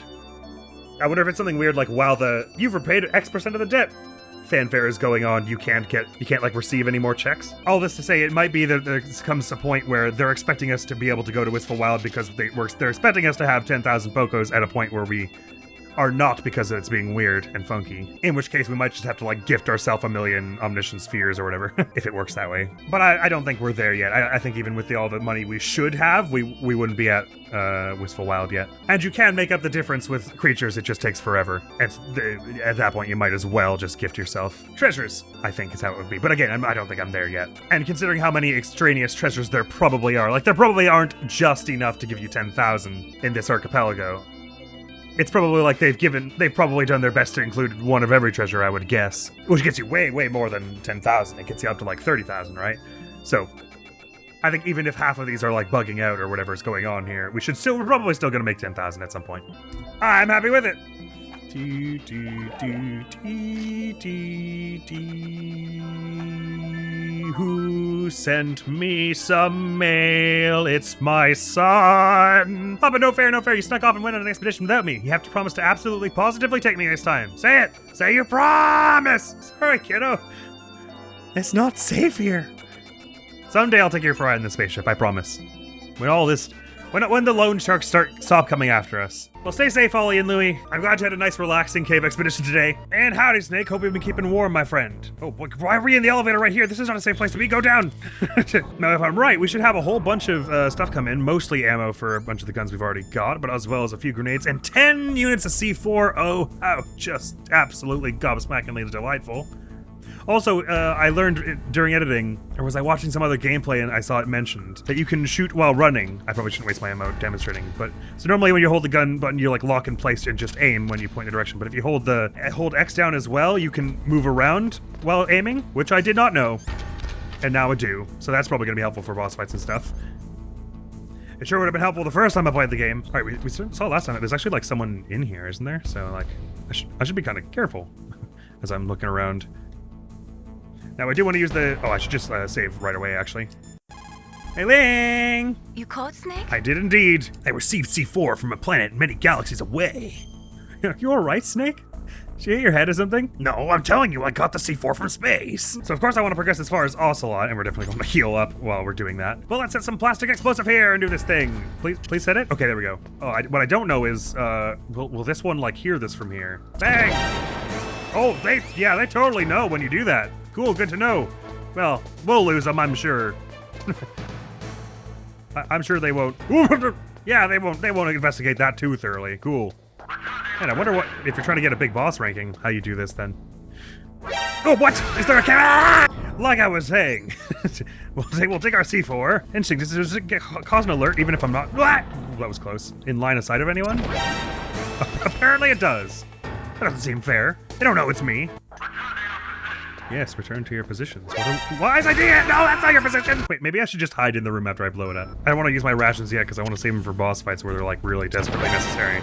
I wonder if it's something weird like while you've repaid X% of the debt fanfare is going on, you can't like receive any more checks. All this to say, it might be that there comes a point where they're expecting us to be able to go to Wistful Wild because they're expecting us to have 10,000 Pokos at a point where we are not, because it's being weird and funky. In which case we might just have to like gift ourselves 1,000,000 Omniscient Spheres or whatever, if it works that way. But I don't think we're there yet. I think even with all the money we should have, we wouldn't be at Wistful Wild yet. And you can make up the difference with creatures, it just takes forever. And at that point you might as well just gift yourself treasures, I think is how it would be. But again, I don't think I'm there yet. And considering how many extraneous treasures there probably are, like there probably aren't just enough to give you 10,000 in this archipelago. It's probably like they've probably done their best to include one of every treasure, I would guess. Which gets you way, way more than 10,000. It gets you up to like 30,000, right? So, I think even if half of these are like bugging out or whatever's going on here, we're probably still gonna make 10,000 at some point. I'm happy with it! Who sent me some mail? It's my son. Oh, but no fair, you snuck off and went on an expedition without me. You have to promise to absolutely positively take me this time. Say it! Say your promise! Sorry, kiddo. It's not safe here. Someday I'll take you for a ride in the spaceship, I promise. When the loan sharks stop coming after us. Well, stay safe, Ollie and Louie. I'm glad you had a nice, relaxing cave expedition today. And howdy, Snake. Hope you've been keeping warm, my friend. Oh, why are we in the elevator right here? This is not a safe place to be. Go down. Now, if I'm right, we should have a whole bunch of stuff come in. Mostly ammo for a bunch of the guns we've already got, but as well as a few grenades and 10 units of C4. Oh, how just absolutely gobsmackingly delightful. Also, I learned during editing, or was I watching some other gameplay and I saw it mentioned, that you can shoot while running. I probably shouldn't waste my ammo demonstrating, but so normally when you hold the gun button, you like lock in place and just aim when you point in a direction. But if you hold X down as well, you can move around while aiming, which I did not know, and now I do. So that's probably gonna be helpful for boss fights and stuff. It sure would have been helpful the first time I played the game. All right, we saw last time that there's actually like someone in here, isn't there? So like, I should be kind of careful as I'm looking around. Now, I do want to use I should just save right away, actually. Hey, Ling!
You caught Snake?
I did indeed. I received C4 from a planet many galaxies away. You alright, Snake? Did you hit your head or something? No, I'm telling you, I got the C4 from space. So, of course, I want to progress as far as Ocelot, and we're definitely going to heal up while we're doing that. Well, let's set some plastic explosive here and do this thing. Please set it? Okay, there we go. Oh, what I don't know is, will this one, like, hear this from here? Bang! Oh, they totally know when you do that. Cool, good to know. Well, we'll lose them, I'm sure. I'm sure they won't. Yeah, they won't investigate that too thoroughly. Cool. And I wonder if you're trying to get a big boss ranking, how you do this then. Oh, what? Is there a camera? Like I was saying, we'll take our C4. Interesting, does it cause an alert even if I'm not... That was close. In line of sight of anyone? Apparently it does. That doesn't seem fair. They don't know it's me. Yes, return to your positions. Why is I doing it? No, that's not your position! Wait, maybe I should just hide in the room after I blow it up. I don't want to use my rations yet because I want to save them for boss fights where they're like really desperately necessary.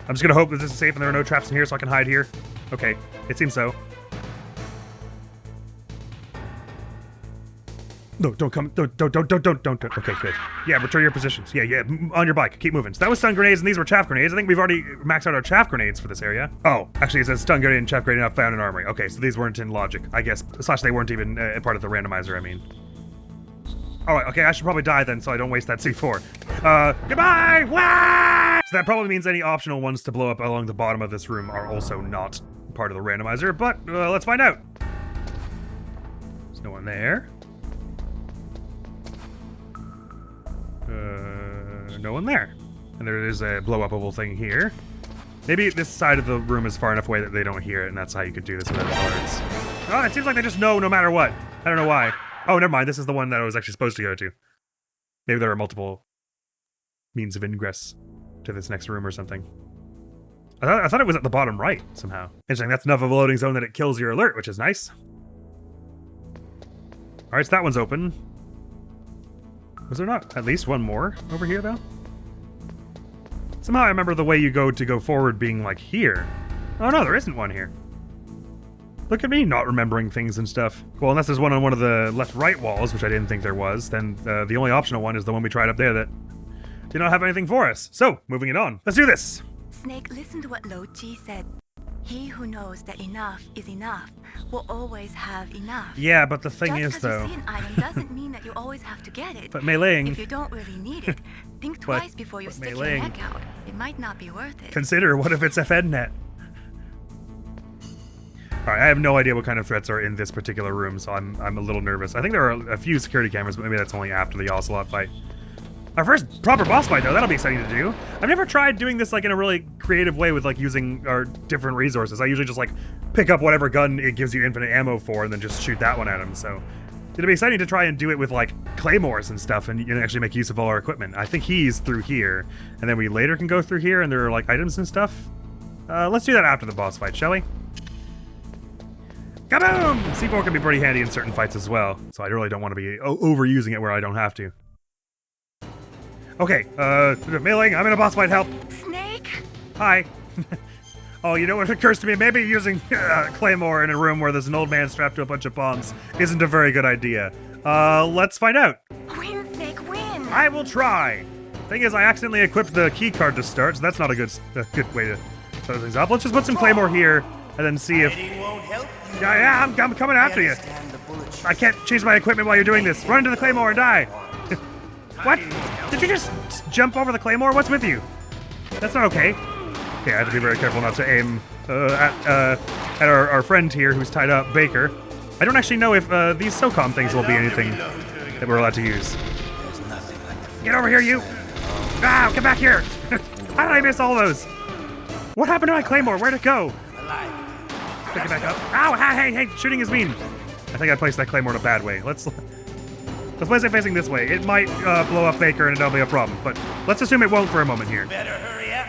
I'm just gonna hope that this is safe and there are no traps in here so I can hide here. Okay, it seems so. No, don't come. Don't. Okay, good. Yeah, return your positions. Yeah, on your bike. Keep moving. So that was stun grenades and these were chaff grenades. I think we've already maxed out our chaff grenades for this area. Oh, actually it says stun grenade and chaff grenade not found in armory. Okay, so these weren't in logic, I guess. Slash they weren't even part of the randomizer, I mean. Alright, okay, I should probably die then so I don't waste that C4. Goodbye! Wah! So that probably means any optional ones to blow up along the bottom of this room are also not part of the randomizer, but let's find out. There's no one there. No one there. And there is a blow-upable thing here. Maybe this side of the room is far enough away that they don't hear it, and that's how you could do this with alerts. Oh, it seems like they just know no matter what. I don't know why. Oh, never mind. This is the one that I was actually supposed to go to. Maybe there are multiple means of ingress to this next room or something. I thought it was at the bottom right, somehow. Interesting. That's enough of a loading zone that it kills your alert, which is nice. Alright, so that one's open. Was there not at least one more over here, though? Somehow I remember the way you go forward being, like, here. Oh, no, there isn't one here. Look at me not remembering things and stuff. Well, unless there's one on one of the left-right walls, which I didn't think there was, then the only optional one is the one we tried up there that did not have anything for us. So, moving it on. Let's do this.
Snake, listen to what Lo Ji said. He who knows that enough is enough will always have enough.
Yeah, but the thing
Just
is,
because
though...
you see an item doesn't mean that you always have to get it.
But Ryleying...
If you don't really need it, think twice before you stick your
Ryleying...
neck out. It might not be worth it.
Consider, what if it's a FedNet? Alright, I have no idea what kind of threats are in this particular room, so I'm a little nervous. I think there are a few security cameras, but maybe that's only after the Ocelot fight. Our first proper boss fight, though, that'll be exciting to do. I've never tried doing this like in a really creative way with like using our different resources. I usually just like pick up whatever gun it gives you infinite ammo for and then just shoot that one at him, so... It'll be exciting to try and do it with like claymores and stuff and actually make use of all our equipment. I think he's through here, and then we later can go through here and there are like items and stuff. Let's do that after the boss fight, shall we? Kaboom! C4 can be pretty handy in certain fights as well, so I really don't want to be overusing it where I don't have to. Okay, Ryleying, I'm in a boss fight, help!
Snake?
Hi. Oh, you know what occurs to me? Maybe using Claymore in a room where there's an old man strapped to a bunch of bombs isn't a very good idea. Let's find out.
Win, Snake, win!
I will try! Thing is, I accidentally equipped the key card to start, so that's not a good way to set things up. Let's just put some Claymore here, and then see if... Yeah, I'm coming after you. I can't change my equipment while you're doing this. Run into the Claymore and die. What? Did you just jump over the Claymore? What's with you? That's not okay. Okay, I have to be very careful not to aim at our friend here who's tied up, Baker. I don't actually know if these SOCOM things will be anything that we're allowed to use. Get over here, you! Ah, come back here! How did I miss all those? What happened to my Claymore? Where'd it go? Pick it back up. Ow! Hey! Shooting is mean. I think I placed that Claymore in a bad way. Let's place it facing this way. It might blow up Baker and it'll be a problem, but let's assume it won't for a moment here.
Better hurry up.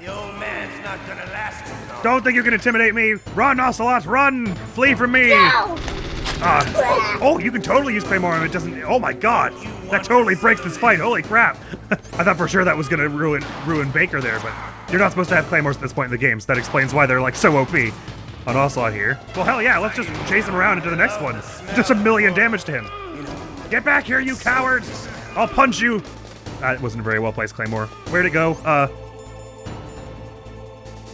The old man's not gonna last too long.
Don't think you can intimidate me. Run, Ocelot, run! Flee from me!
No!
Oh, you can totally use Claymore and it doesn't... Oh my god! That totally breaks this fight, holy crap! I thought for sure that was gonna ruin Baker there, but you're not supposed to have Claymores at this point in the game, so that explains why they're like so OP on Ocelot here. Well, hell yeah, let's just chase him around into the next one. Do some million damage to him. Get back here, you cowards! I'll punch you! That wasn't a very well-placed Claymore. Where'd it go?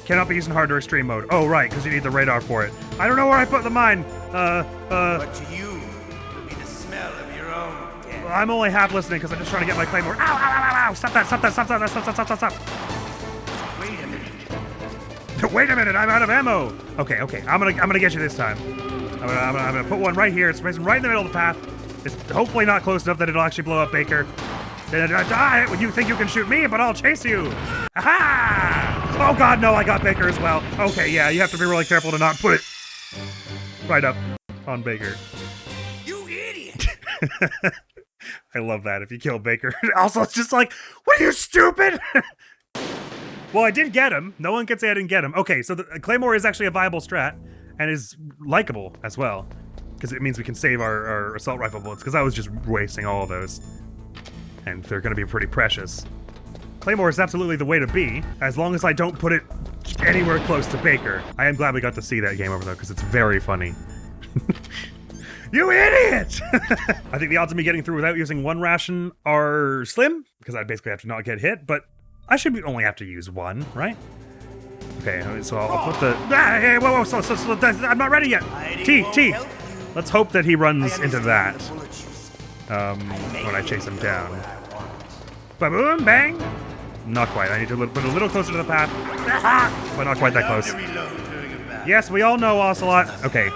Cannot be used in hard or extreme mode. Oh, right, because you need the radar for it. I don't know where I put the mine.
But to you, it'll be the smell of your own death.
I'm only half listening because I'm just trying to get my Claymore. Ow! Stop that! Stop!
Wait a minute.
Wait a minute, I'm out of ammo. Okay, I'm gonna get you this time. I'm gonna put one right here. It's right in the middle of the path. It's hopefully not close enough that it'll actually blow up Baker. You think you can shoot me, but I'll chase you. Aha! Oh god, no, I got Baker as well. Okay, yeah, you have to be really careful to not put it right up on Baker.
You idiot!
I love that, if you kill Baker. Also, it's just like, what are you, stupid? Well, I did get him. No one can say I didn't get him. Okay, so the Claymore is actually a viable strat, and is likable as well, because it means we can save our assault rifle bullets, because I was just wasting all of those. And they're going to be pretty precious. Claymore is absolutely the way to be, as long as I don't put it anywhere close to Baker. I am glad we got to see that game over though, because it's very funny. You idiot! I think the odds of me getting through without using one ration are slim, because I basically have to not get hit, but I should only have to use one, right? Okay, so I'll put the... Hey, whoa, so, I'm not ready yet! T! Let's hope that he runs into that. When I chase him down. Ba-boom, bang! Not quite, I need to put it a little closer to the path. But not quite that close. Yes, we all know Ocelot. Okay,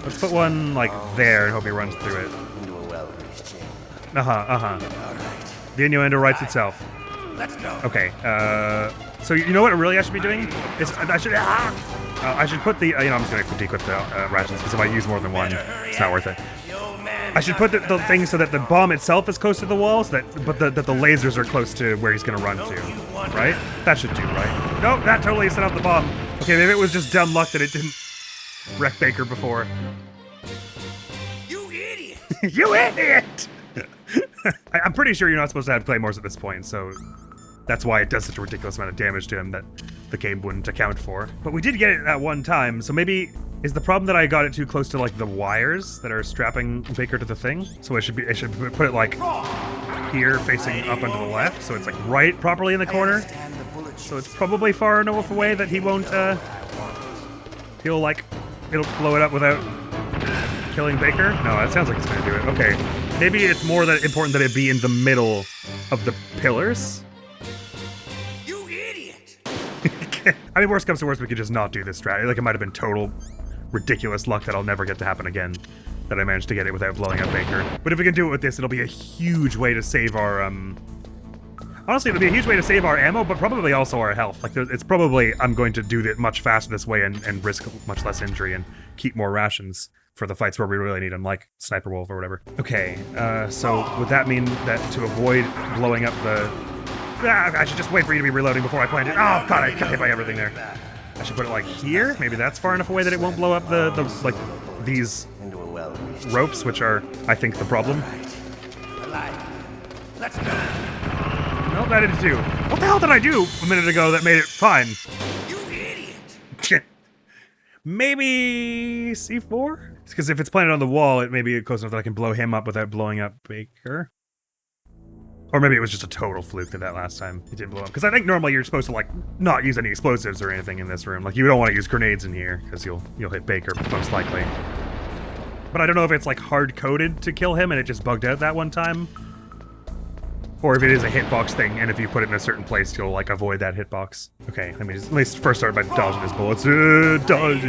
let's put one like there and hope he runs through it. The innuendo writes itself.
Let's go.
Okay, so you know what really I should be doing? Is I should put the, I'm just gonna de-equip the rations, because if I use more than one, it's not worth it. I should put the thing so that the bomb itself is close to the walls, but the lasers are close to where he's gonna run to, right? That should do, right? Nope, that totally set off the bomb. Okay, maybe it was just dumb luck that it didn't wreck Baker before.
You idiot!
You idiot! I'm pretty sure you're not supposed to have Claymores at this point, so that's why it does such a ridiculous amount of damage to him that the game wouldn't account for. But we did get it at one time, so maybe Is the problem that I got it too close to like the wires that are strapping Baker to the thing? So I should put it like here, facing up and to the left, so it's like right properly in the corner. So it's probably far enough away that he won't, it'll blow it up without killing Baker? No, that sounds like it's gonna do it. Okay, maybe it's more that important that it be in the middle of the pillars?
You idiot!
I mean, worst comes to worst, we could just not do this strategy. Like, it might have been total ridiculous luck that I'll never get to happen again, that I managed to get it without blowing up Baker. But if we can do it with this, it'll be a huge way to save our, honestly, it'll be a huge way to save our ammo, but probably also our health. Like, it's probably, I'm going to do it much faster this way and risk much less injury and keep more rations for the fights where we really need them, like Sniper Wolf or whatever. Okay, so would that mean that to avoid blowing up the... I should just wait for you to be reloading before I plant it. Oh, God, I got hit by everything there. I should put it like here? Maybe that's far enough away that it won't blow up like, these ropes, which are, I think, the problem.
Let's go.
Nope, that didn't do. What the hell did I do a minute ago that made it fine?
You idiot!
Maybe C4? Because if it's planted on the wall, it may be close enough that I can blow him up without blowing up Baker. Or maybe it was just a total fluke that last time it didn't blow up. Because I think normally you're supposed to, like, not use any explosives or anything in this room. Like, you don't want to use grenades in here, because you'll hit Baker, most likely. But I don't know if it's, like, hard-coded to kill him and it just bugged out that one time. Or if it is a hitbox thing, and if you put it in a certain place, you'll, like, avoid that hitbox. Okay, let me just at least first start by dodging his bullets. Dodge.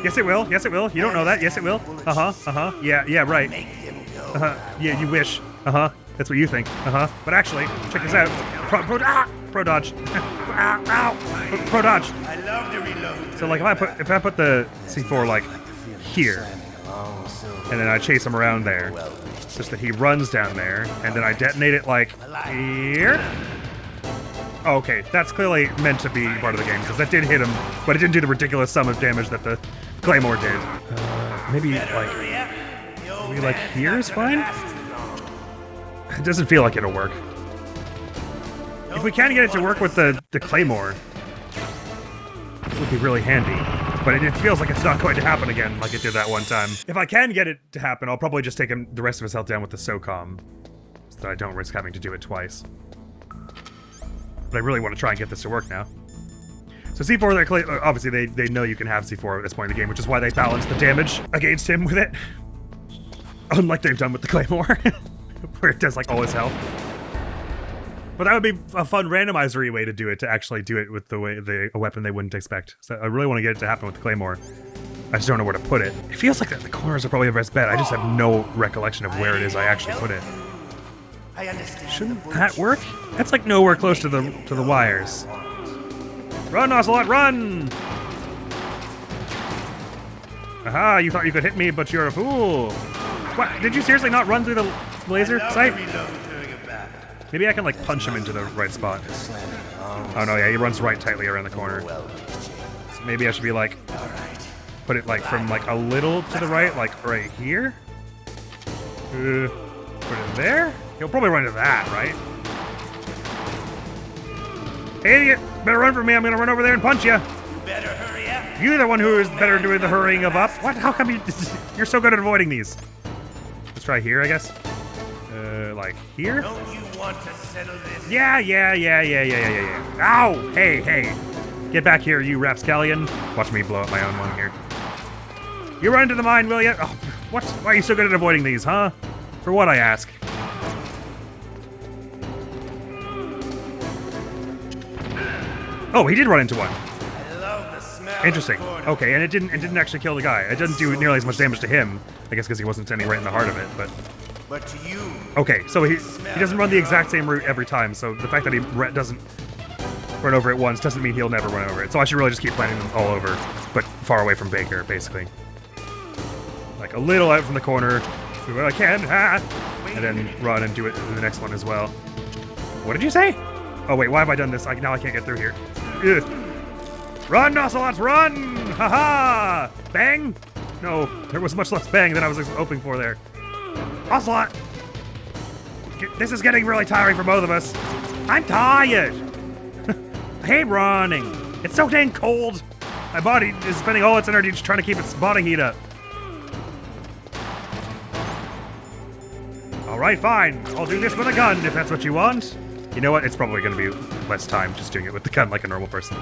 Yes, it will. Yes, it will. You don't know that. Yes, it will. Yeah, right. Yeah, you wish. That's what you think. But actually, check this out. Pro dodge. Ow. Pro dodge.
I love to reload.
So like if I put the C4 like here, and then I chase him around there, just that he runs down there, and then I detonate it like here. Oh, okay, that's clearly meant to be part of the game because that did hit him, but it didn't do the ridiculous sum of damage that the Claymore did. Maybe like here is fine. It doesn't feel like it'll work. If we can get it to work with the Claymore, it would be really handy. But it feels like it's not going to happen again like it did that one time. If I can get it to happen, I'll probably just take the rest of his health down with the SOCOM, so that I don't risk having to do it twice. But I really want to try and get this to work now. So C4, obviously they know you can have C4 at this point in the game, which is why they balance the damage against him with it. Unlike they've done with the Claymore. Where it does like all his health. But that would be a fun randomizer way to do it, to actually do it with a weapon they wouldn't expect. So I really want to get it to happen with the Claymore. I just don't know where to put it. It feels like the corners are probably the best bet. I just have no recollection of where it is I actually put it.
I understand.
Shouldn't that work? That's like nowhere close to the wires. Run, Ocelot, run! Aha, you thought you could hit me, but you're a fool. What? Did you seriously not run through the laser sight? Maybe I can like punch him into the right spot. Oh no, yeah, he runs right tightly around the corner. So maybe I should be like, put it like from like a little to the right, like right here. Put it there. He'll probably run into that, right? Hey, idiot! Better run from me. I'm gonna run over there and punch you.
You better hurry up.
You're the one who is better doing the hurrying of up. What? How come you're so good at avoiding these? Let's try here, I guess. Like here?
Don't you want to settle this?
Yeah. Ow! Hey. Get back here, you rapscallion. Watch me blow up my own one here. You run into the mine, will you? Oh, what? Why are you so good at avoiding these, huh? For what, I ask? Oh, he did run into one.
I love the smell.
Interesting. Okay, and it didn't actually kill the guy. It didn't do nearly as much damage to him. I guess because he wasn't standing right in the heart of it, but...
But to you...
Okay, so he doesn't run the exact same route every time, so the fact that he doesn't run over it once doesn't mean he'll never run over it. So I should really just keep planting them all over, but far away from Baker, basically. Like a little out from the corner, do what I can, and then run and do it in the next one as well. What did you say? Oh wait, why have I done this? Now I can't get through here. Ugh. Run, Ocelots, run! Haha! Bang? No, there was much less bang than I was hoping for there. Ocelot! This is getting really tiring for both of us. I'm tired! I hate running. It's so dang cold. My body is spending all its energy just trying to keep its body heat up. All right, fine. I'll do this with a gun if that's what you want. You know what? It's probably going to be less time just doing it with the gun like a normal person.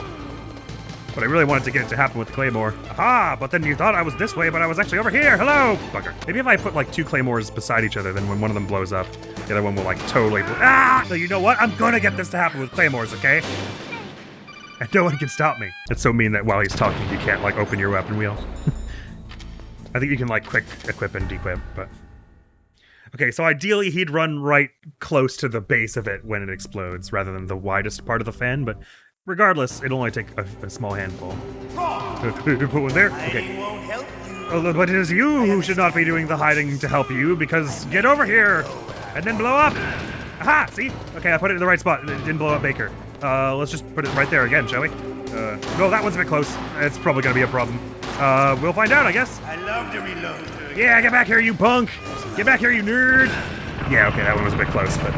But I really wanted to get it to happen with the claymore. Aha! But then you thought I was this way, but I was actually over here. Hello! Bugger. Maybe if I put like 2 claymores beside each other, then when one of them blows up, the other one will like totally ah! So you know what? I'm gonna get this to happen with claymores, okay? And no one can stop me. It's so mean that while he's talking, you can't like open your weapon wheel. I think you can like quick equip and dequip, but... Okay, so ideally he'd run right close to the base of it when it explodes, rather than the widest part of the fan, but regardless, it'll only take a small handful. Put one there? Okay. Oh, but it is you who should not be doing the hiding to help you, because get over here, and then blow up! Aha! See? Okay, I put it in the right spot, and it didn't blow up Baker. Let's just put it right there again, shall we? No, that one's a bit close. It's probably gonna be a problem. We'll find out, I guess.
I love to reload.
Yeah, get back here, you punk! Get back here, you nerd! Yeah, okay, that one was a bit close, but...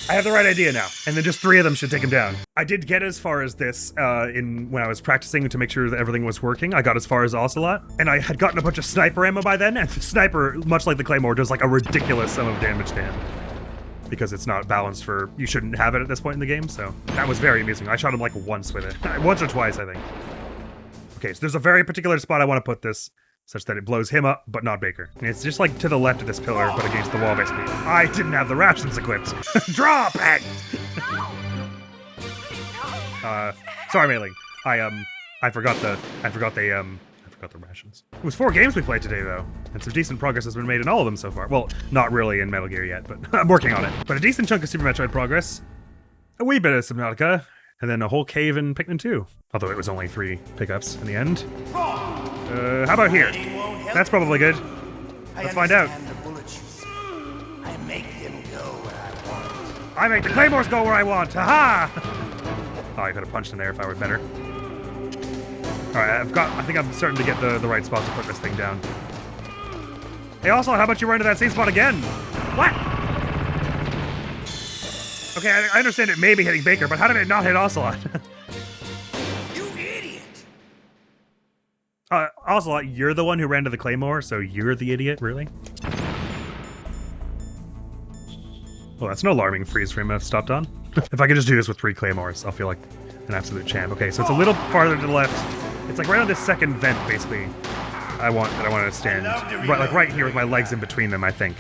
I have the right idea now, and then just 3 of them should take him down. I did get as far as this when I was practicing to make sure that everything was working. I got as far as Ocelot, and I had gotten a bunch of sniper ammo by then, and the sniper, much like the Claymore, does like a ridiculous sum of damage to him. Because it's not balanced for, you shouldn't have it at this point in the game, so that was very amusing. I shot him like once with it. Once or twice, I think. Okay, so there's a very particular spot I want to put this, such that it blows him up, but not Baker. And it's just like to the left of this pillar, but against the wall, basically. I didn't have the rations equipped. Drop it! Sorry, Ryleying. I forgot the rations. It was 4 games we played today, though, and some decent progress has been made in all of them so far. Well, not really in Metal Gear yet, but I'm working on it. But a decent chunk of Super Metroid progress, a wee bit of Subnautica, and then a whole cave in Pikmin 2. Although it was only 3 pickups in the end. How about here? That's probably good. Let's find out.
I make them go where I want.
I make the claymores go where I want. Haha! Oh, I could have punched in there if I were better. Alright, I think I'm starting to get the right spot to put this thing down. Hey, also, how about you run to that same spot again? What? Okay, I understand it may be hitting Baker, but how did it not hit Ocelot?
You idiot!
Ocelot, you're the one who ran to the Claymore, so you're the idiot, really? Well, that's an alarming freeze frame I've stopped on. If I could just do this with 3 Claymores, I'll feel like an absolute champ. Okay, so it's a little farther to the left. It's like right on this second vent, basically. I want to stand. Right here with my legs in between them, I think.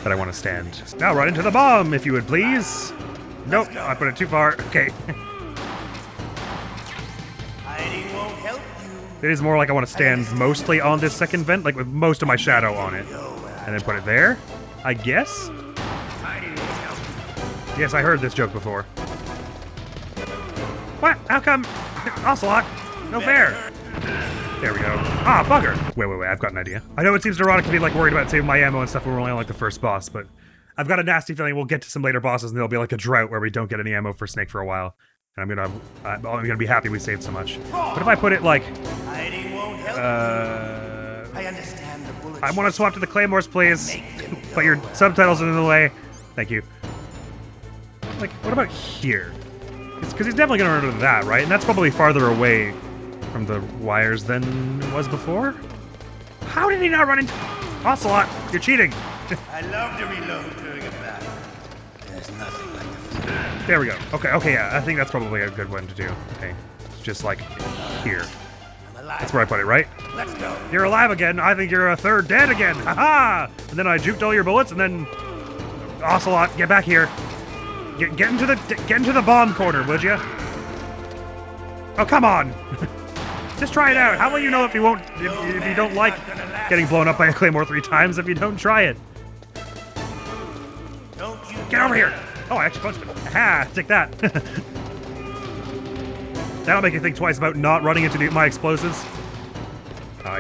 That I want to stand. Now run into the bomb, if you would please. Nope, I put it too far. Okay.
Hiding won't help you.
It is more like I want to stand mostly on this second vent, like with most of my shadow on it. And then put it there, I guess?
Hiding won't help you.
Yes, I heard this joke before. What? How come? Ocelot? No fair. There we go. Ah, bugger. Wait, I've got an idea. I know it seems neurotic to be like worried about saving my ammo and stuff when we're only on like the first boss, but I've got a nasty feeling we'll get to some later bosses and there'll be like a drought where we don't get any ammo for Snake for a while. And I'm gonna be happy we saved so much. But if I put it like,
Hiding won't help I understand the bullet.
I want to swap to the Claymores, please. Put your subtitles in the way. Thank you. Like, what about here? Because he's definitely gonna run into that, right? And that's probably farther away from the wires than it was before? How did he not run into... Ocelot, you're cheating.
I love to reload during a battle. There's nothing like this.
There we go. Okay, yeah, I think that's probably a good one to do. Okay, it's just like here.
I'm alive.
That's where I put it, right?
Let's go.
You're alive again. I think you're a third dead again. Haha! And then I juked all your bullets, and then... Ocelot, get back here. Get into the bomb corner, would you? Oh, come on! Just try it out. How will you know if you won't, if you don't like getting blown up by a Claymore 3 times if you don't try it?
Don't you
Get over here! Oh, I actually punched him. Aha! Take that. That'll make you think twice about not running into my explosives.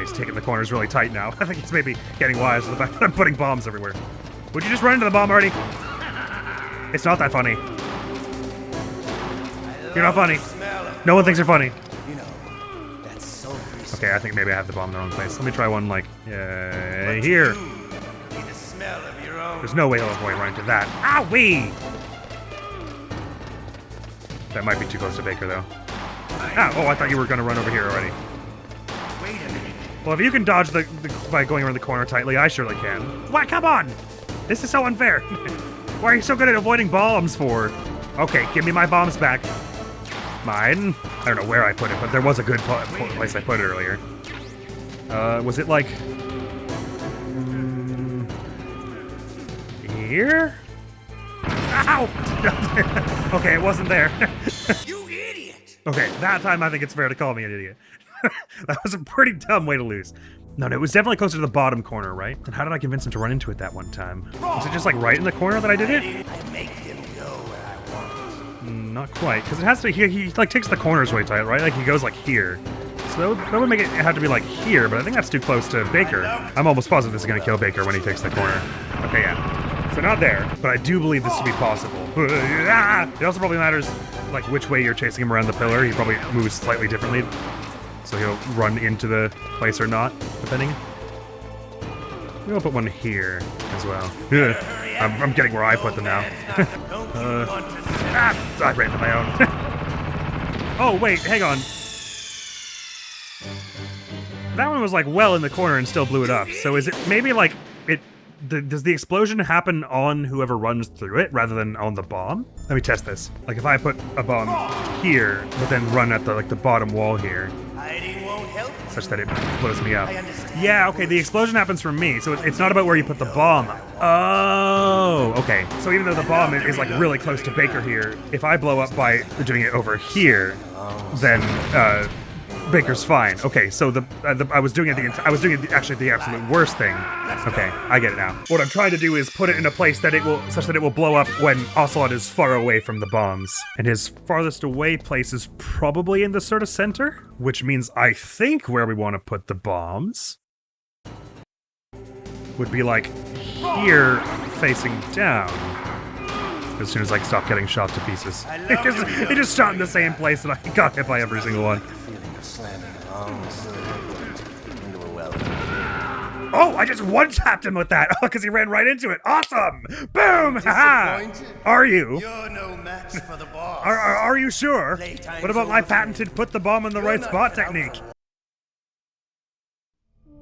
He's taking the corners really tight now. I think he's maybe getting wise to the fact that I'm putting bombs everywhere. Would you just run into the bomb already? It's not that funny. You're not funny. No one thinks you're funny.
You know, that's so greasy.
Okay, I think maybe I have the bomb in the wrong place. Let me try one like,
What
here.
you do will be the smell of your own.
There's no way he'll avoid running to that. Owie! That might be too close to Baker, though. Ah, oh, I thought you were gonna run over here already.
Wait a minute.
Well, if you can dodge by going around the corner tightly, I surely can. What? Come on! This is so unfair. Why are you so good at avoiding bombs for? Okay, give me my bombs back. Mine. I don't know where I put it, but there was a good place I put it earlier. Was it like... here? Ow! Okay, it wasn't there.
You idiot!
Okay, that time I think it's fair to call me an idiot. That was a pretty dumb way to lose. No, it was definitely closer to the bottom corner, right? And how did I convince him to run into it that one time? Was it just like right in the corner that I did it?
I make him go where I want.
Not quite, because it has to. He like takes the corners way tight, right? Like he goes like here. So that would make it have to be like here, but I think that's too close to Baker. I'm almost positive this is gonna kill Baker when he takes the corner. Okay, yeah. So not there, but I do believe this to be possible. It also probably matters like which way you're chasing him around the pillar. He probably moves slightly differently. So he'll run into the place or not, depending. We'll put one here as well. I'm getting where I put them now. I ran for my own. Oh, wait, hang on. That one was like well in the corner and still blew it up. So is it maybe like it... does the explosion happen on whoever runs through it rather than on the bomb? Let me test this. Like if I put a bomb here, but then run at the bottom wall here,
Hiding won't help.
such that it blows me up.
I understand.
Yeah, okay, the explosion happens from me, so it's not about where you put the bomb. Oh, okay. So even though the bomb is like really close to Baker here, if I blow up by doing it over here, then Baker's fine. Okay, so I was doing it actually the absolute worst thing. Okay, I get it now. What I'm trying to do is put it in a place that it will such that it will blow up when Ocelot is far away from the bombs. And his farthest away place is probably in the sort of center, which means I think where we want to put the bombs would be like here facing down. As soon as I stop getting shot to pieces. It just shot in the same place and I got hit by every single one. Oh, I just one-tapped him with that. Oh, because he ran right into it. Awesome! Boom! Ha! Are you?
You're no match for the boss.
Are you sure? What about my patented put the bomb in the right spot technique?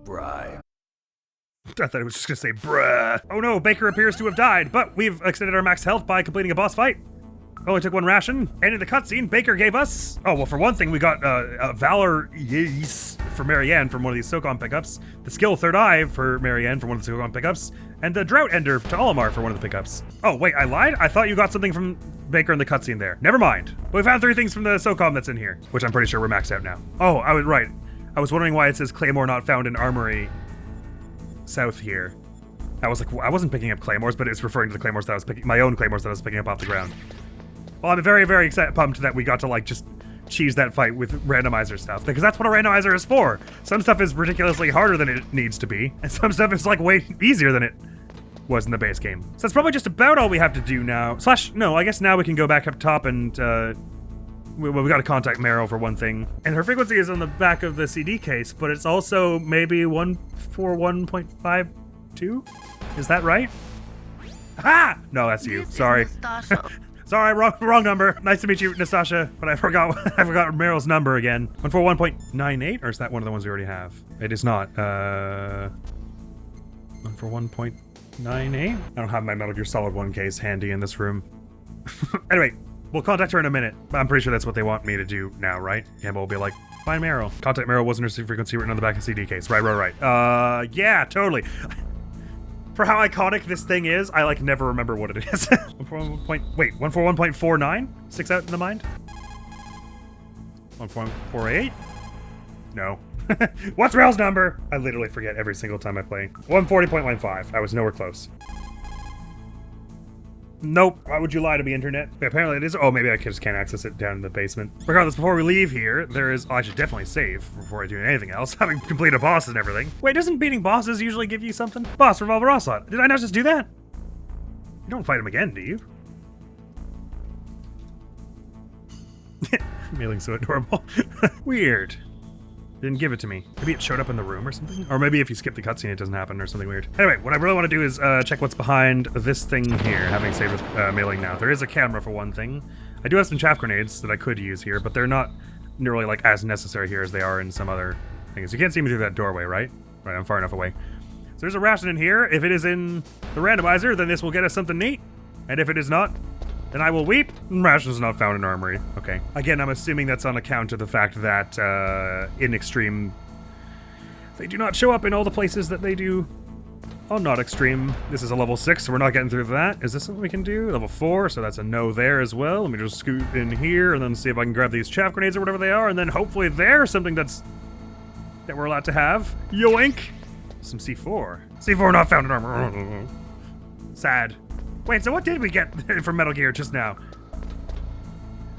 Bribe.
I thought it was just gonna say bruh. Oh no, Baker appears to have died, but we've extended our max health by completing a boss fight. Only took one ration, and in the cutscene, Baker gave us... Oh, well, for one thing, we got Valor Yes for Marianne from one of these SOCOM pickups, the skill Third Eye for Marianne from one of the SOCOM pickups, and the Drought Ender to Olimar for one of the pickups. Oh, wait, I lied? I thought you got something from Baker in the cutscene there. Never mind. But we found 3 things from the SOCOM that's in here, which I'm pretty sure we're maxed out now. Oh, I was right. I was wondering why it says Claymore not found in Armory south here. I was like, I wasn't picking up Claymores, but it's referring to the Claymores that I was picking, my own Claymores that I was picking up off the ground. Well, I'm very, very pumped that we got to, like, just cheese that fight with randomizer stuff, because that's what a randomizer is for. Some stuff is ridiculously harder than it needs to be, and some stuff is, like, way easier than it was in the base game. So that's probably just about all we have to do now. No, I guess now we can go back up top and, we gotta contact Meryl for one thing. And her frequency is on the back of the CD case, but it's also maybe 141.52? Is that right? Ah! No, that's you. Sorry. Sorry, wrong number. Nice to meet you, Nastasha, but I forgot Meryl's number again. 141.98, or is that one of the ones we already have? It is not. 141.98? I don't have my Metal Gear Solid 1 case handy in this room. Anyway, we'll contact her in a minute. I'm pretty sure that's what they want me to do now, right? Campbell will be like, find Meryl. Contact Meryl wasn't her frequency written on the back of the CD case. Right. Yeah, totally. For how iconic this thing is, I like never remember what it is. 141.49 sticks out in the mind. 141.48? No. What's Rel's number? I literally forget every single time I play. 140.15. I was nowhere close. Nope. Why would you lie to me, internet? Apparently it is. Oh, maybe I just can't access it down in the basement. Regardless, before we leave here, there is... Oh, I should definitely save before I do anything else, having completed a boss and everything. Wait, doesn't beating bosses usually give you something? Boss, Revolver Ocelot. Did I not just do that? You don't fight him again, do you? Mealing's so adorable. Weird. Didn't give it to me. Maybe it showed up in the room or something? Or maybe if you skip the cutscene, it doesn't happen or something weird. Anyway, what I really want to do is check what's behind this thing here, having saved with Mailing now. There is a camera for one thing. I do have some chaff grenades that I could use here, but they're not nearly like as necessary here as they are in some other things. You can't see me through that doorway, right? Right, I'm far enough away. So there's a ration in here. If it is in the randomizer, then this will get us something neat. And if it is not, then I will weep. Rations not found in armory. Okay. Again, I'm assuming that's on account of the fact that in Extreme, they do not show up in all the places that they do on not Extreme. This is a level 6, so we're not getting through that. Is this something we can do? Level 4, so that's a no there as well. Let me just scoot in here and then see if I can grab these chaff grenades or whatever they are, and then hopefully there's something that we're allowed to have. Yoink! Some C4. C4 not found in armor. Sad. Wait, so what did we get from Metal Gear just now?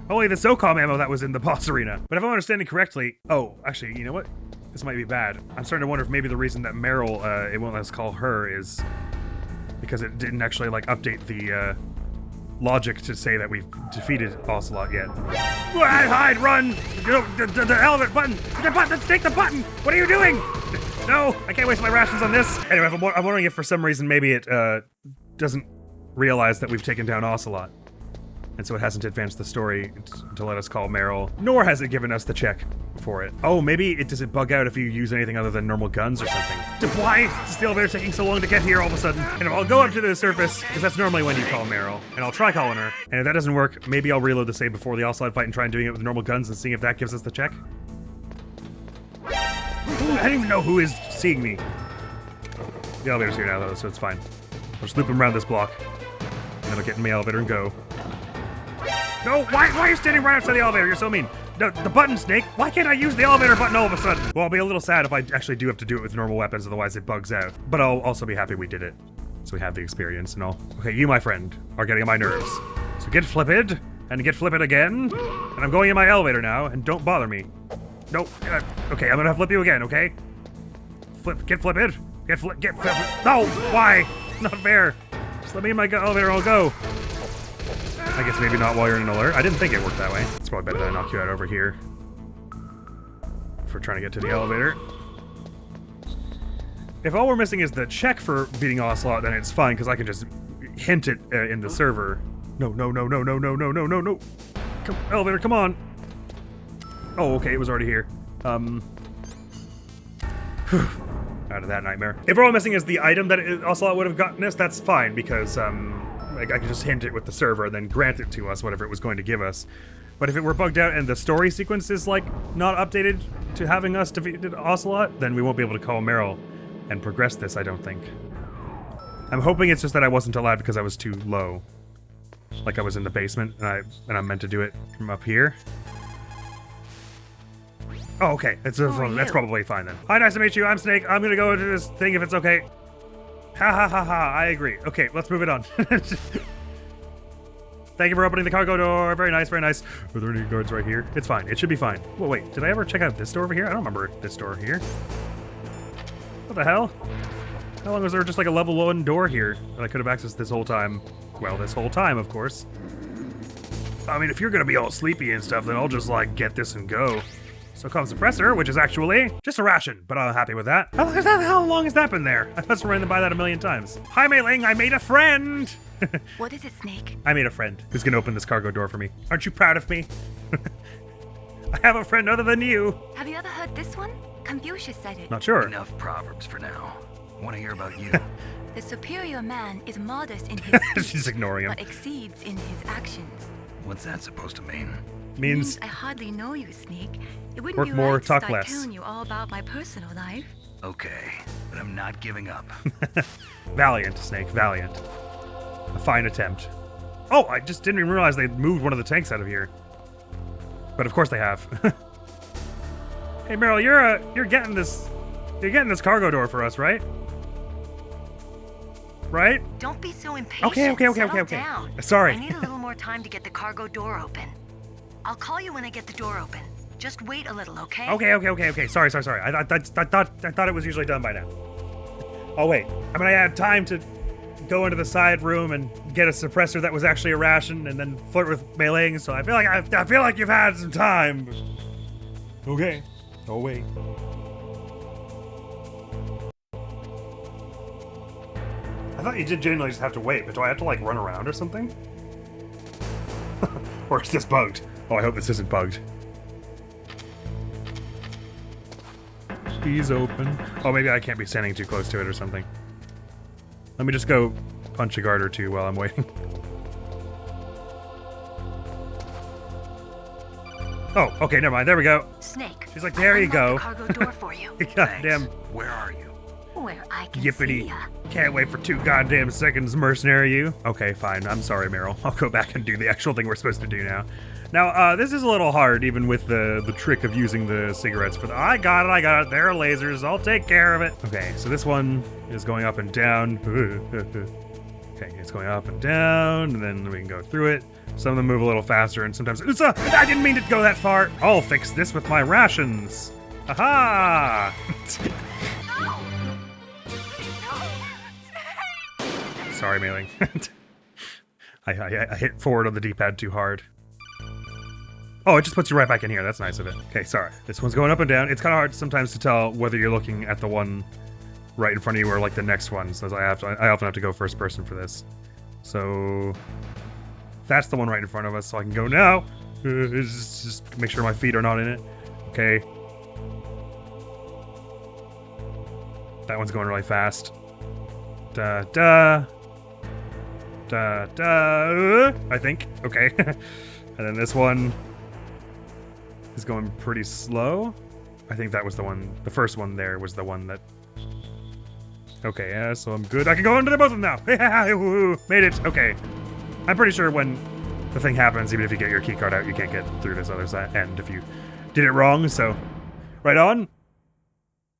Only the SOCOM ammo that was in the boss arena. But if I'm understanding correctly... Oh, actually, you know what? This might be bad. I'm starting to wonder if maybe the reason that Meryl, it won't let us call her is because it didn't actually, like, update the, logic to say that we've defeated Ocelot yet. Hide, run! The elevator button! The button! Take the button! What are you doing? No, I can't waste my rations on this. Anyway, I'm wondering if for some reason maybe it, doesn't realize that we've taken down Ocelot. And so it hasn't advanced the story to let us call Meryl, nor has it given us the check for it. Oh, maybe does it bug out if you use anything other than normal guns or something? Why is the elevator taking so long to get here all of a sudden? And I'll go up to the surface, because that's normally when you call Meryl, and I'll try calling her. And if that doesn't work, maybe I'll reload the save before the Ocelot fight and try and doing it with normal guns and seeing if that gives us the check. Ooh, I don't even know who is seeing me. The elevator's here now, though, so it's fine. I'll just loop him around this block, and then I'll get in the elevator and go. No, why are you standing right outside the elevator? You're so mean. The button, Snake. Why can't I use the elevator button all of a sudden? Well, I'll be a little sad if I actually do have to do it with normal weapons, otherwise it bugs out. But I'll also be happy we did it. So we have the experience and all. Okay, you, my friend, are getting on my nerves. So get flipped, and get flipped again. And I'm going in my elevator now, and don't bother me. Nope. Okay, I'm gonna flip you again, okay? Get flipped. Get flipped. No, why? Not fair. Just let me in my elevator and I'll go. I guess maybe not while you're in an alert. I didn't think it worked that way. It's probably better that I knock you out over here. For trying to get to the elevator. If all we're missing is the check for beating Ocelot, then it's fine, because I can just hint it in the server. No. Elevator, come on. Oh, okay, it was already here. Out of that nightmare. If all we're missing is the item that Ocelot would have gotten us, that's fine, because, I could just hint it with the server and then grant it to us, whatever it was going to give us. But if it were bugged out and the story sequence is, like, not updated to having us defeated Ocelot, then we won't be able to call Meryl and progress this, I don't think. I'm hoping it's just that I wasn't allowed because I was too low. Like I was in the basement and I'm meant to do it from up here. Oh, okay. That's probably fine then. Hi, nice to meet you. I'm Snake. I'm gonna go into this thing if it's okay. Ha, I agree. Okay, let's move it on. Thank you for opening the cargo door. Very nice, very nice. Are there any guards right here? It's fine. It should be fine. Well, wait, did I ever check out this door over here? I don't remember this door here. What the hell? How long was there just like a level 1 door here that I could have accessed this whole time? Well, this whole time, of course. I mean, if you're gonna be all sleepy and stuff, then I'll just like get this and go. So comes suppressor, which is actually just a ration, but I'm happy with that. How long has that been there? I must have ran by that a million times. Hi, Ryleying, I made a friend!
What is it, Snake?
I made a friend who's gonna open this cargo door for me. Aren't you proud of me? I have a friend other than you.
Have you ever heard this one? Confucius said it.
Not sure.
Enough proverbs for now. Want to hear about you?
The superior man is modest in his speech,
She's ignoring him.
but exceeds in his actions.
What's that supposed to mean?
Means
I hardly know you, Snake. It wouldn't
work
be
more,
right to
talk
start
less.
telling you all about my personal life.
Okay, but I'm not giving up.
Valiant, Snake, valiant. A fine attempt. Oh, I just didn't even realize they moved one of the tanks out of here. But of course they have. Hey Meryl, you're getting this cargo door for us, right? Right?
Don't be so impatient.
Okay.
Settle down.
Sorry.
I need a little more time to get the cargo door open. I'll call you when I get the door open. Just wait a little, okay?
Okay. Sorry. I thought it was usually done by now. Oh wait. I mean, I had time to go into the side room and get a suppressor that was actually a ration, and then flirt with Ryleying. So I feel like you've had some time. Okay. Oh wait. I thought you did genuinely just have to wait, but do I have to like run around or something? Or is this bugged? Oh, I hope this isn't bugged. He's open. Oh, maybe I can't be standing too close to it or something. Let me just go punch a guard or two while I'm waiting. Oh, okay, never mind. There we go.
Snake.
She's like, there you go.
The cargo door for you.
Goddamn.
Where are you?
Where I can
Yippity.
see ya.
Can't wait for 2 goddamn seconds, mercenary you. Okay, fine. I'm sorry, Meryl. I'll go back and do the actual thing we're supposed to do now. Now, this is a little hard, even with the trick of using the cigarettes for the... I got it. There are lasers. I'll take care of it. Okay, so this one is going up and down. Okay, it's going up and down, and then we can go through it. Some of them move a little faster, and sometimes... I didn't mean to go that far. I'll fix this with my rations. Aha! Sorry, Mailing. I hit forward on the D-pad too hard. Oh, it just puts you right back in here. That's nice of it. Okay, sorry. This one's going up and down. It's kind of hard sometimes to tell whether you're looking at the one right in front of you or like the next one. So I often have to go first person for this. So that's the one right in front of us. So I can go now. Just make sure my feet are not in it. Okay. That one's going really fast. Da da. Da da. I think. Okay. And then this one is going pretty slow. I think that was the one. The first one there was the one that. Okay, yeah, so I'm good. I can go into both of them now. Made it. Okay. I'm pretty sure when the thing happens, even if you get your keycard out, you can't get through this other side end if you did it wrong. So, right on.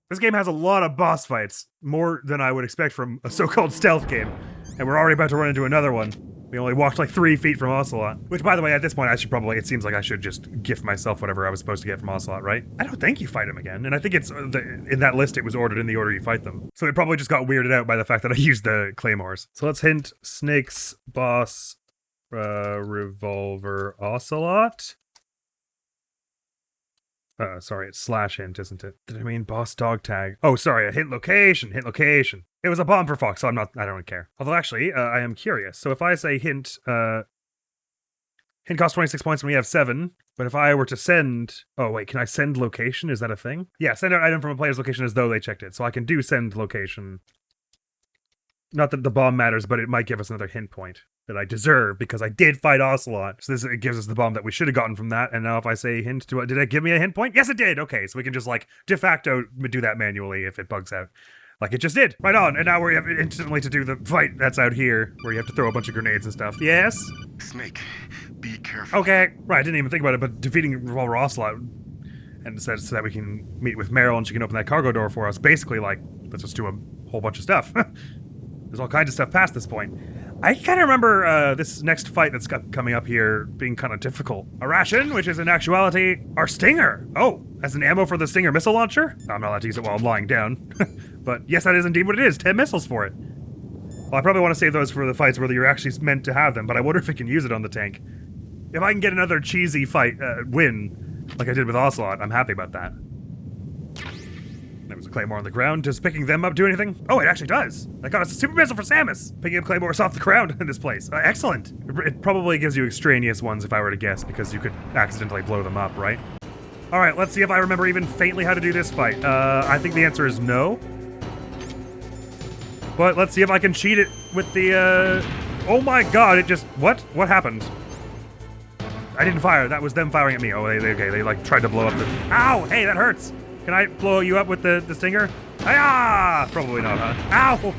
This game has a lot of boss fights, more than I would expect from a so-called stealth game. And we're already about to run into another one. We only walked like 3 feet from Ocelot. Which, by the way, at this point, I should probably, it seems like I should just gift myself whatever I was supposed to get from Ocelot, right? I don't think you fight him again. And I think it's, in that list, it was ordered in the order you fight them. So it probably just got weirded out by the fact that I used the claymores. So let's hint Snake's boss, revolver Ocelot. Sorry, it's slash hint, isn't it? Did I mean boss dog tag? Oh, sorry, a hint location. It was a bomb for Fox, so I don't care. Although actually, I am curious. So if I say hint costs 26 points and we have 7, but if I were to send, oh wait, can I send location? Is that a thing? Yeah, send an item from a player's location as though they checked it. So I can do send location. Not that the bomb matters, but it might give us another hint point that I deserve because I did fight Ocelot. So it gives us the bomb that we should have gotten from that. And now if I say hint, did it give me a hint point? Yes, it did. Okay, so we can just like de facto do that manually if it bugs out. Like it just did. Right on. And now we have instantly to do the fight that's out here where you have to throw a bunch of grenades and stuff. Yes?
Snake, be careful.
Okay. Right, I didn't even think about it, but defeating Revolver Ocelot and said so that we can meet with Meryl and she can open that cargo door for us. Basically, like, let's just do a whole bunch of stuff. There's all kinds of stuff past this point. I kind of remember this next fight that's coming up here being kind of difficult. A ration, which is in actuality our Stinger. Oh, as an ammo for the Stinger missile launcher? I'm not allowed to use it while I'm lying down. But yes, that is indeed what it is. 10 missiles for it. Well, I probably want to save those for the fights where you're actually meant to have them, but I wonder if it can use it on the tank. If I can get another cheesy fight win, like I did with Ocelot, I'm happy about that. There was a claymore on the ground. Does picking them up do anything? Oh, it actually does. That got us a super missile for Samus. Picking up claymores off the ground in this place. Excellent. It probably gives you extraneous ones if I were to guess, because you could accidentally blow them up, right? All right, let's see if I remember even faintly how to do this fight. I think the answer is no. But let's see if I can cheat it with the, oh my god, it just, what? What happened? I didn't fire. That was them firing at me. Oh, they like tried to blow up the, ow, hey, that hurts. Can I blow you up with the stinger? Ah! Probably not, huh? Ow!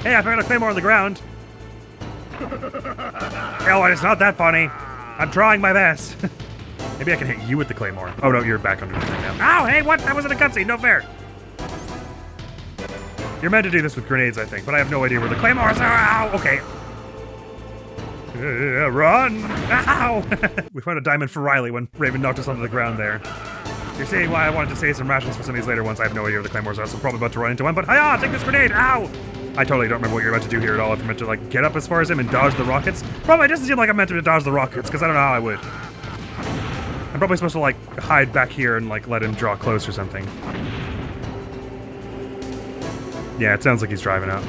Hey, I found a claymore on the ground. Oh, it's not that funny. I'm trying my best. Maybe I can hit you with the claymore. Oh no, you're back under the thing now. Ow! Hey, what? That wasn't a cutscene. No fair. You're meant to do this with grenades, I think, but I have no idea where the claymores are. Ow! Okay. Run! Ow! We found a diamond for Ryley when Raven knocked us onto the ground there. You're saying why I wanted to save some rations for some of these later ones. I have no idea where the claymores are, so I'm probably about to run into one, but hiya! Take this grenade! Ow! I totally don't remember what you're about to do here at all. If you're meant to, like, get up as far as him and dodge the rockets. Probably doesn't seem like I'm meant to dodge the rockets, because I don't know how I would. I'm probably supposed to, like, hide back here and, like, let him draw close or something. Yeah, it sounds like he's driving out.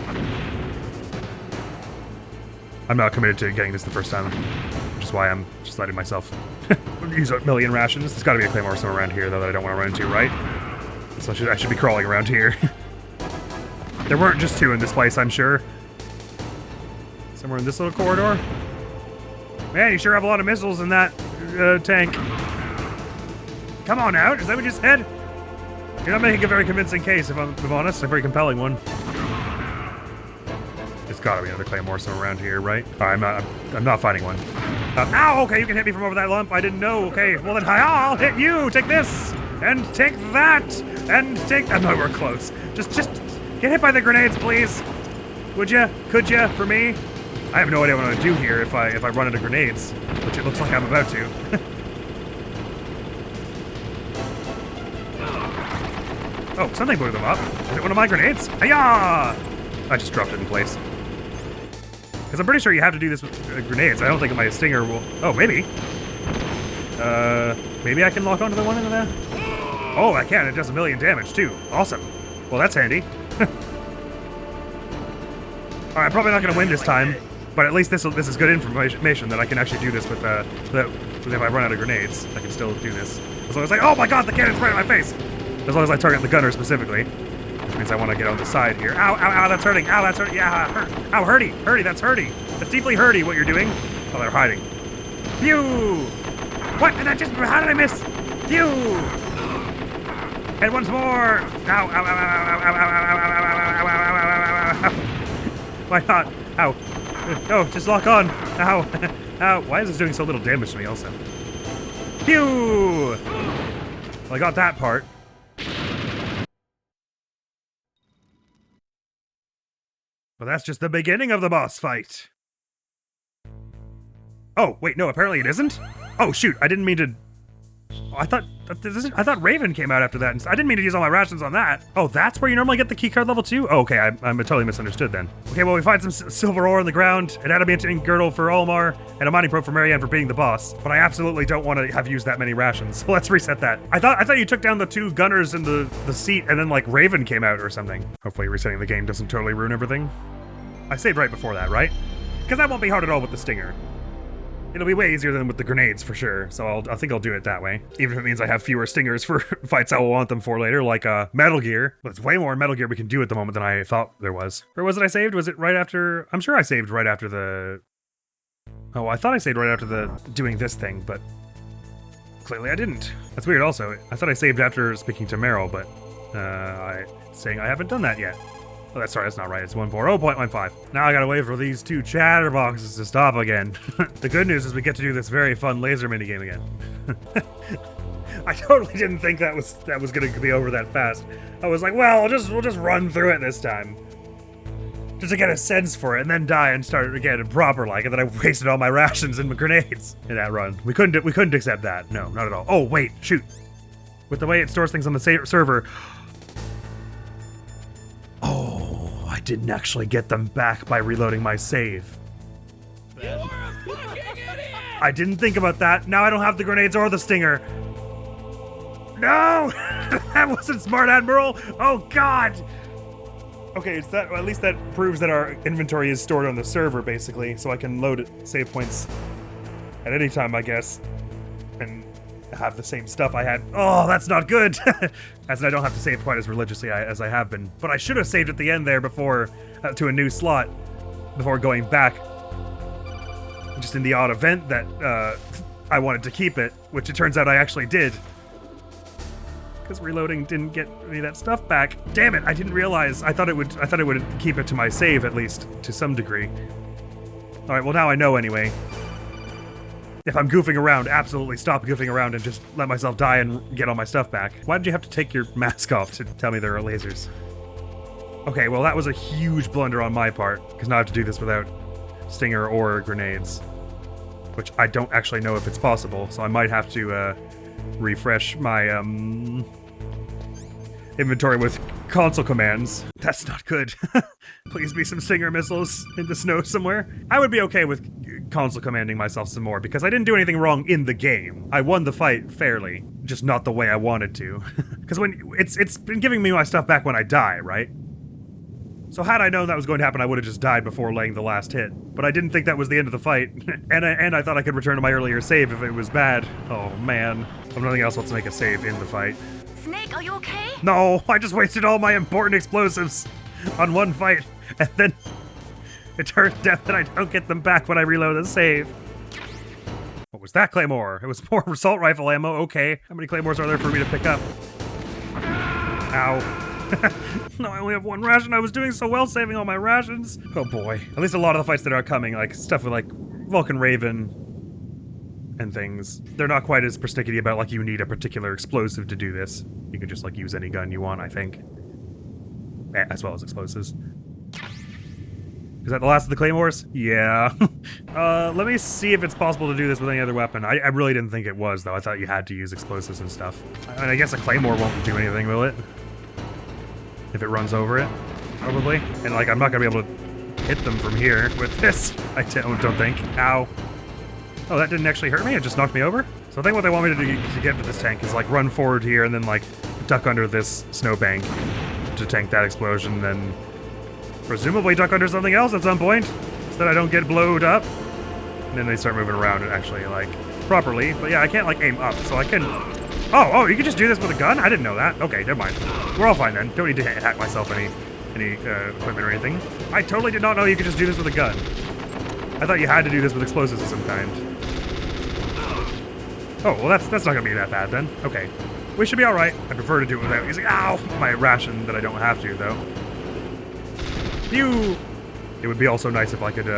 I'm not committed to getting this the first time, which is why I'm just letting myself use a million rations. There's gotta be a claymore somewhere around here, though, that I don't want to run into, right? So I should be crawling around here. There weren't just 2 in this place, I'm sure. Somewhere in this little corridor. Man, you sure have a lot of missiles in that tank. Come on out, is that what you said? You're not making a very convincing case, if I'm honest. A very compelling one. There's gotta be another Claymore somewhere around here, right? Alright, I'm not finding one. Ow, okay, you can hit me from over that lump. I didn't know, okay. Well then, I'll hit you! Take this! And take that! And take... Oh, no, we're close. Just get hit by the grenades, please! Would ya? Could ya? For me? I have no idea what I'm gonna do here if I run into grenades. Which it looks like I'm about to. Oh, something blew them up. Is it one of my grenades? Hiya! I just dropped it in place. Because I'm pretty sure you have to do this with grenades. I don't think my stinger will... Oh, maybe. Maybe I can lock onto the one into there? Oh, I can. It does 1,000,000 damage, too. Awesome. Well, that's handy. Alright, I'm probably not going to win this time. But at least this is good information that I can actually do this with if I run out of grenades. I can still do this. As long as oh my god, the cannon's right in my face! As long as I target the gunner specifically. Which means I want to get on the side here. Ow, ow, ow, that's hurting. Ow, that's hurting. Yeah, hurt. Ow, hurty. Hurty, that's hurty. That's deeply hurty what you're doing. Oh, they're hiding. Phew! What? Did I just... How did I miss? Phew! And once more! Ow, ow, ow, ow, ow, ow, ow, ow, ow, ow, ow, ow, ow, ow. Why not? Ow. Oh, just lock on. Ow. Ow. Why is this doing so little damage to me also? Phew! Well, I got that part. But that's just the beginning of the boss fight. Oh, wait, no, apparently it isn't? Oh, shoot, I didn't mean to... I thought Raven came out after that. And I didn't mean to use all my rations on that. Oh, that's where you normally get the keycard level 2? Oh, okay, I'm totally misunderstood then. Okay, well, we find some silver ore on the ground, an adamantium girdle for Olimar, and a mining probe for Marianne for beating the boss. But I absolutely don't want to have used that many rations. So let's reset that. I thought you took down the 2 gunners in the seat, and then, like, Raven came out or something. Hopefully resetting the game doesn't totally ruin everything. I saved right before that, right? Because that won't be hard at all with the stinger. It'll be way easier than with the grenades, for sure, so I think I'll do it that way. Even if it means I have fewer stingers for fights I will want them for later, like Metal Gear. But it's way more Metal Gear we can do at the moment than I thought there was. Or was it I saved? Was it right after... I'm sure I saved right after the... Oh, I thought I saved right after the doing this thing, but... Clearly I didn't. That's weird also. I thought I saved after speaking to Meryl, but... saying I haven't done that yet. Oh, that's not right. It's 140.15. Now I gotta wait for these 2 chatterboxes to stop again. The good news is we get to do this very fun laser minigame again. I totally didn't think that was gonna be over that fast. I was like, well, we'll just run through it this time. Just to get a sense for it, and then die and start again and proper like, and then I wasted all my rations and my grenades in that run. We couldn't accept that. No, not at all. Oh, wait, shoot. With the way it stores things on the server, I didn't actually get them back by reloading my save. I didn't think about that. Now I don't have the grenades or the stinger. No! That wasn't smart, Admiral! Oh, God! Okay, it's that. Well, at least that proves that our inventory is stored on the server, basically, so I can load save points at any time, I guess, and have the same stuff I had. Oh, that's not good! As I don't have to save quite as religiously as I have been. But I should have saved at the end there before, to a new slot, before going back. Just in the odd event that I wanted to keep it, which it turns out I actually did. Because reloading didn't get any of that stuff back. Damn it, I didn't realize. I thought it would keep it to my save, at least, to some degree. Alright, well now I know anyway. If I'm goofing around, absolutely stop goofing around and just let myself die and get all my stuff back. Why did you have to take your mask off to tell me there are lasers? Okay, well that was a huge blunder on my part, because now I have to do this without stinger or grenades. Which I don't actually know if it's possible, so I might have to refresh my inventory with console commands. That's not good. Please be some stinger missiles in the snow somewhere. I would be okay with console commanding myself some more, because I didn't do anything wrong in the game. I won the fight fairly, just not the way I wanted to. Because when it's been giving me my stuff back when I die, right? So had I known that was going to happen, I would have just died before laying the last hit. But I didn't think that was the end of the fight, and I thought I could return to my earlier save if it was bad. Oh man. If nothing else, let's make a save in the fight.
Snake
Snake, are you okay?
No, I just wasted all my important explosives on one fight, and then it turns out that I don't get them back when I reload the save. What was that claymore? It was more assault rifle ammo. Okay, how many claymores are there for me to pick up? Ow. No, I only have one ration. I was doing so well saving all my rations. Oh boy. At least a lot of the fights that are coming, like stuff with like Vulcan Raven and things, they're not quite as persnickety about like you need a particular explosive to do this. You can just like use any gun you want, I think. As well as explosives. Is that the last of the claymores? Yeah. Let me see if it's possible to do this with any other weapon. I really didn't think it was, though. I thought you had to use explosives and stuff. I mean, I guess a claymore won't do anything, will it? If it runs over it, probably. And like, I'm not gonna be able to hit them from here with this. I don't think. Ow. Oh, that didn't actually hurt me? It just knocked me over? So I think what they want me to do to get to this tank is like run forward here and then like duck under this snowbank to tank that explosion, then presumably duck under something else at some point so that I don't get blowed up. And then they start moving around and actually like properly. But yeah, I can't like aim up, so I can... Oh, you can just do this with a gun? I didn't know that. Okay, never mind. We're all fine then. Don't need to hack myself any equipment or anything. I totally did not know you could just do this with a gun. I thought you had to do this with explosives of some kind. Oh, well that's not gonna be that bad then. Okay. We should be alright. I prefer to do it without using, ow, my ration that I don't have to, though. Phew! It would be also nice if I could,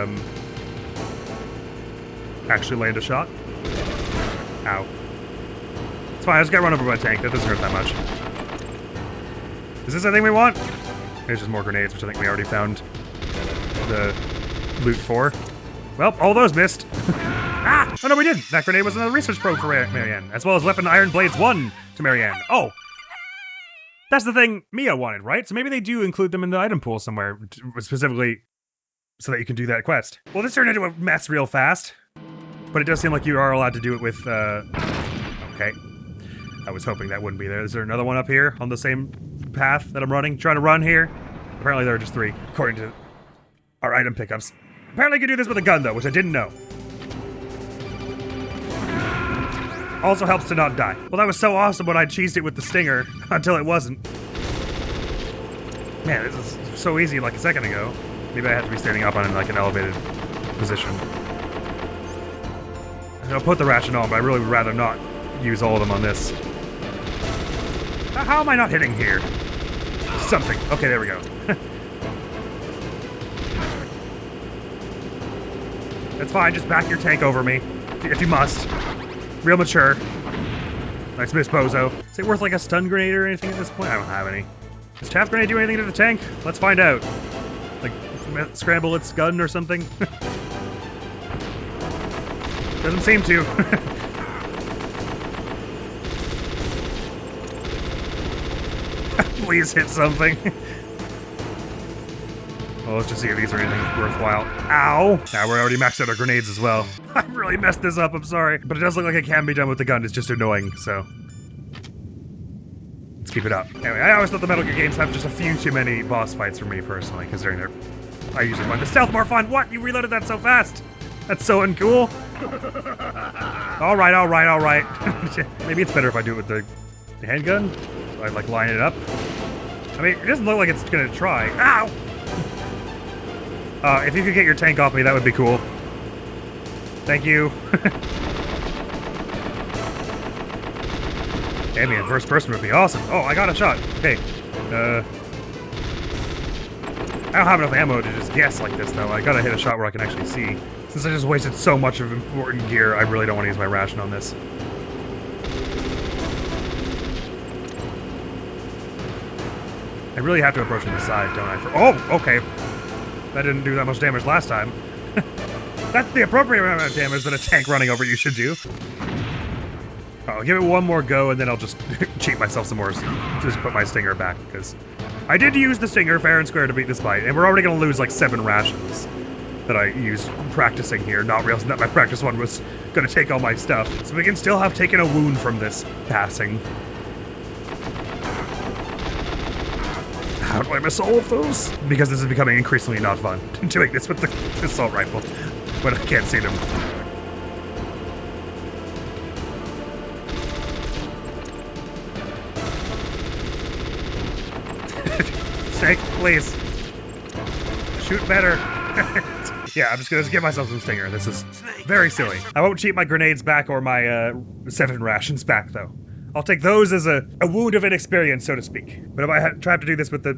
actually land a shot. Ow. It's fine, I just got run over by a tank. That doesn't hurt that much. Is this the thing we want? There's just more grenades, which I think we already found the loot for. Well, all those missed. Ah! Oh no, we didn't! That grenade was another research probe for Marianne, as well as Weapon Iron Blades 1 to Marianne. Oh! That's the thing Mia wanted, right? So maybe they do include them in the item pool somewhere, specifically so that you can do that quest. Well, this turned into a mess real fast, but it does seem like you are allowed to do it with, okay. I was hoping that wouldn't be there. Is there another one up here on the same path that I'm trying to run here? Apparently there are just 3, according to our item pickups. Apparently you can do this with a gun, though, which I didn't know. Also helps to not die. Well, that was so awesome when I cheesed it with the stinger, until it wasn't. Man, this is so easy like a second ago. Maybe I have to be standing up on like an elevated position. I'll put the ration on, but I really would rather not use all of them on this. How am I not hitting here? Something. Okay, there we go. That's fine, just back your tank over me, if you must. Real mature. Nice Miss Bozo. Is it worth like a stun grenade or anything at this point? I don't have any. Does Chaff Grenade do anything to the tank? Let's find out. Like, scramble its gun or something? Doesn't seem to. Please hit something. Well, let's just see if these are anything worthwhile. Ow! Now we're already maxed out our grenades as well. I really messed this up, I'm sorry. But it does look like it can be done with the gun, it's just annoying, so. Let's keep it up. Anyway, I always thought the Metal Gear games have just a few too many boss fights for me personally, considering I usually find the stealth more fun. What? You reloaded that so fast? That's so uncool. Alright. Maybe it's better if I do it with the handgun. So I like line it up. I mean, it doesn't look like it's gonna try. Ow! If you could get your tank off me, that would be cool. Thank you. Aiming in first person would be awesome. Oh, I got a shot. Okay. I don't have enough ammo to just guess like this, though. I gotta hit a shot where I can actually see. Since I just wasted so much of important gear, I really don't want to use my ration on this. I really have to approach from the side, don't I? Oh, okay. That didn't do that much damage last time. That's the appropriate amount of damage that a tank running over you should do. I'll give it one more go, and then I'll just cheat myself some more. Just put my stinger back, because I did use the stinger fair and square to beat this fight, and we're already going to lose like 7 rations that I used practicing here, not realizing that my practice one was going to take all my stuff. So we can still have taken a wound from this passing. How do I miss all of those? Because this is becoming increasingly not fun, doing this with the assault rifle, but I can't see them. Snake, please. Shoot better. Yeah, I'm just gonna give myself some stinger. This is very silly. I won't cheat my grenades back or my 7 rations back, though. I'll take those as a wound of inexperience, so to speak. But if I try to do this with the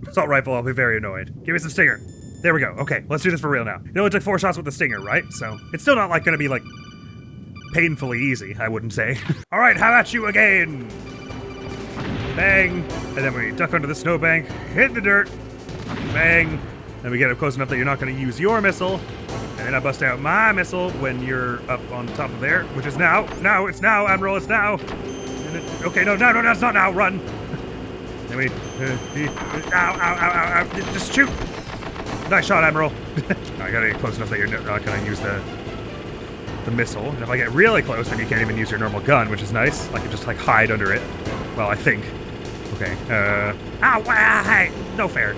assault rifle, I'll be very annoyed. Give me some stinger. There we go. Okay, let's do this for real now. It only took 4 shots with the stinger, right? So it's still not like gonna be like painfully easy, I wouldn't say. All right, how about you again? Bang, and then we duck under the snowbank, hit the dirt, bang, then we get up close enough that you're not gonna use your missile, and then I bust out my missile when you're up on top of there, which is now. Now, it's now, Admiral, it's now. Okay, no, that's not now, run. Then we, ow, just shoot. Nice shot, Admiral. I gotta get close enough that you're not gonna use the missile. And if I get really close, then you can't even use your normal gun, which is nice. I can just like hide under it. Well, I think. Okay. Ow! Hey! No fair.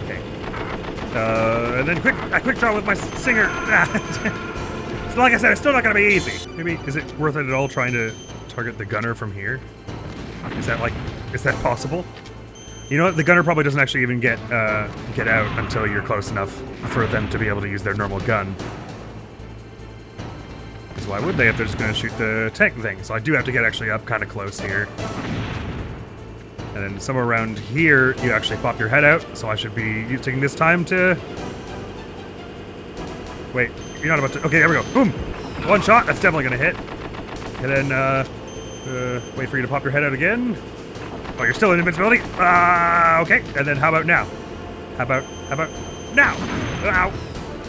Okay. And then quick draw with my stinger. So like I said, it's still not gonna be easy. Maybe is it worth it at all trying to target the gunner from here? Is that possible? You know what? The gunner probably doesn't actually even get out until you're close enough for them to be able to use their normal gun. Because why would they if they're just going to shoot the tank thing? So I do have to get actually up kind of close here. And then somewhere around here, you actually pop your head out. So I should be taking this time to... Wait, you're not about to... Okay, there we go. Boom! 1 shot. That's definitely going to hit. And then wait for you to pop your head out again. Oh, you're still in invincibility? Okay. And then how about now? How about now? Ow.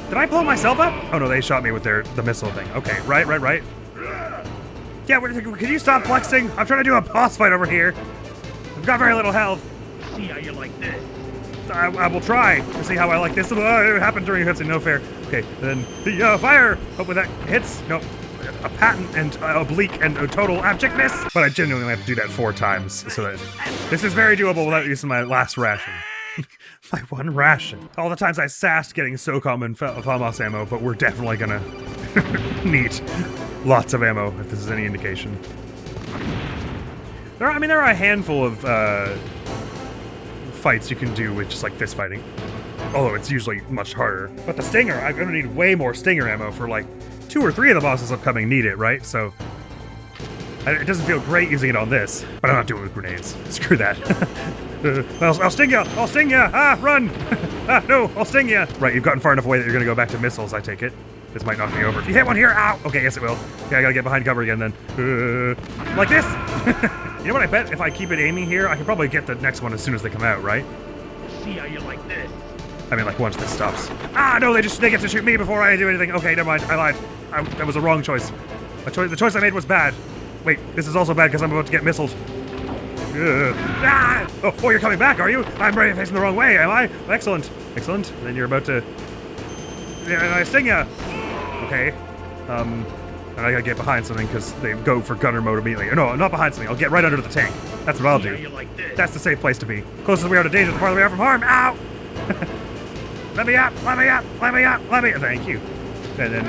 Did I blow myself up? Oh no, they shot me with the missile thing. Okay, right. Yeah, can you stop flexing? I'm trying to do a boss fight over here. I've got very little health.
See how you like this.
I will try to see how I like this. It happened during hits and no fair. Okay, then the fire. Hopefully that hits. Nope. A patent and oblique and a total abjectness. But I genuinely have to do that 4 times. So that this is very doable without using my last ration. My 1 ration. All the times I sassed getting SOCOM and FAMAS ammo, but we're definitely gonna need lots of ammo if this is any indication. There are a handful of fights you can do with just like fist fighting. Although it's usually much harder. But the stinger, I'm gonna need way more stinger ammo for like 2 or 3 of the bosses upcoming need it, right? So it doesn't feel great using it on this, but I'm not doing it with grenades. Screw that. I'll sting you! I'll sting you! Ah, run! No, I'll sting you! Right, you've gotten far enough away that you're gonna go back to missiles, I take it. This might knock me over. If you hit one here, ow! Okay, yes it will. Okay, I gotta get behind cover again then. Like this! You know what, I bet if I keep it aiming here, I can probably get the next one as soon as they come out, right?
See how you like this.
I mean, like, once this stops. Ah, no, they get to shoot me before I do anything. Okay, never mind, I lied. That was a wrong choice. The choice I made was bad. Wait, this is also bad because I'm about to get missiled. Ah! Oh, you're coming back, are you? I'm ready facing the wrong way, am I? Excellent. Excellent. And then you're about to... Yeah, I sting ya! Okay. And I gotta get behind something because they go for gunner mode immediately. No, not behind something. I'll get right under the tank. That's what I'll do. That's the safe place to be. Closer we are to danger, the farther we are from harm. Ow! Let me up! Let me up! Let me up! Let me... Thank you. And then,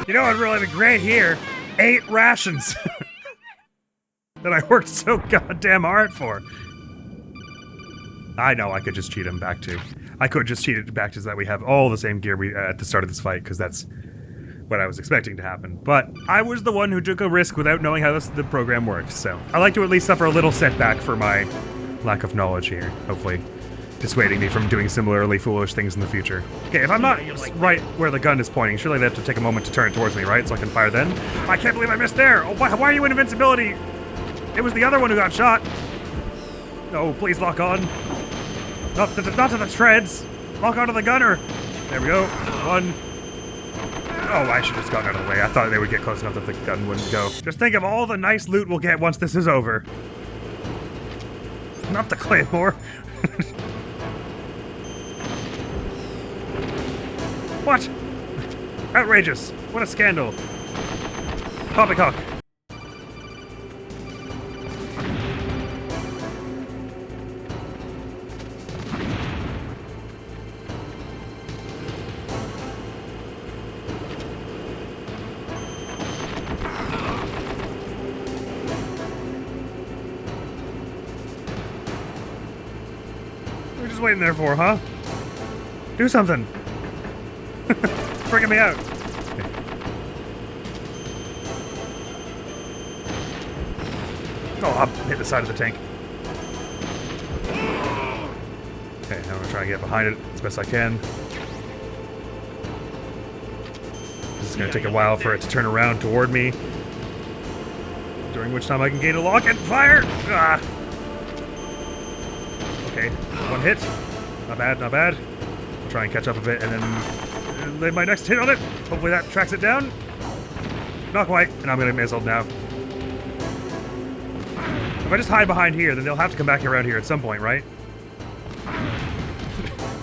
you know what would really be great here? 8 rations. That I worked so goddamn hard for. I know I could just cheat him back to. I could just cheat it back to so that we have all the same gear we at the start of this fight, because that's what I was expecting to happen. But I was the one who took a risk without knowing how the program works, so I like to at least suffer a little setback for my lack of knowledge here, hopefully dissuading me from doing similarly foolish things in the future. Okay, if I'm not right where the gun is pointing, surely they have to take a moment to turn it towards me, right? So I can fire then. I can't believe I missed there! Oh, why are you in invincibility? It was the other one who got shot. No, please lock on. Not to the treads. Lock onto the gunner. There we go. 1. Oh, I should have just gotten out of the way. I thought they would get close enough that the gun wouldn't go. Just think of all the nice loot we'll get once this is over. Not the claymore. What? Outrageous. What a scandal. Poppycock. just waiting there for, huh? Do something. Freaking me out. Oh, I'll hit the side of the tank. Okay, now I'm gonna try and get behind it as best I can. This is gonna take a while for it to turn around toward me. During which time I can gain a lock and fire! Ah. Okay, one hit. Not bad, not bad. I'll try and catch up a bit and then lay my next hit on it. Hopefully that tracks it down. Not quite, and I'm gonna mizzle now. If I just hide behind here, then they'll have to come back around here at some point, right?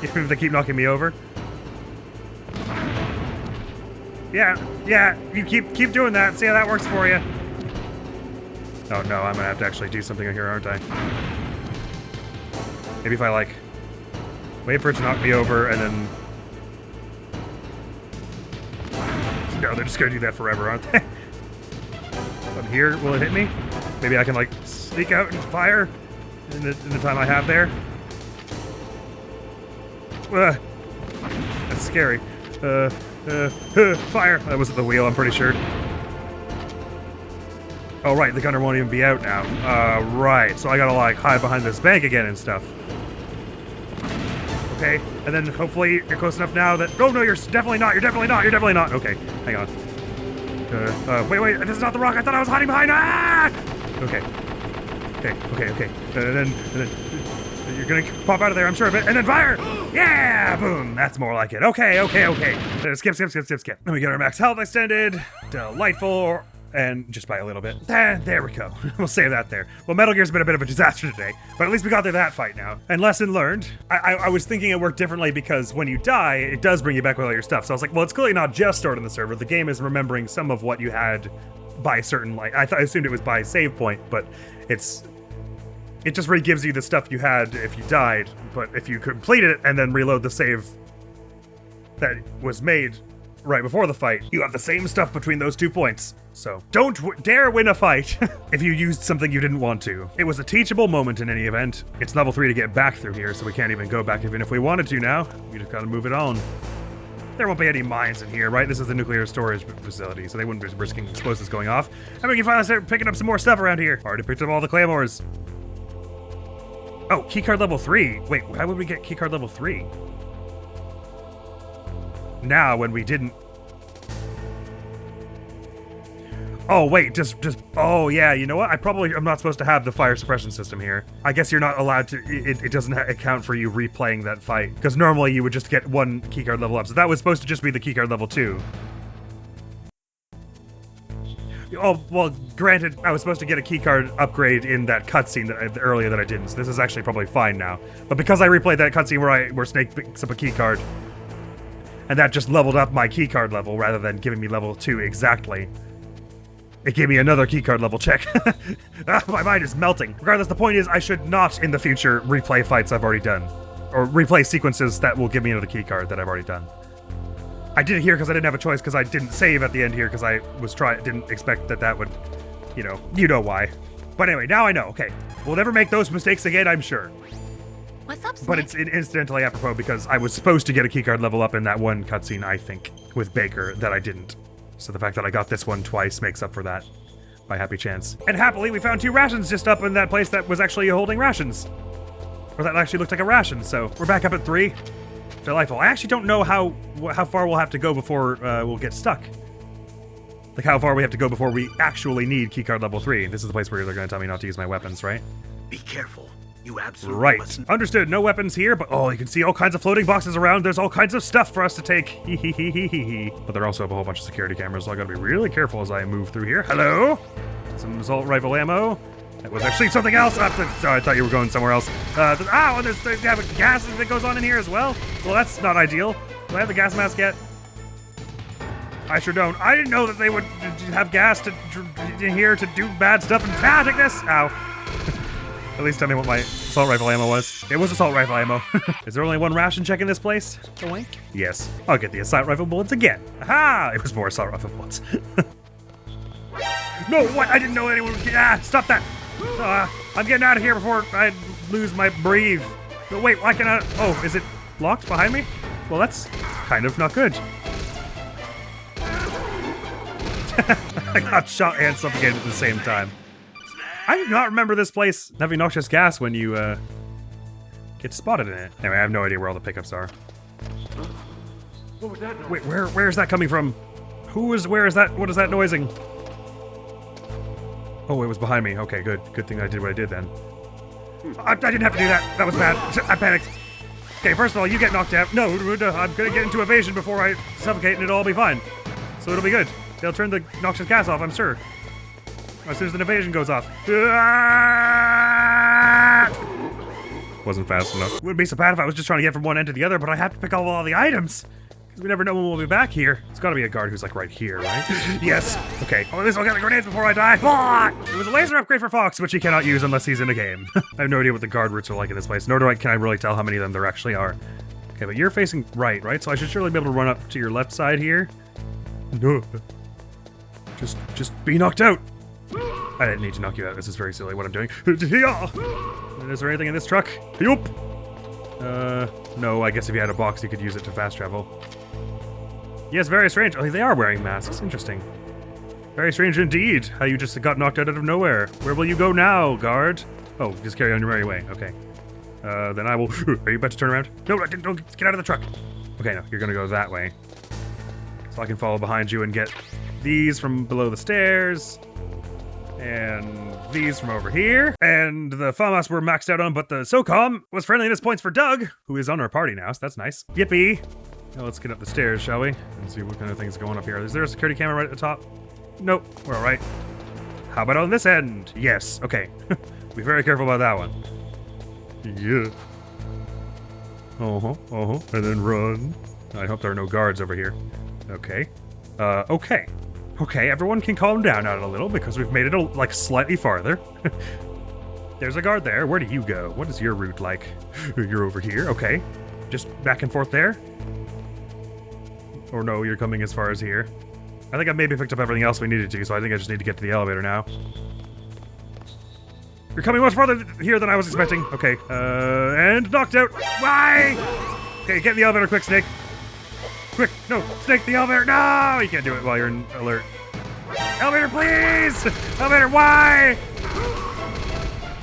Even if they keep knocking me over. Yeah, you keep doing that. See how that works for you. Oh no, I'm gonna have to actually do something here, aren't I? Maybe if I like wait for it to knock me over and then. No, they're just gonna do that forever, aren't they? From here, will it hit me? Maybe I can like sneak out and fire in the time I have there. That's scary. Fire! That wasn't the wheel, I'm pretty sure. Oh, right, the gunner won't even be out now. Right, so I gotta, like, hide behind this bank again and stuff. Okay, and then hopefully you're close enough now that... Oh, no, you're definitely not, you're definitely not, you're definitely not. Okay, hang on. Wait, this is not the rock I thought I was hiding behind! Ah! Okay. And then you're gonna pop out of there, I'm sure of it, and then fire! Yeah! Boom! That's more like it. Okay. Skip. Let me get our max health extended. Delightful. And just by a little bit. There we go. We'll save that there. Well, Metal Gear's been a bit of a disaster today, but at least we got through that fight now. And lesson learned. I was thinking it worked differently because when you die, it does bring you back with all your stuff. So I was like, well, it's clearly not just stored in the server. The game is remembering some of what you had by certain, like, I assumed it was by save point, but it just re-gives you the stuff you had if you died, but if you completed it and then reload the save that was made right before the fight, you have the same stuff between those 2 points. So don't dare win a fight if you used something you didn't want to. It was a teachable moment in any event. It's level 3 to get back through here, so we can't even go back even if we wanted to now. We just gotta move it on. There won't be any mines in here, right? This is the nuclear storage facility, so they wouldn't be risking explosives going off. And we can finally start picking up some more stuff around here. Already picked up all the claymores. Oh, keycard level 3. Wait, how would we get keycard level 3? Now, when we didn't... Oh, wait, just... Oh, yeah, you know what? I'm not supposed to have the fire suppression system here. I guess you're not allowed to... It doesn't account for you replaying that fight. Because normally you would just get one keycard level up. So that was supposed to just be the keycard level 2. Oh, well, granted, I was supposed to get a keycard upgrade in that cutscene earlier that I didn't, so this is actually probably fine now. But because I replayed that cutscene where Snake picks up a keycard, and that just leveled up my keycard level rather than giving me level 2 exactly, it gave me another keycard level check. My mind is melting. Regardless, the point is I should not, in the future, replay fights I've already done. Or replay sequences that will give me another keycard that I've already done. I did it here because I didn't have a choice because I didn't save at the end here because I didn't expect that would, you know why. But anyway, now I know. Okay, we'll never make those mistakes again, I'm sure.
What's up, Snake?
But it's incidentally apropos because I was supposed to get a keycard level up in that one cutscene, I think, with Baker that I didn't. So the fact that I got this one twice makes up for that by happy chance. And happily, we found 2 rations just up in that place that was actually holding rations. Or that actually looked like a ration, so we're back up at 3. Delightful. I actually don't know how far we'll have to go before we'll get stuck. Like how far we have to go before we actually need keycard level 3. This is the place where they're going to tell me not to use my weapons, right?
Be careful. You absolutely
Right.
mustn't.
Understood. No weapons here, but oh, you can see all kinds of floating boxes around. There's all kinds of stuff for us to take. But there also have a whole bunch of security cameras, so I gotta be really careful as I move through here. Hello? Some assault rifle ammo. That was actually something else. Sorry, I thought you were going somewhere else. And they have a gas that goes on in here as well. Well, that's not ideal. Do I have the gas mask yet? I sure don't. I didn't know that they would have gas in here to do bad stuff. And take this. Ow. At least tell me what my assault rifle ammo was. It was assault rifle ammo. Is there only one ration check in this place? Oink. Yes. I'll get the assault rifle bullets again. Aha! It was more assault rifle bullets. No, what? I didn't know anyone would... stop that. I'm getting out of here before I lose my breathe. No, wait, why can I? Oh, is it locked behind me? Well, that's kind of not good. I got shot and suffocated at the same time. I do not remember this place having noxious gas when you get spotted in it. Anyway, I have no idea where all the pickups are.
What was that noise?
Wait, where is that coming from? Where is that? What is that noising? Oh, it was behind me. Okay, good. Good thing I did what I did then. I didn't have to do that. That was bad. I panicked. Okay, first of all, you get knocked out. No, I'm gonna get into evasion before I suffocate and it'll all be fine. So it'll be good. They'll turn the noxious gas off, I'm sure. As soon as the evasion goes off. Wasn't fast enough. It wouldn't be so bad if I was just trying to get from one end to the other, but I have to pick up all the items. Because we never know when we'll be back here. It's gotta be a guard who's like right here, right? Yes. Okay. Oh, at least I'll get the grenades before I die. It was a laser upgrade for Fox, which he cannot use unless he's in a game. I have no idea what the guard routes are like in this place, nor can I really tell how many of them there actually are. Okay, but you're facing right? So I should surely be able to run up to your left side here. No. Just be knocked out. I didn't need to knock you out. This is very silly what I'm doing. Is there anything in this truck? Yup. No, I guess if you had a box, you could use it to fast travel. Yes, very strange. Oh, they are wearing masks. Interesting. Very strange indeed, how you just got knocked out of nowhere. Where will you go now, guard? Oh, just carry on your merry way. Okay. Then I will... Are you about to turn around? No, don't get out of the truck. Okay, no, you're gonna go that way. So I can follow behind you and get these from below the stairs. And these from over here. And the FAMAS were maxed out on, but the SOCOM was friendliness points for Doug, who is on our party now, so that's nice. Yippee! Now let's get up the stairs, shall we? And see what kind of things are going up here. Is there a security camera right at the top? Nope, we're alright. How about on this end? Yes, okay. Be very careful about that one. Yeah. And then run. I hope there are no guards over here. Okay. Okay, everyone can calm down now a little because we've made it like slightly farther. There's a guard there. Where do you go? What is your route like? You're over here. Okay. Just back and forth there? Or no, you're coming as far as here. I think I maybe picked up everything else we needed to, so I think I just need to get to the elevator now. You're coming much farther here than I was expecting. Okay, and knocked out. Why? Okay, get in the elevator quick, Snake. Quick, no, Snake, the elevator, no! You can't do it while you're in alert. Elevator, please! Elevator, why?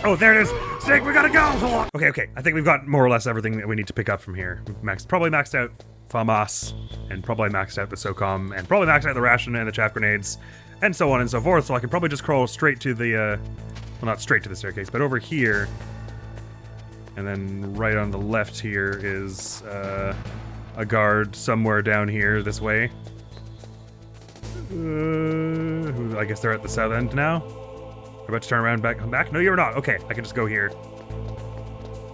Oh, there it is. Snake, we gotta go! Okay, I think we've got more or less everything that we need to pick up from here. We've probably maxed out FAMAS, and probably maxed out the SOCOM, and probably maxed out the ration and the chaff grenades, and so on and so forth, so I can probably just crawl straight to the, well, not straight to the staircase, but over here. And then right on the left here is, a guard somewhere down here this way. I guess they're at the south end now. We're about to turn around come back? No, you're not. Okay, I can just go here.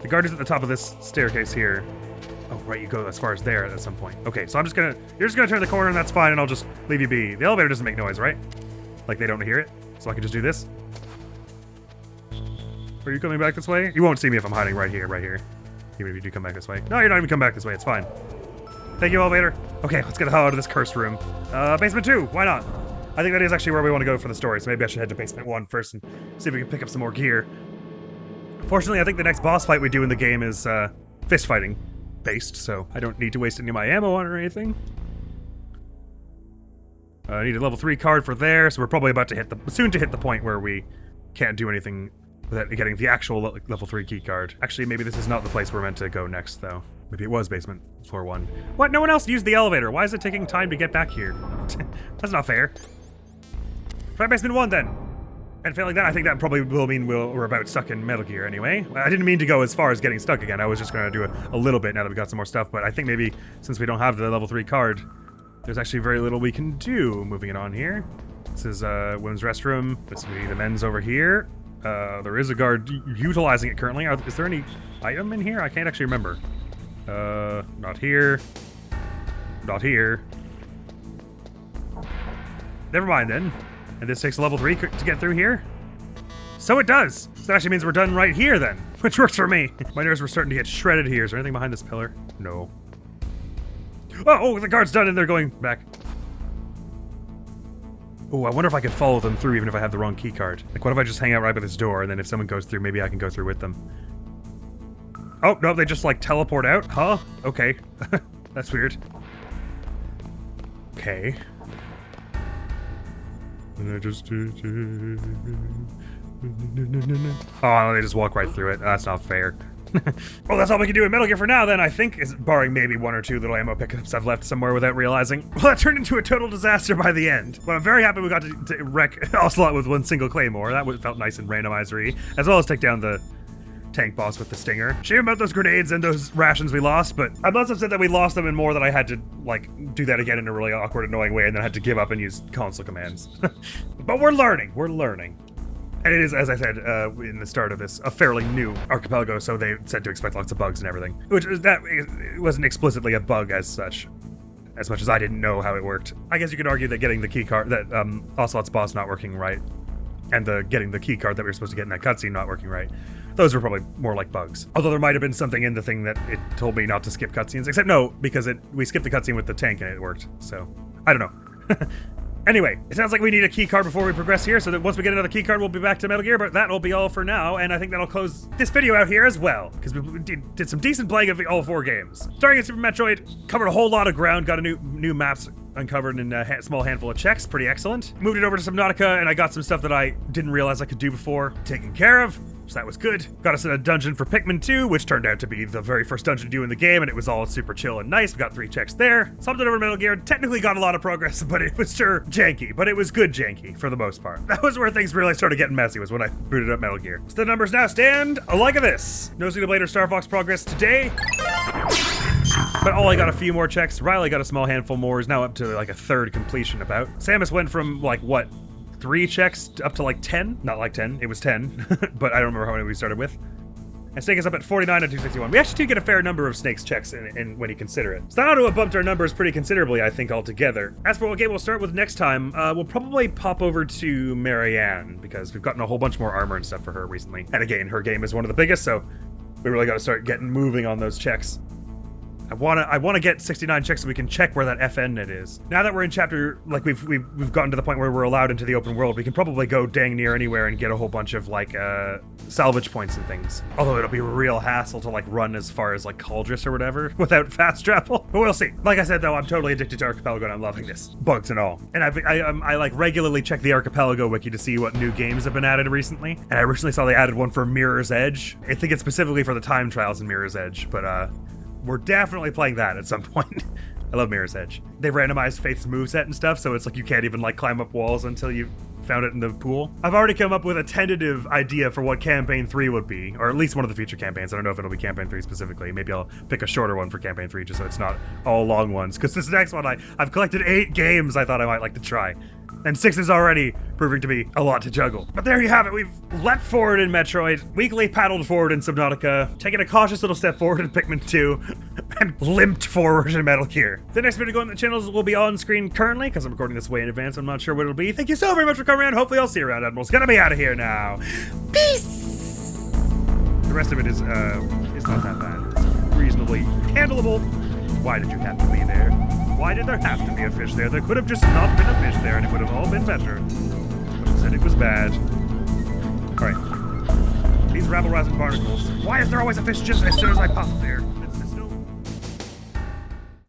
The guard is at the top of this staircase here. Oh, right, you go as far as there at some point. Okay, so you're just gonna turn the corner and that's fine and I'll just leave you be. The elevator doesn't make noise, right? Like they don't hear it? So I can just do this? Are you coming back this way? You won't see me if I'm hiding right here. Even if you do come back this way. No, you're not even coming back this way, it's fine. Thank you, elevator. Okay, let's get the hell out of this cursed room. Basement 2, why not? I think that is actually where we want to go for the story, so maybe I should head to basement 1 first and see if we can pick up some more gear. Fortunately, I think the next boss fight we do in the game is fist fighting based, so I don't need to waste any of my ammo on it or anything. I need a level 3 card for there, so we're probably about to soon hit the point where we can't do anything without getting the actual level 3 key card. Actually, maybe this is not the place we're meant to go next, though. Maybe it was basement floor 1. What? No one else used the elevator. Why is it taking time to get back here? That's not fair. Try basement 1 then. And failing that, I think that probably will mean we're about stuck in Metal Gear anyway. I didn't mean to go as far as getting stuck again. I was just going to do a little bit now that we got some more stuff. But I think maybe since we don't have the level 3 card, there's actually very little we can do. Moving it on here. This is women's restroom. This will be the men's over here. There is a guard utilizing it currently. Is there any item in here? I can't actually remember. Not here. Not here. Never mind then. And this takes a level 3 to get through here? So it does! So that actually means we're done right here then, which works for me. My nerves were starting to get shredded here. Is there anything behind this pillar? No. Oh, the guard's done and they're going back. Oh, I wonder if I could follow them through even if I have the wrong key card. Like, what if I just hang out right by this door and then if someone goes through, maybe I can go through with them. Oh, no, they just like teleport out? Huh? Okay. That's weird. Okay. And I just... Oh, they just walk right through it. That's not fair. Well, that's all we can do in Metal Gear for now, then, I think, is barring maybe one or two little ammo pickups I've left somewhere without realizing. Well, that turned into a total disaster by the end. But I'm very happy we got to wreck Ocelot with one single claymore. That felt nice and randomizery, as well as take down the tank boss with the stinger. Shame about those grenades and those rations we lost, but I'm less upset that we lost them and more that I had to, like, do that again in a really awkward, annoying way and then had to give up and use console commands. But we're learning. We're learning. And it is, as I said in the start of this, a fairly new Archipelago, so they said to expect lots of bugs and everything. Which is that it wasn't explicitly a bug as such, as much as I didn't know how it worked. I guess you could argue that getting the key card, that Ocelot's boss not working right, and getting the key card that we were supposed to get in that cutscene not working right, those were probably more like bugs. Although there might have been something in the thing that it told me not to skip cutscenes, except no, because we skipped the cutscene with the tank and it worked, so I don't know. Anyway, it sounds like we need a key card before we progress here, so that once we get another key card, we'll be back to Metal Gear, but that'll be all for now, and I think that'll close this video out here as well, because we did some decent playing of all 4 games. Starting at Super Metroid, covered a whole lot of ground, got a new maps uncovered in a small handful of checks, pretty excellent. Moved it over to Subnautica, and I got some stuff that I didn't realize I could do before, taken care of. So that was good. Got us in a dungeon for Pikmin 2, which turned out to be the very first dungeon to do in the game, and it was all super chill and nice. We got 3 checks there. Something over Metal Gear. Technically got a lot of progress, but it was sure janky. But it was good janky, for the most part. That was where things really started getting messy, was when I booted up Metal Gear. So the numbers now stand like this. No Xenoblade or Star Fox progress today. But I got a few more checks. Ryley got a small handful more. Is now up to like a third completion about. Samus went from like, what? 3 checks up to like 10? Not like 10, it was 10, but I don't remember how many we started with. And Snake is up at 49 and 261. We actually do get a fair number of Snake's checks when you consider it. So that ought to have bumped our numbers pretty considerably, I think, altogether. As for what game we'll start with next time, we'll probably pop over to Marianne, because we've gotten a whole bunch more armor and stuff for her recently. And again, her game is one of the biggest, so we really got to start getting moving on those checks. I wanna get 69 checks so we can check where that FN net is. Now that we're in chapter, like we've gotten to the point where we're allowed into the open world, we can probably go dang near anywhere and get a whole bunch of like salvage points and things. Although it'll be a real hassle to like run as far as like Cauldrus or whatever without fast travel. But we'll see. Like I said though, I'm totally addicted to Archipelago and I'm loving this. Bugs and all. And I like regularly check the Archipelago wiki to see what new games have been added recently. And I recently saw they added one for Mirror's Edge. I think it's specifically for the time trials in Mirror's Edge, but we're definitely playing that at some point. I love Mirror's Edge. They've randomized Faith's moveset and stuff, so it's like you can't even like climb up walls until you've found it in the pool. I've already come up with a tentative idea for what Campaign 3 would be, or at least one of the future campaigns. I don't know if it'll be Campaign 3 specifically. Maybe I'll pick a shorter one for Campaign 3 just so it's not all long ones. Because this next one, I've collected 8 games I thought I might like to try. And 6 is already proving to be a lot to juggle. But there you have it. We've leapt forward in Metroid, weakly paddled forward in Subnautica, taken a cautious little step forward in Pikmin 2, and limped forward in Metal Gear. The next video going to the channels will be on screen currently, because I'm recording this way in advance. I'm not sure what it'll be. Thank you so very much for coming around. Hopefully I'll see you around. Admiral's gonna be out of here now. Peace! The rest of it is not that bad. It's reasonably handleable. Why did you have to be there? Why did there have to be a fish there? There could have just not been a fish there and it would have all been better. But instead it was bad. Alright. These rabble-rousing barnacles. Why is there always a fish just as soon as I pop there?